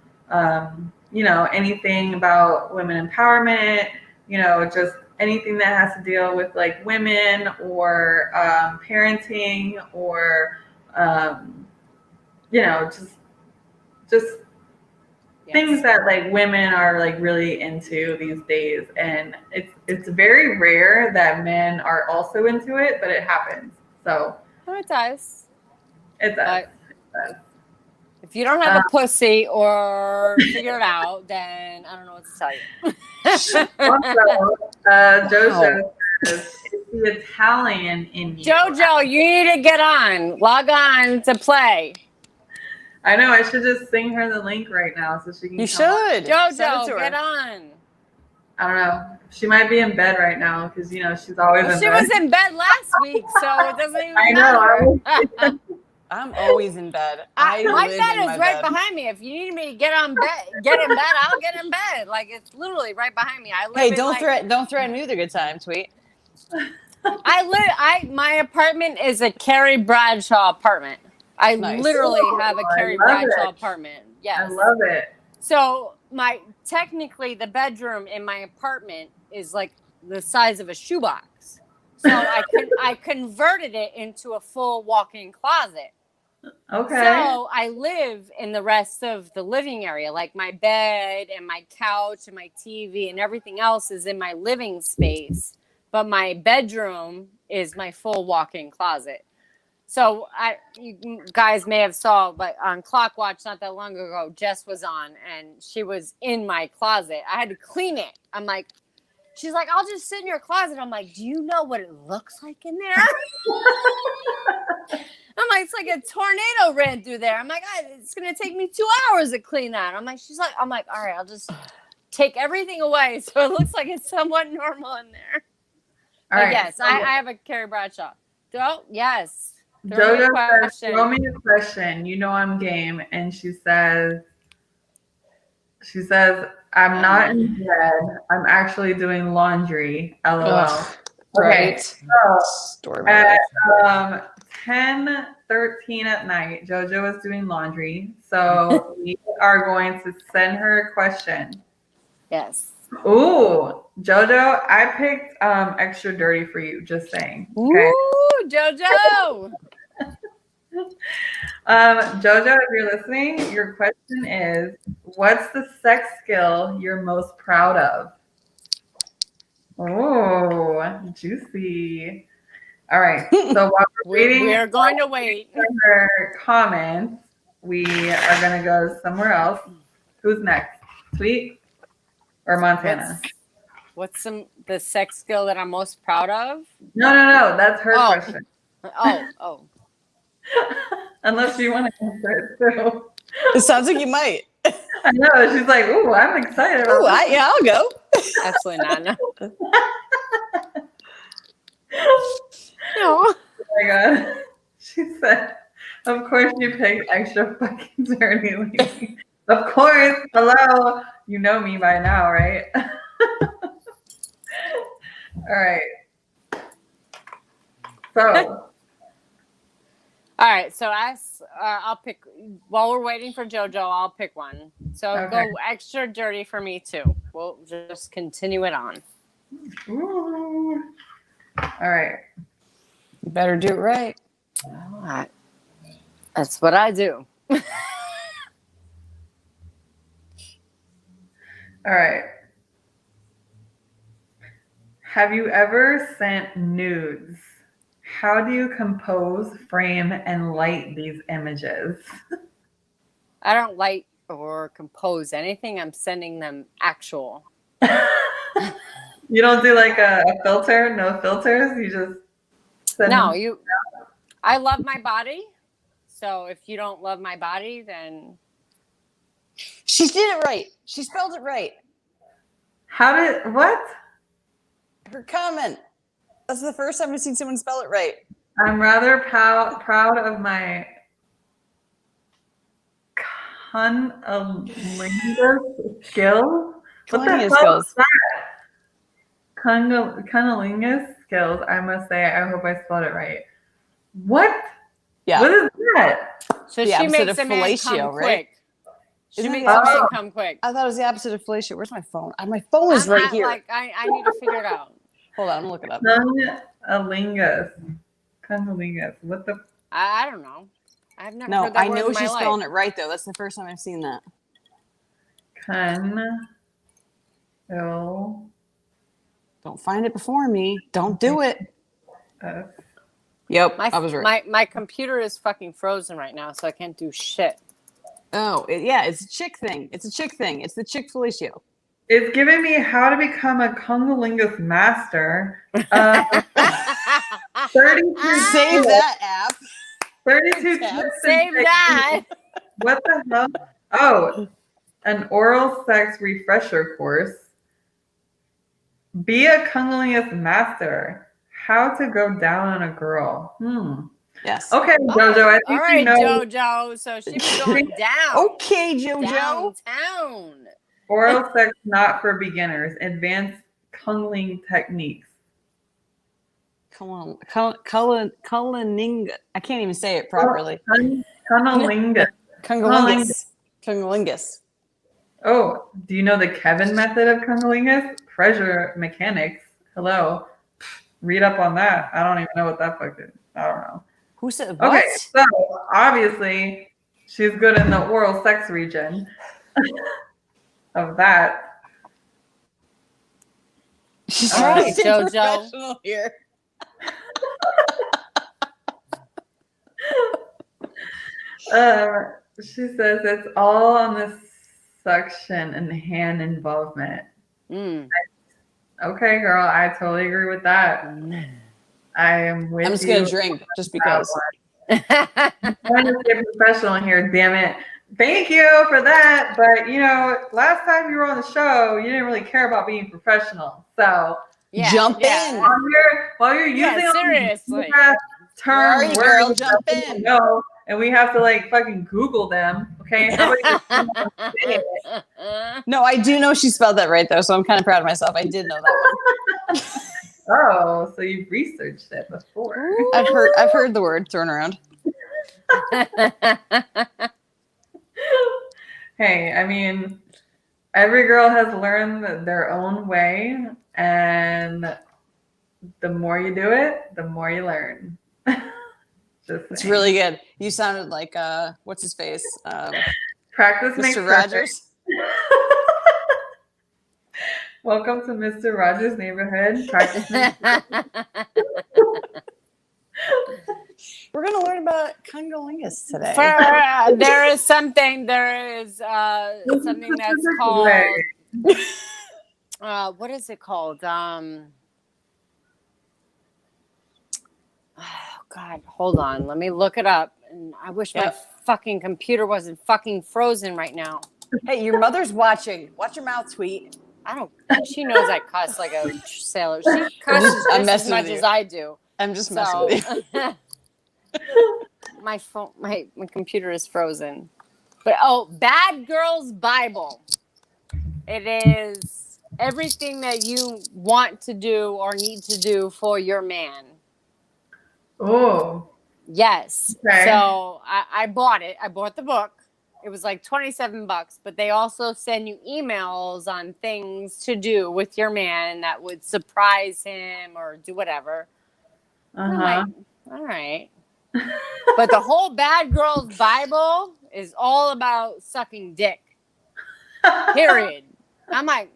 anything about women empowerment, just anything that has to deal with like women or parenting or, just things that like women are like really into these days, and it's very rare that men are also into it, but it happens. So It does. it does. If you don't have a pussy or figure it out, then I don't know what to tell you. Also, Jojo says, it's the Italian in you. Jojo, you need to get on. Log on to play. I know. I should just sing her the link right now so she can. You should. Jojo, get on. I don't know. She might be in bed right now because she's always in bed. She was in bed last week, so it doesn't even matter. I'm always in bed. My bed is right behind me. If you need me to get in bed, I'll get in bed. Like it's literally right behind me. Don't threaten me with a good time, Tweet. My apartment is a Carrie Bradshaw apartment. I literally have a Carrie Bradshaw apartment. Yes. I love it. So technically the bedroom in my apartment is like the size of a shoebox. So I converted it into a full walk-in closet. Okay. So I live in the rest of the living area, like my bed and my couch and my TV and everything else is in my living space. But my bedroom is my full walk-in closet. So you guys may have saw, but on Clock Watch not that long ago, Jess was on and she was in my closet. I had to clean it. She's like, I'll just sit in your closet. I'm like, do you know what it looks like in there? I'm like, it's like a tornado ran through there. I'm like, it's going to take me 2 hours to clean that. I'm like, all right, I'll just take everything away. So it looks like it's somewhat normal in there. All right. Yes, I have a Carrie Bradshaw. Oh, yes. Jojo says, throw me a question. I'm game. And she says, I'm not in bed. I'm actually doing laundry. LOL. Ugh, okay. Right. So at 10:13 at night, Jojo is doing laundry. So we are going to send her a question. Yes. Ooh, Jojo, I picked extra dirty for you. Just saying. Okay? Ooh, Jojo. Jojo, if you're listening, your question is, what's the sex skill you're most proud of? Oh, juicy. All right. So while we're waiting, we are going to wait for her comments. We are going to go somewhere else. Who's next? Tweet or Montana? What's the sex skill that I'm most proud of? No. That's her question. Oh. Unless you want to answer it too. It sounds like you might. I know. She's like, ooh, I'm excited. I'll go. Absolutely not. No. Oh my God. She said, of course you picked extra fucking dirty lady. Of course. Hello. You know me by now, right? All right. So. All right. So I'll pick, while we're waiting for Jojo, I'll pick one. So go extra dirty for me too. We'll just continue it on. Ooh. All right. You better do it right. All right. That's what I do. All right. Have you ever sent nudes? How do you compose, frame, and light these images? I don't light or compose anything. I'm sending them actual. You don't do like a filter, no filters. You just send No, them. I love my body. So if you don't love my body, then She did it right. She spelled it right. What? Her comment. That's the first time I've seen someone spell it right. I'm rather proud of my cunnilingus skills. What the Cunnilingus hell is skills. that? Cunnilingus skills. I must say, I hope I spelled it right. What? Yeah. What is that? so The she opposite makes of a man fellatio, come right? quick. She Isn't makes that a the man opposite? come quick. I thought it was the opposite of fellatio. Where's my phone? My phone is right here. I need to figure it out. Hold on, I'm gonna look it up. Cunnilingus. Cunnilingus. What the? I don't know. I've never No, heard that I word know in my she's life. spelling it right though. That's the first time I've seen that. Don't find it before me. Don't do it. Yep, I was right. My computer is fucking frozen right now, so I can't do shit. Oh, yeah, it's a chick thing. It's a chick thing. It's the chick fellatio. It's giving me how to become a cunnilingus master. 32 Save that app. 32 Tab. tips Save and that. What the hell? Oh, an oral sex refresher course. Be a cunnilingus master. How to go down on a girl. Yes. Okay, Jojo. I think all right, you know. Jojo. So she be going down. Okay, Jojo. Downtown. Oral sex not for beginners. Advanced cunniling techniques. Cunnilingus. I can't even say it properly. Cunnilingus. Cunnilingus. Oh, do you know the Kevin method of cunnilingus? Pressure mechanics. Hello. Read up on that. I don't even know what that fuck is. I don't know. Who said what? Okay, so obviously she's good in the oral sex region of that. She's All right, trying to stay Jojo. professional here. She says it's all on the suction and hand involvement. Okay, girl, I totally agree with that. I am with you. I'm just gonna drink just because. I'm trying to stay professional here, damn it. Thank you for that. But last time you were on the show, you didn't really care about being professional. So jump in while you're using all seriously. these term Where are you, girl? words Jump that we in. know, and we have to like fucking Google them. Okay, how about you say it? No, I do know she spelled that right though, so I'm kind of proud of myself. I did know that one. Oh, so you've researched it before. I've heard the word thrown around. Hey, I mean, every girl has learned their own way, and the more you do it, the more you learn. It's really good. You sounded like what's his face? Practice makes Mr. perfect. Rogers. Welcome to Mr. Rogers' neighborhood. Practice makes We're gonna learn about cunnilingus today. There is something that's called what is it called? Oh God, hold on. Let me look it up. And I wish my fucking computer wasn't fucking frozen right now. Hey, your mother's watching. Watch your mouth, tweet. I don't. She knows I cuss like a sailor. She cusses just as much as I do. I'm just messing with you. My phone, my computer is frozen. But Bad Girls Bible. It is everything that you want to do or need to do for your man. Oh. Yes. Okay. So I bought it. I bought the book. It was like $27, but they also send you emails on things to do with your man that would surprise him or do whatever. I'm like, all right. But the whole Bad Girls Bible is all about sucking dick. Period. I'm like,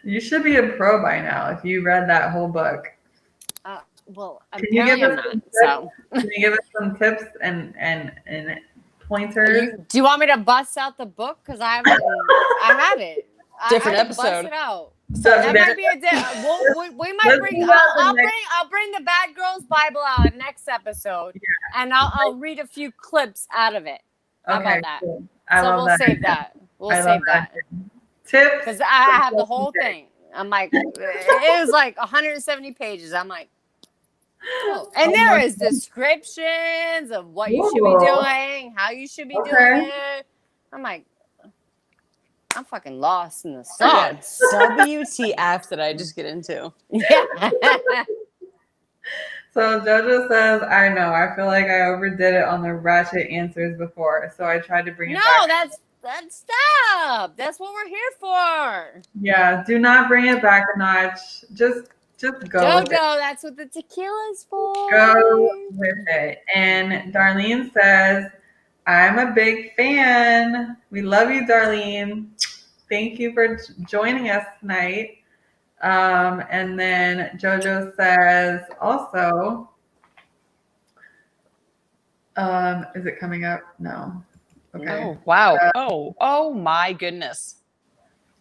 you should be a pro by now if you read that whole book. Well, Can you give apparently I'm us not. some So, Can you give us some tips and pointers? do you want me to bust out the book? Because I have it. Different I can bust episode. it out. So That there- might be we might Let's bring. do that the next- I'll bring the Bad Girls Bible out next episode, and I'll read a few clips out of it. How Okay, about that? cool. I So love we'll that. save that. We'll I love save that. Tips. Because I have the whole thing. I'm like, it was like 170 pages. I'm like, oh. And there is descriptions of what you should be Ooh. doing, how you should be doing it. I'm like, I'm fucking lost in the sauce. WTF did I just get into? Yeah. So JoJo says, I know. I feel like I overdid it on the ratchet answers before, so I tried to bring it back. That's stop. That's what we're here for. Yeah, do not bring it back a notch. Just go with it. JoJo, that's what the tequila's for. Go with it. And Darlene says, I'm a big fan. We love you, Darlene. Thank you for joining us tonight. And then JoJo says also, is it coming up? No. Okay. Oh, wow. Oh my goodness.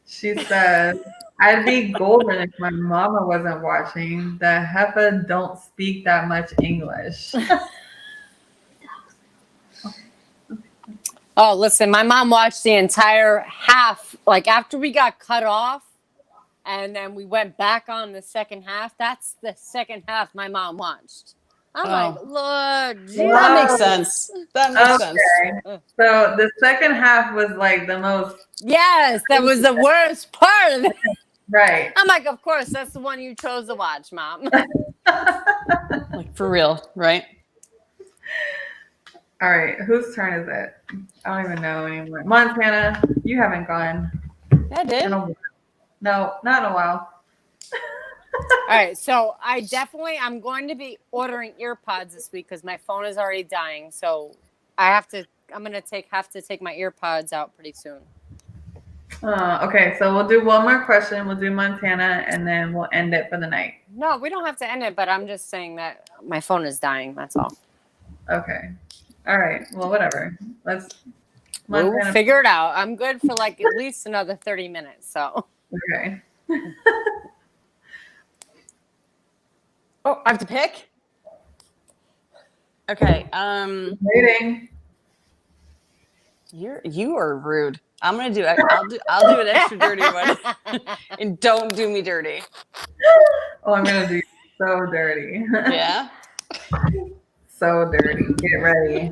She says, I'd be golden if my mama wasn't watching. The heifer don't speak that much English. Oh, listen, my mom watched the entire half. Like after we got cut off and then we went back on the second half, that's the second half my mom watched. I'm like, Lord, Jesus. That makes sense. That makes sense. So the second half was like the most. Yes, that was the worst part of it. Right. I'm like, of course, that's the one you chose to watch, Mom. Like for real, right? All right. Whose turn is it? I don't even know anymore. Montana, you haven't gone. I did. No, not in a while. All right, so I'm going to be ordering earpods this week because my phone is already dying. So I'm going to have to take my earpods out pretty soon. Okay, so we'll do one more question. We'll do Montana, and then we'll end it for the night. No, we don't have to end it, but I'm just saying that my phone is dying. That's all. Okay. All right. Well, whatever. We'll Montana. figure it out. I'm good for like at least another 30 minutes. So. Okay. Oh, I have to pick? Okay. Waiting. You are rude. I'll do an extra dirty one. And don't do me dirty. Oh, I'm gonna do so dirty. Yeah. So dirty. Get ready.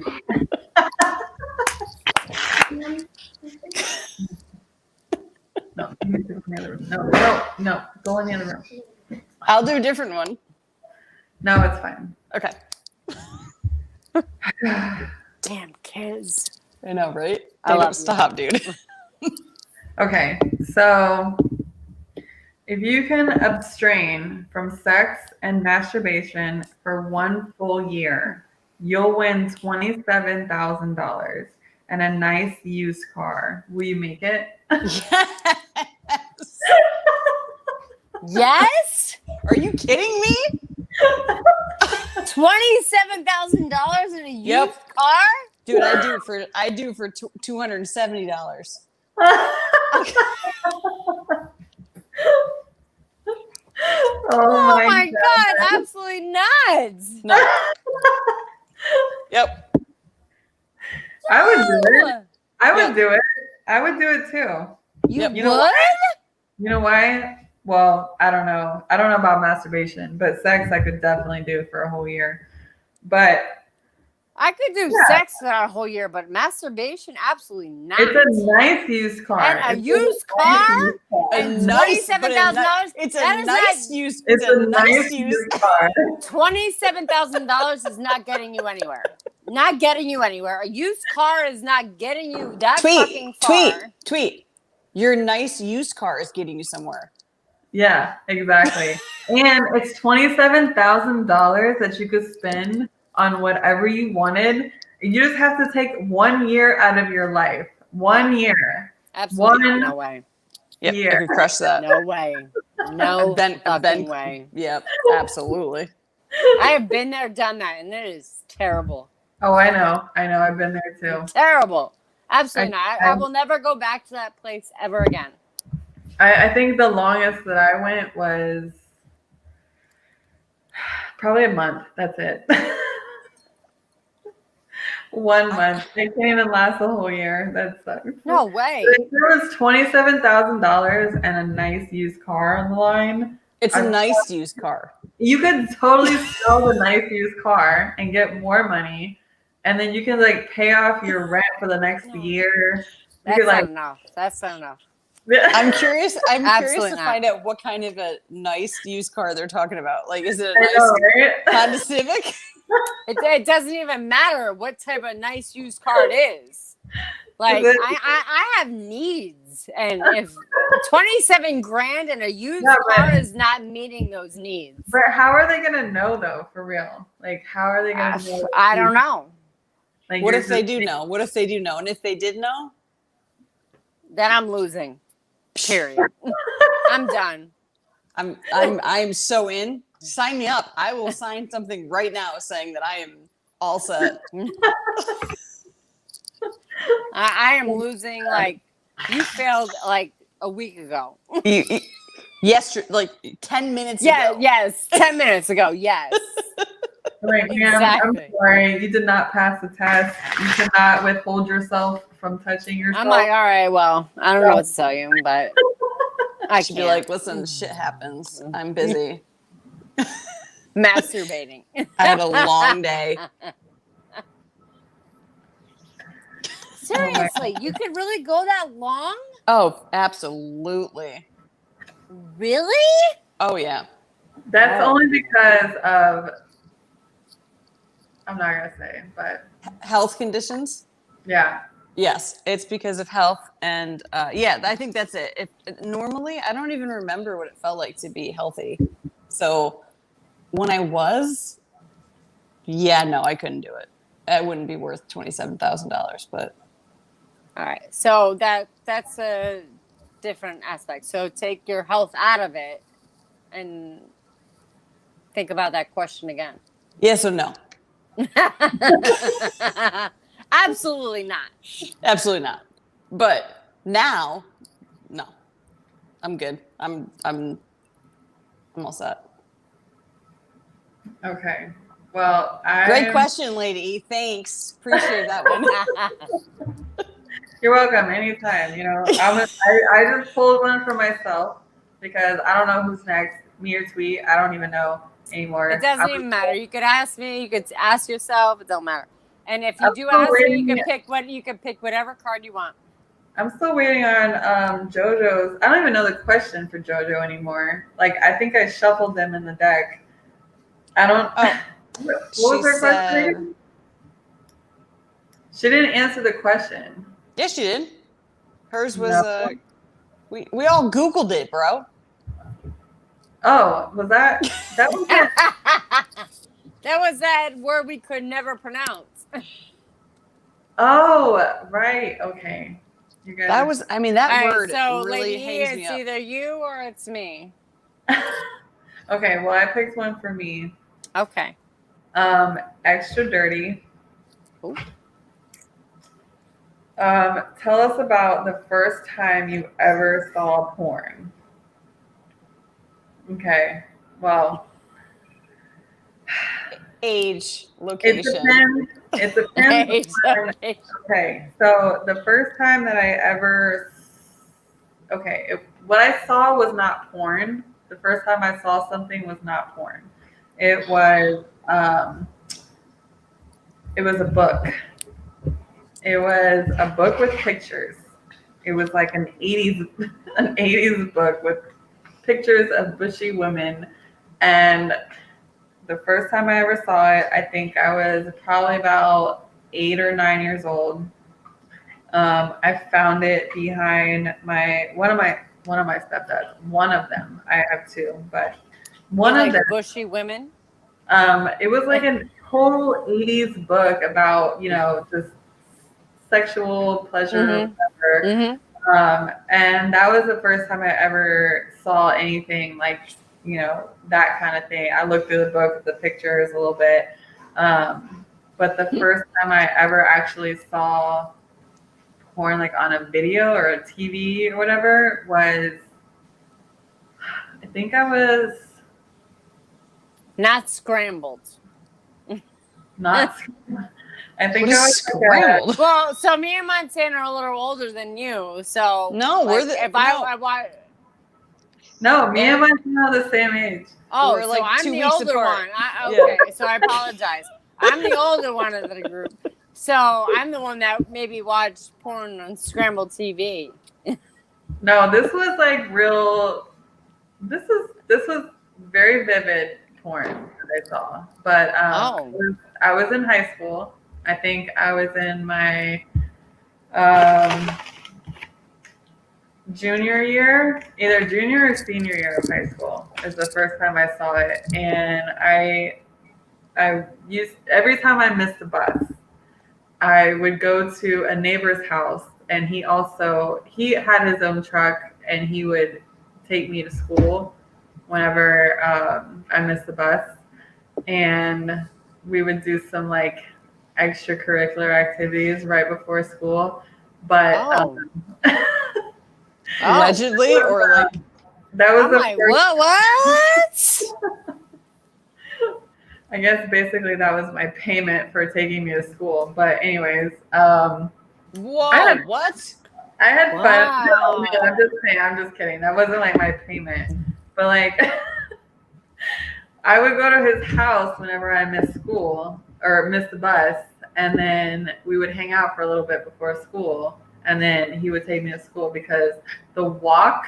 No, you need to go in the other room. No. Go in the other room. I'll do a different one. No, it's fine. Okay. Damn kids. I know, right? I They love don't stop, dude. Okay, so if you can abstain from sex and masturbation for 1 full year, you'll win $27,000 and a nice used car. Will you make it? Yes. Yes? Are you kidding me? $27,000 in a used car? Dude, I do for $270. Oh my God, absolutely nuts. No. Yep. I would do it. I would do it. I would do it too. You know would? why? You know why? Well, I don't know. I don't know about masturbation, but sex I could definitely do for a whole year. But I could do sex for a whole year, but masturbation, absolutely not. it's a nice used car. And a used car? A nice $27,000? It's a nice used. It's a nice used car. $27,000 is not getting you anywhere. Not getting you anywhere. A used car is not getting you that fucking far. Tweet. Your nice used car is getting you somewhere. Yeah, exactly. And it's $27,000 that you could spend on whatever you wanted. You just have to take 1 year out of your life. 1 year. Absolutely no way. Yep, year. I could crush that. No way. No Ben- fucking way. Yep, absolutely. I have been there, done that, and it is terrible. Oh, I know. I've been there too. Terrible. Absolutely I- not. I will never go back to that place ever again. I think the longest that I went was probably a month. That's it. 1 month. It can't even last the whole year. That sucks. No way. If there was $27,000 and a nice used car on the line, It's a nice used car. you could totally sell the nice used car and get more money, and then you can like pay off your rent for the next year. That's not enough. That's not enough. I'm curious. I'm curious Absolutely to not. find out what kind of a nice used car they're talking about. Like, is it a I nice know, right? Honda Civic? It doesn't even matter what type of nice used car it is. Like, I have needs, and if 27 grand and a used car is not meeting those needs. But how are they gonna know though, for real? Like, how are they gonna know? I don't know. Like, What if they do know? What if they do know? And if they did know, Then I'm losing. Period. I'm done. I'm so in. Sign me up. I will sign something right now saying that I am all set. I am losing. Like, you failed like a week ago. Yesterday, like 10 minutes ago. Yes, 10 minutes ago. Yes. Like, ma'am, Exactly. I'm sorry, you did not pass the test. You cannot withhold yourself from touching yourself. I'm like, all right, well, I don't know what to tell you, but I should can't. be like, listen, shit happens. I'm busy. Masturbating. I had a long day. Seriously, you could really go that long? Oh, absolutely. Really? Oh, yeah. That's only because of, I'm not gonna say, but Health conditions? yeah. Yes, it's because of health. And yeah, I think that's it. Normally, I don't even remember what it felt like to be healthy. So when I was, yeah, no, I couldn't do it. It wouldn't be worth $27,000, but. All right. So that's a different aspect. So take your health out of it and think about that question again. Yes or no? Absolutely not. Absolutely not. But now, no. I'm good. I'm all set. Okay. Well, Great question, Lady E. Thanks. Appreciate that one. You're welcome. Anytime. You know, I just pulled one for myself because I don't know who's next. Me or Tweet. I don't even know anymore. It doesn't even matter. You could ask me. You could ask yourself. It don't matter. And if you do ask me, you can pick whatever card you want. I'm still waiting on JoJo's. I don't even know the question for JoJo anymore. Like, I think I shuffled them in the deck. I don't. Oh, what was her question? She didn't answer the question. Yes, she did. Hers was we all Googled it, bro. Oh, was that was it? That was that word we could never pronounce. Oh, right. Okay. You guys. That was. I mean, that All word right, so really Lady E, hangs me it's up. either you or it's me. Okay. Well, I picked one for me. Okay. Extra dirty. Ooh. Tell us about the first time you ever saw porn. Okay. Well, Age, location. It depends. Okay. So the first time that I ever, what I saw was not porn. The first time I saw something was not porn. It was a book. It was a book with pictures. It was like an 80s book with pictures of bushy women. And the first time I ever saw it, I think I was probably about 8 or 9 years old. I found it behind one of my stepdads. One of them. I have two, but one of them. Bushy women. It was like a total 80s book about, just sexual pleasure, whatever. Mm-hmm. And that was the first time I ever saw anything like that kind of thing. I looked through the book, the pictures a little bit. But the first time I ever actually saw porn like on a video or a TV or whatever was, I think I was Not scrambled. not, I think What I is was scrambled? Well, so me and Montana are a little older than you. So No, we're the if no. I watch. No, me and Montana are the same age. Oh, We're so like I'm 2 the weeks older apart. one. Yeah. Okay, so I apologize. I'm the older one of the group. So I'm the one that maybe watched porn on scrambled TV. No, this was like real. This was very vivid porn that I saw. But I was in high school. I think I was in my junior year, either junior or senior year of high school is the first time I saw it. And I used, every time I missed the bus, I would go to a neighbor's house, and he had his own truck, and he would take me to school whenever I missed the bus. And we would do some like extracurricular activities right before school. But Allegedly, or like that was I'm the like, first. what? I guess basically that was my payment for taking me to school. But anyways, whoa, what? I had fun. Wow. No, I'm just saying. I'm just kidding. That wasn't like my payment. But like, I would go to his house whenever I missed school or missed the bus, and then we would hang out for a little bit before school, and then he would take me to school because the walk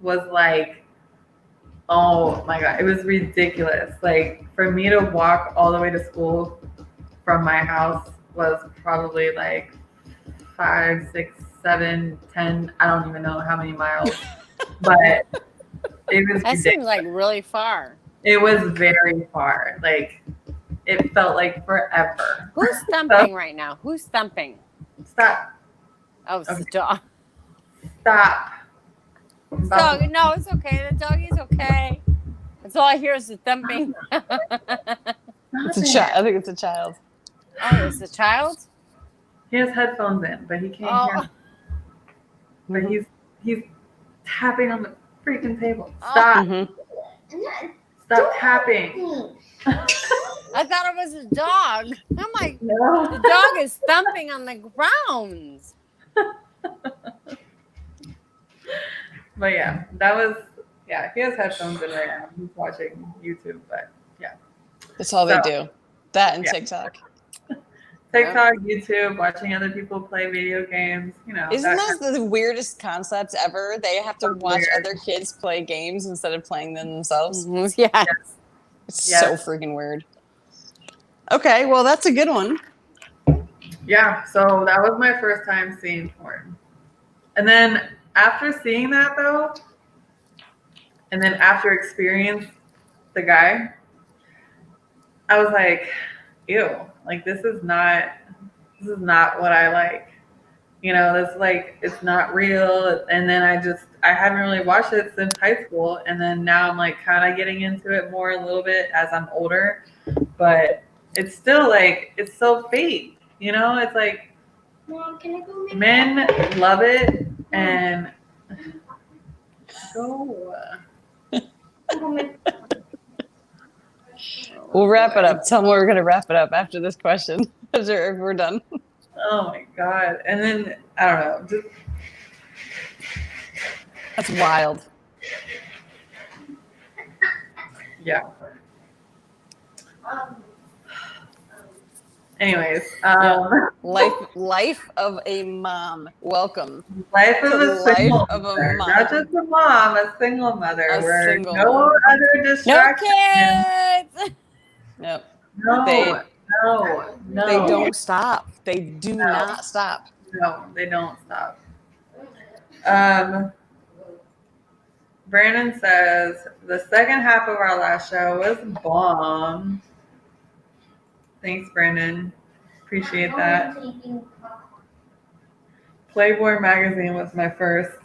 was like, oh my God, it was ridiculous. Like for me to walk all the way to school from my house was probably like 5, 6, 7, 10. I don't even know how many miles, but it was That ridiculous. seems like really far. It was very far. Like it felt like forever. Who's thumping right now? Who's thumping? Stop. Oh, it's Okay. the dog. Stop. Dog. No, it's okay. The doggy's okay. That's all I hear is the thumping. It's a child. I think it's a child. Oh, it's a child? He has headphones in, but he can't hear. But he's tapping on the freaking table. Stop. Stop tapping. I thought it was a dog. I'm like, No. the dog is thumping on the ground. But yeah, he has headphones in right now. He's watching YouTube, but yeah. That's all they do. That and TikTok. TikTok, YouTube, watching other people play video games, Isn't that the weirdest concept ever? They have to watch other kids play games instead of playing them themselves. Mm-hmm. Yes. It's so freaking weird. Okay, well, that's a good one. Yeah, so that was my first time seeing porn. And then after seeing that, though, and then after experiencing the guy, I was like, ew, like this is not what I like. That's like, it's not real. And then I hadn't really watched it since high school. And then now I'm like kind of getting into it more a little bit as I'm older, but it's still like, it's so fake, it's like, Mom, can I go make men love it and go. We'll wrap it up. Tell them we're going to wrap it up after this question. If we're done. Oh my God. And then, I don't know. That's wild. Yeah. Anyways, Life of a mom. Welcome. Life of a single life of a mother. mom. Not just a mom, a single mother. A where single no mom. other No distractions. kids. Nope. No. They don't stop. They do not stop. No, they don't stop. Brandon says the second half of our last show was bomb. Thanks, Brandon. Appreciate that. Playboy magazine was my first.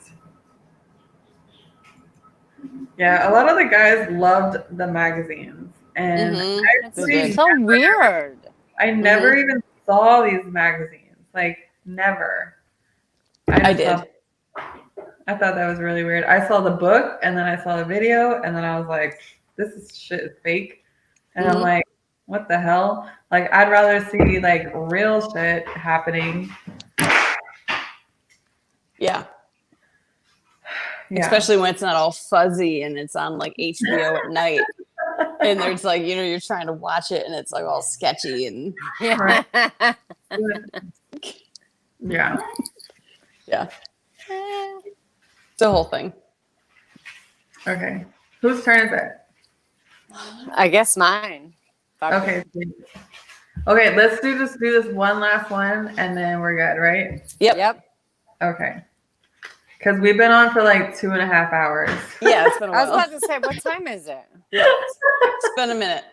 Yeah, a lot of the guys loved the magazines, and Mhm. I It's They actually did. so weird. I never even saw these magazines, like never. I Just did. I thought that was really weird. I saw the book, and then I saw the video, and then I was like, "This is shit is fake," and I'm Mhm. like, "What the hell?" Like, I'd rather see like real shit happening. Yeah. Yeah. Especially when it's not all fuzzy and it's on like HBO at night. And there's like, you're trying to watch it and it's like all sketchy and Yeah. Yeah. yeah. It's a whole thing. Okay. Whose turn is it? I guess mine. Okay. Okay, let's do this one last one and then we're good, right? Yep. Okay. Because we've been on for like 2.5 hours. Yeah, it's been a I was while. about to say, what time is it? Yeah. It's been a minute.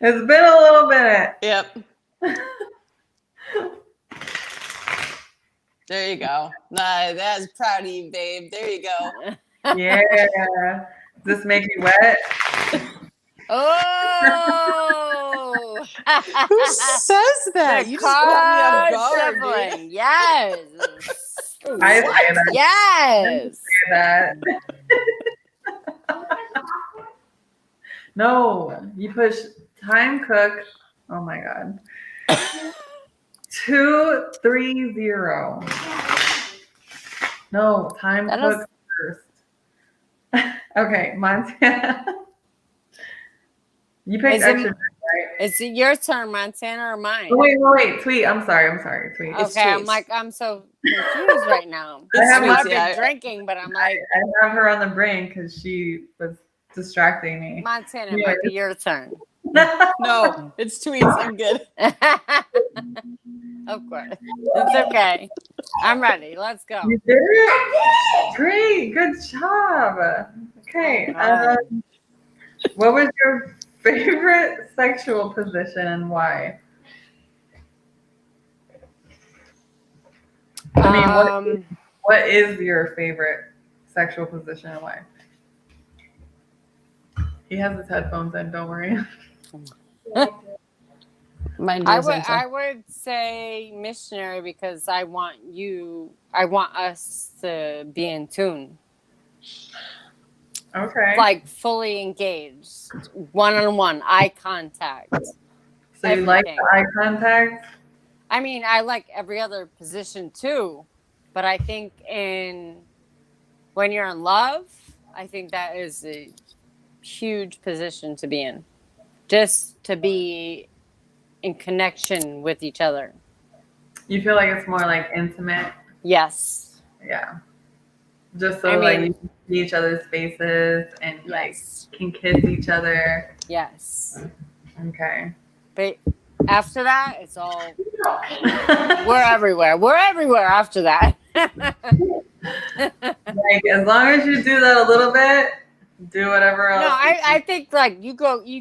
It's been a little minute. Yep. There you go. Nah, that's proud of you, babe. There you go. Yeah. Does this make you wet? Oh! Who says that? The You just caught me off card guard, dude. shuffling. Yes. I say that. Yes. That. No, you push time cook. Oh my god. 230. No, time That cook first. Okay, Montana. You picked Is it- extra, right? Is it your turn, Montana, or mine? Oh, wait, Tweet. I'm sorry, Tweet. It's Okay, I'm Tweets. like, I'm so confused right now. I have I've Tweets, been yeah. drinking, but I'm like, I have her on the brain because she was distracting me. Montana, it might be your turn. No, it's Tweets. I'm good. Of course. It's okay. I'm ready. Let's go. You did it? Great, good job. Okay. What was your favorite sexual position and why? I mean, what is your favorite sexual position and why? He has his headphones in, don't worry. I would say missionary because I want us to be in tune. Okay. Like fully engaged, one-on-one, eye contact. So you like the eye contact? I mean, I like every other position too, but I think when you're in love, I think that is a huge position to be in. Just to be in connection with each other. You feel like it's more like intimate? Yes. Yeah. Just so like you can see each other's faces and like can kiss each other. Yes. Okay. But after that, it's all we're everywhere. We're everywhere after that. Like as long as you do that a little bit, do whatever else. No, I think like you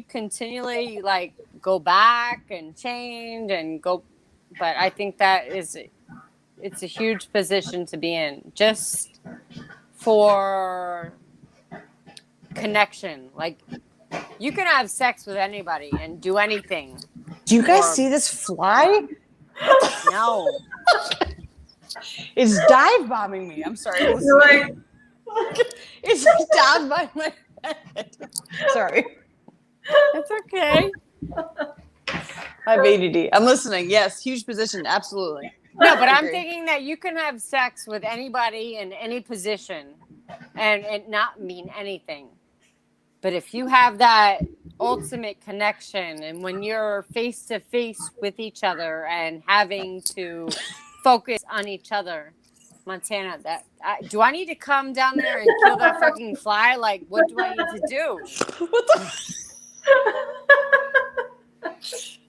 continually like go back and change and go, but I think that it's a huge position to be in just for connection. Like you can have sex with anybody and do anything. Do you guys see this fly? No. It's dive bombing me. I'm sorry. You're like, it's dive bombing my head. Sorry. It's okay. I have ADD. I'm listening. Yes, huge position. Absolutely. No, but I'm thinking that you can have sex with anybody in any position and it not mean anything. But if you have that ultimate connection and when you're face to face with each other and having to focus on each other, Montana, do I need to come down there and kill that fucking fly? Like, what do I need to do? What the?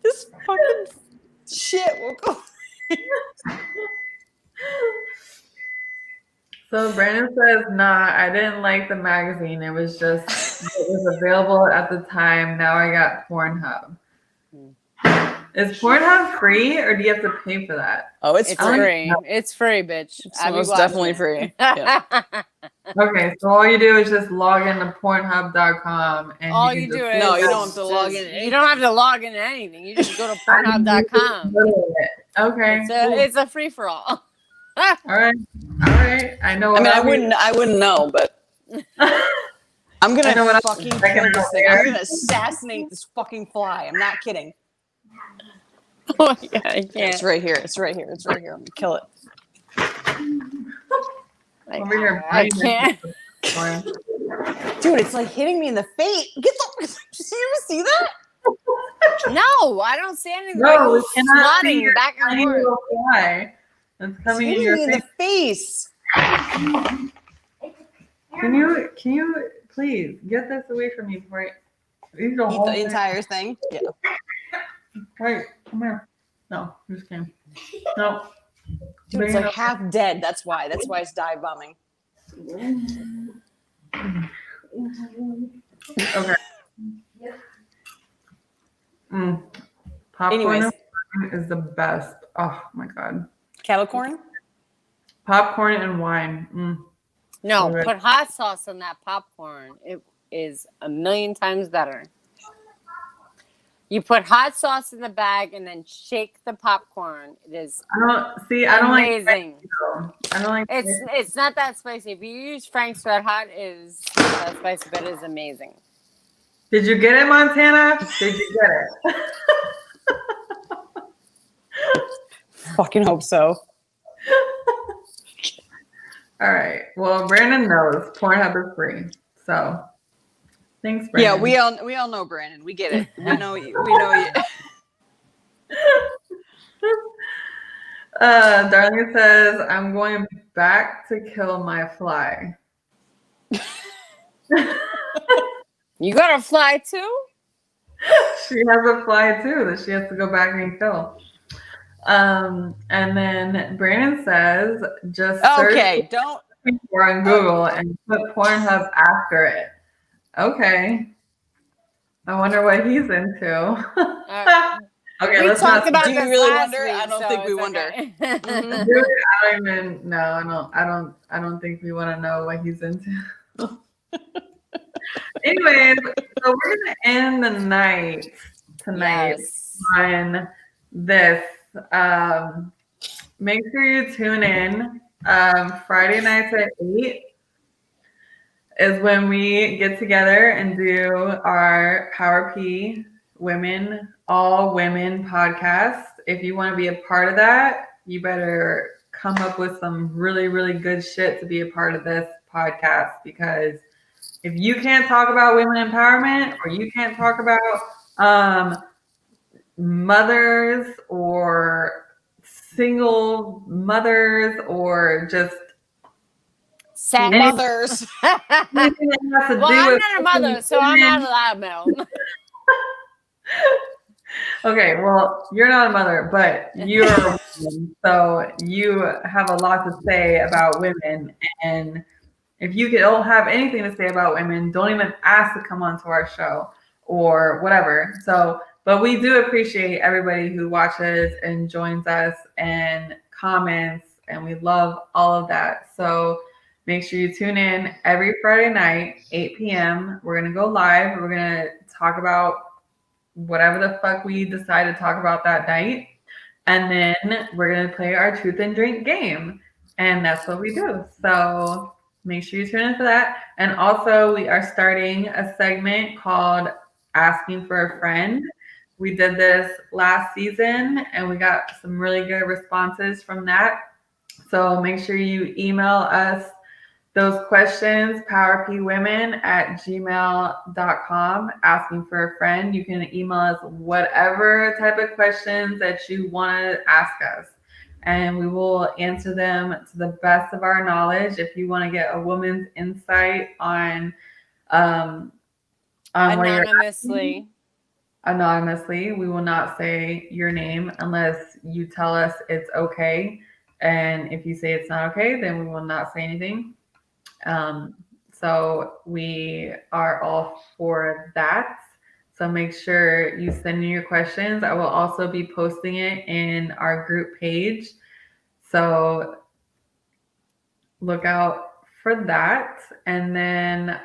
This fucking shit will go. So Brandon says, nah, I didn't like the magazine. It was just, it was available at the time. Now I got Pornhub. Is Pornhub free or do you have to pay for that? Oh, it's It's free. free. It's free, bitch. It's I be most watching definitely it. free. Yeah. Okay, so all you do is just log into Pornhub.com and All you you can do just is No, you don't have to log just- in You don't have to log into anything. You just go to I can Pornhub.com. do it. Okay, cool. It's a free for all. All right. I know. I What mean, I'll be- I wouldn't know, but I'm I know what gonna I'm fucking checking kill this out thing. there. I'm gonna assassinate this fucking fly. I'm not kidding. Oh my God, I It's can't. right here. It's right here. It's right here. I'm gonna kill it. Over here. I can't. Dude, it's like hitting me in the face. Get the. Did you see that? No, I don't see anything. No, we Like cannot see swatting your back and tiny forth. little fly. It's It's coming in hitting your me in face. the face. Can you please get this away from me before I eat the Eat whole the thing? entire thing. Yeah. Wait, come here. No, I'm just kidding. No. Dude, it's like half dead. That's why. That's why it's dive bombing. Okay. Popcorn Anyways, is the best. Oh my god. kettle corn. Popcorn and wine. No, So good. put hot sauce on that popcorn. It is a million times better. You put hot sauce in the bag and then shake the popcorn. It is I don't like amazing. I don't like It's not that spicy. If you use Frank's Red Hot, it is not that spicy, but it is amazing. Did you get it, Montana? Did you get it? Fucking hope so. All right. Well, Brandon knows Pornhub is free. So thanks, Brandon. Yeah, we all know Brandon. We get it. We know you. We know you. Darlene says, I'm going back to kill my fly. You got a fly too? She has a fly too that she has to go back and kill. And then Brandon says, just Okay, don't. for on Google and put Pornhub after it. Okay. I wonder what he's into. Okay, We let's talked not. about Do you this really last wonder? week, I don't so think we it's wonder. okay. Mhm. Dude, I don't even. No, I don't think we want to know what he's into. Anyways, so we're gonna end the night tonight Yes. on this. Make sure you tune in. Friday nights at 8 is when we get together and do our Power P Women, All Women podcast. If you want to be a part of that, you better come up with some really, really good shit to be a part of this podcast, because if you can't talk about women empowerment, or you can't talk about mothers or single mothers or just Sex. Mothers. anything that has to do Well, I'm with not a mother, so I'm not allowed milk. Okay, well, you're not a mother, but you're a woman, so you have a lot to say about women. And if you don't have anything to say about women, don't even ask to come onto our show or whatever. So, but we do appreciate everybody who watches and joins us and comments, and we love all of that. So make sure you tune in every Friday night, 8 p.m. We're going to go live. We're going to talk about whatever the fuck we decide to talk about that night. And then we're going to play our truth and drink game. And that's what we do. So make sure you tune in for that. And also, we are starting a segment called Asking for a Friend. We did this last season and we got some really good responses from that. So make sure you email us those questions, powerpwomen@gmail.com, asking for a friend. You can email us whatever type of questions that you want to ask us, and we will answer them to the best of our knowledge. If you want to get a woman's insight on where you're anonymously, we will not say your name unless you tell us it's okay. And if you say it's not okay, then we will not say anything. So we are all for that. So make sure you send in your questions. I will also be posting it in our group page. So look out for that. And then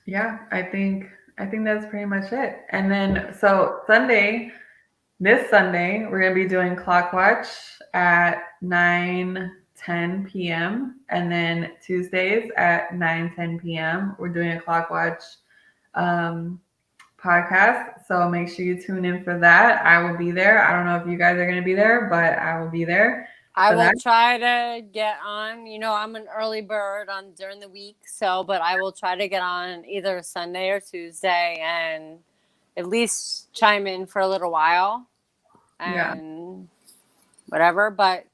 yeah, I think that's pretty much it. And then so this Sunday, we're gonna be doing Clock Watch at 9:10 p.m. And then Tuesdays at 9:10 p.m. We're doing a Clock Watch podcast. So make sure you tune in for that. I will be there. I don't know if you guys are gonna be there, but I will be there. I will try to get on. I'm an early bird on during the week, but I will try to get on either Sunday or Tuesday and at least chime in for a little while and whatever. But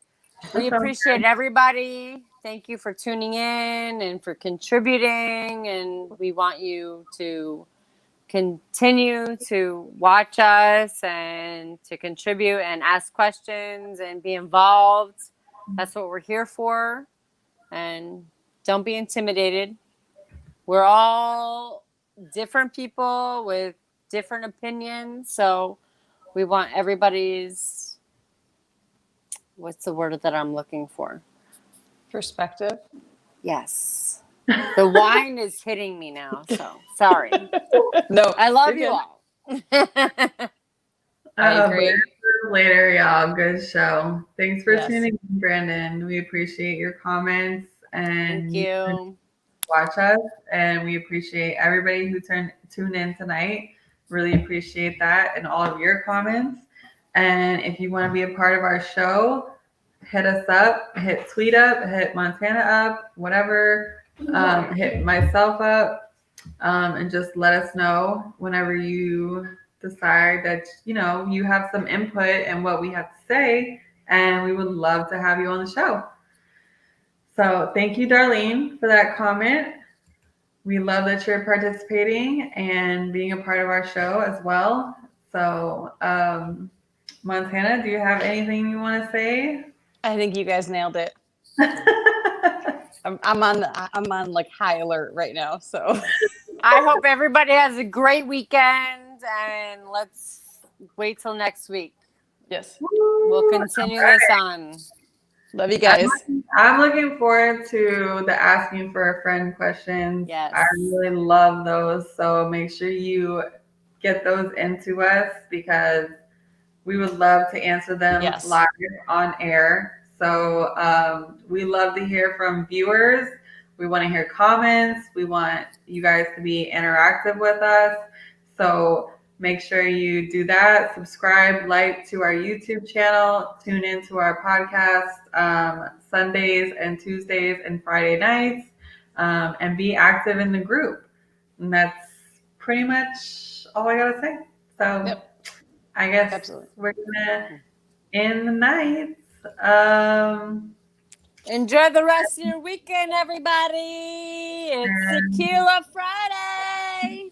we appreciate everybody. Thank you for tuning in and for contributing. And we want you to continue to watch us and to contribute and ask questions and be involved. That's what we're here for. And don't be intimidated. We're all different people with different opinions. So we want everybody's, what's the word that I'm looking for? Perspective. Yes. The wine is hitting me now, so sorry. No, I love you all. I agree. Later, y'all. Good show. Thanks for tuning in, Brandon. We appreciate your comments and thank you. Watch us, and we appreciate everybody who tuned in tonight. Really appreciate that and all of your comments. And if you want to be a part of our show, hit us up, hit Tweet up, hit Montana up, whatever. Hit myself up, and just let us know whenever you decide that you have some input in what we have to say, and we would love to have you on the show. So thank you, Darlene, for that comment. We love that you're participating and being a part of our show as well. So Montana, do you have anything you want to say? I think you guys nailed it. I'm on like high alert right now. So I hope everybody has a great weekend, and let's wait till next week. Yes. We'll continue this on. Love you guys. I'm looking forward to the asking for a friend questions. Yes. I really love those. So make sure you get those into us because we would love to answer them live on air. So we love to hear from viewers. We want to hear comments. We want you guys to be interactive with us. So make sure you do that. Subscribe, like to our YouTube channel. Tune into our podcast Sundays and Tuesdays and Friday nights, and be active in the group. And that's pretty much all I gotta say. So I guess we're gonna end the night. Enjoy the rest of your weekend, everybody. It's Tequila Friday.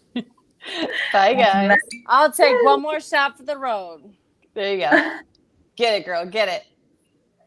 Bye, guys. I'll take one more shot for the road. There you go. Get it, girl. Get it.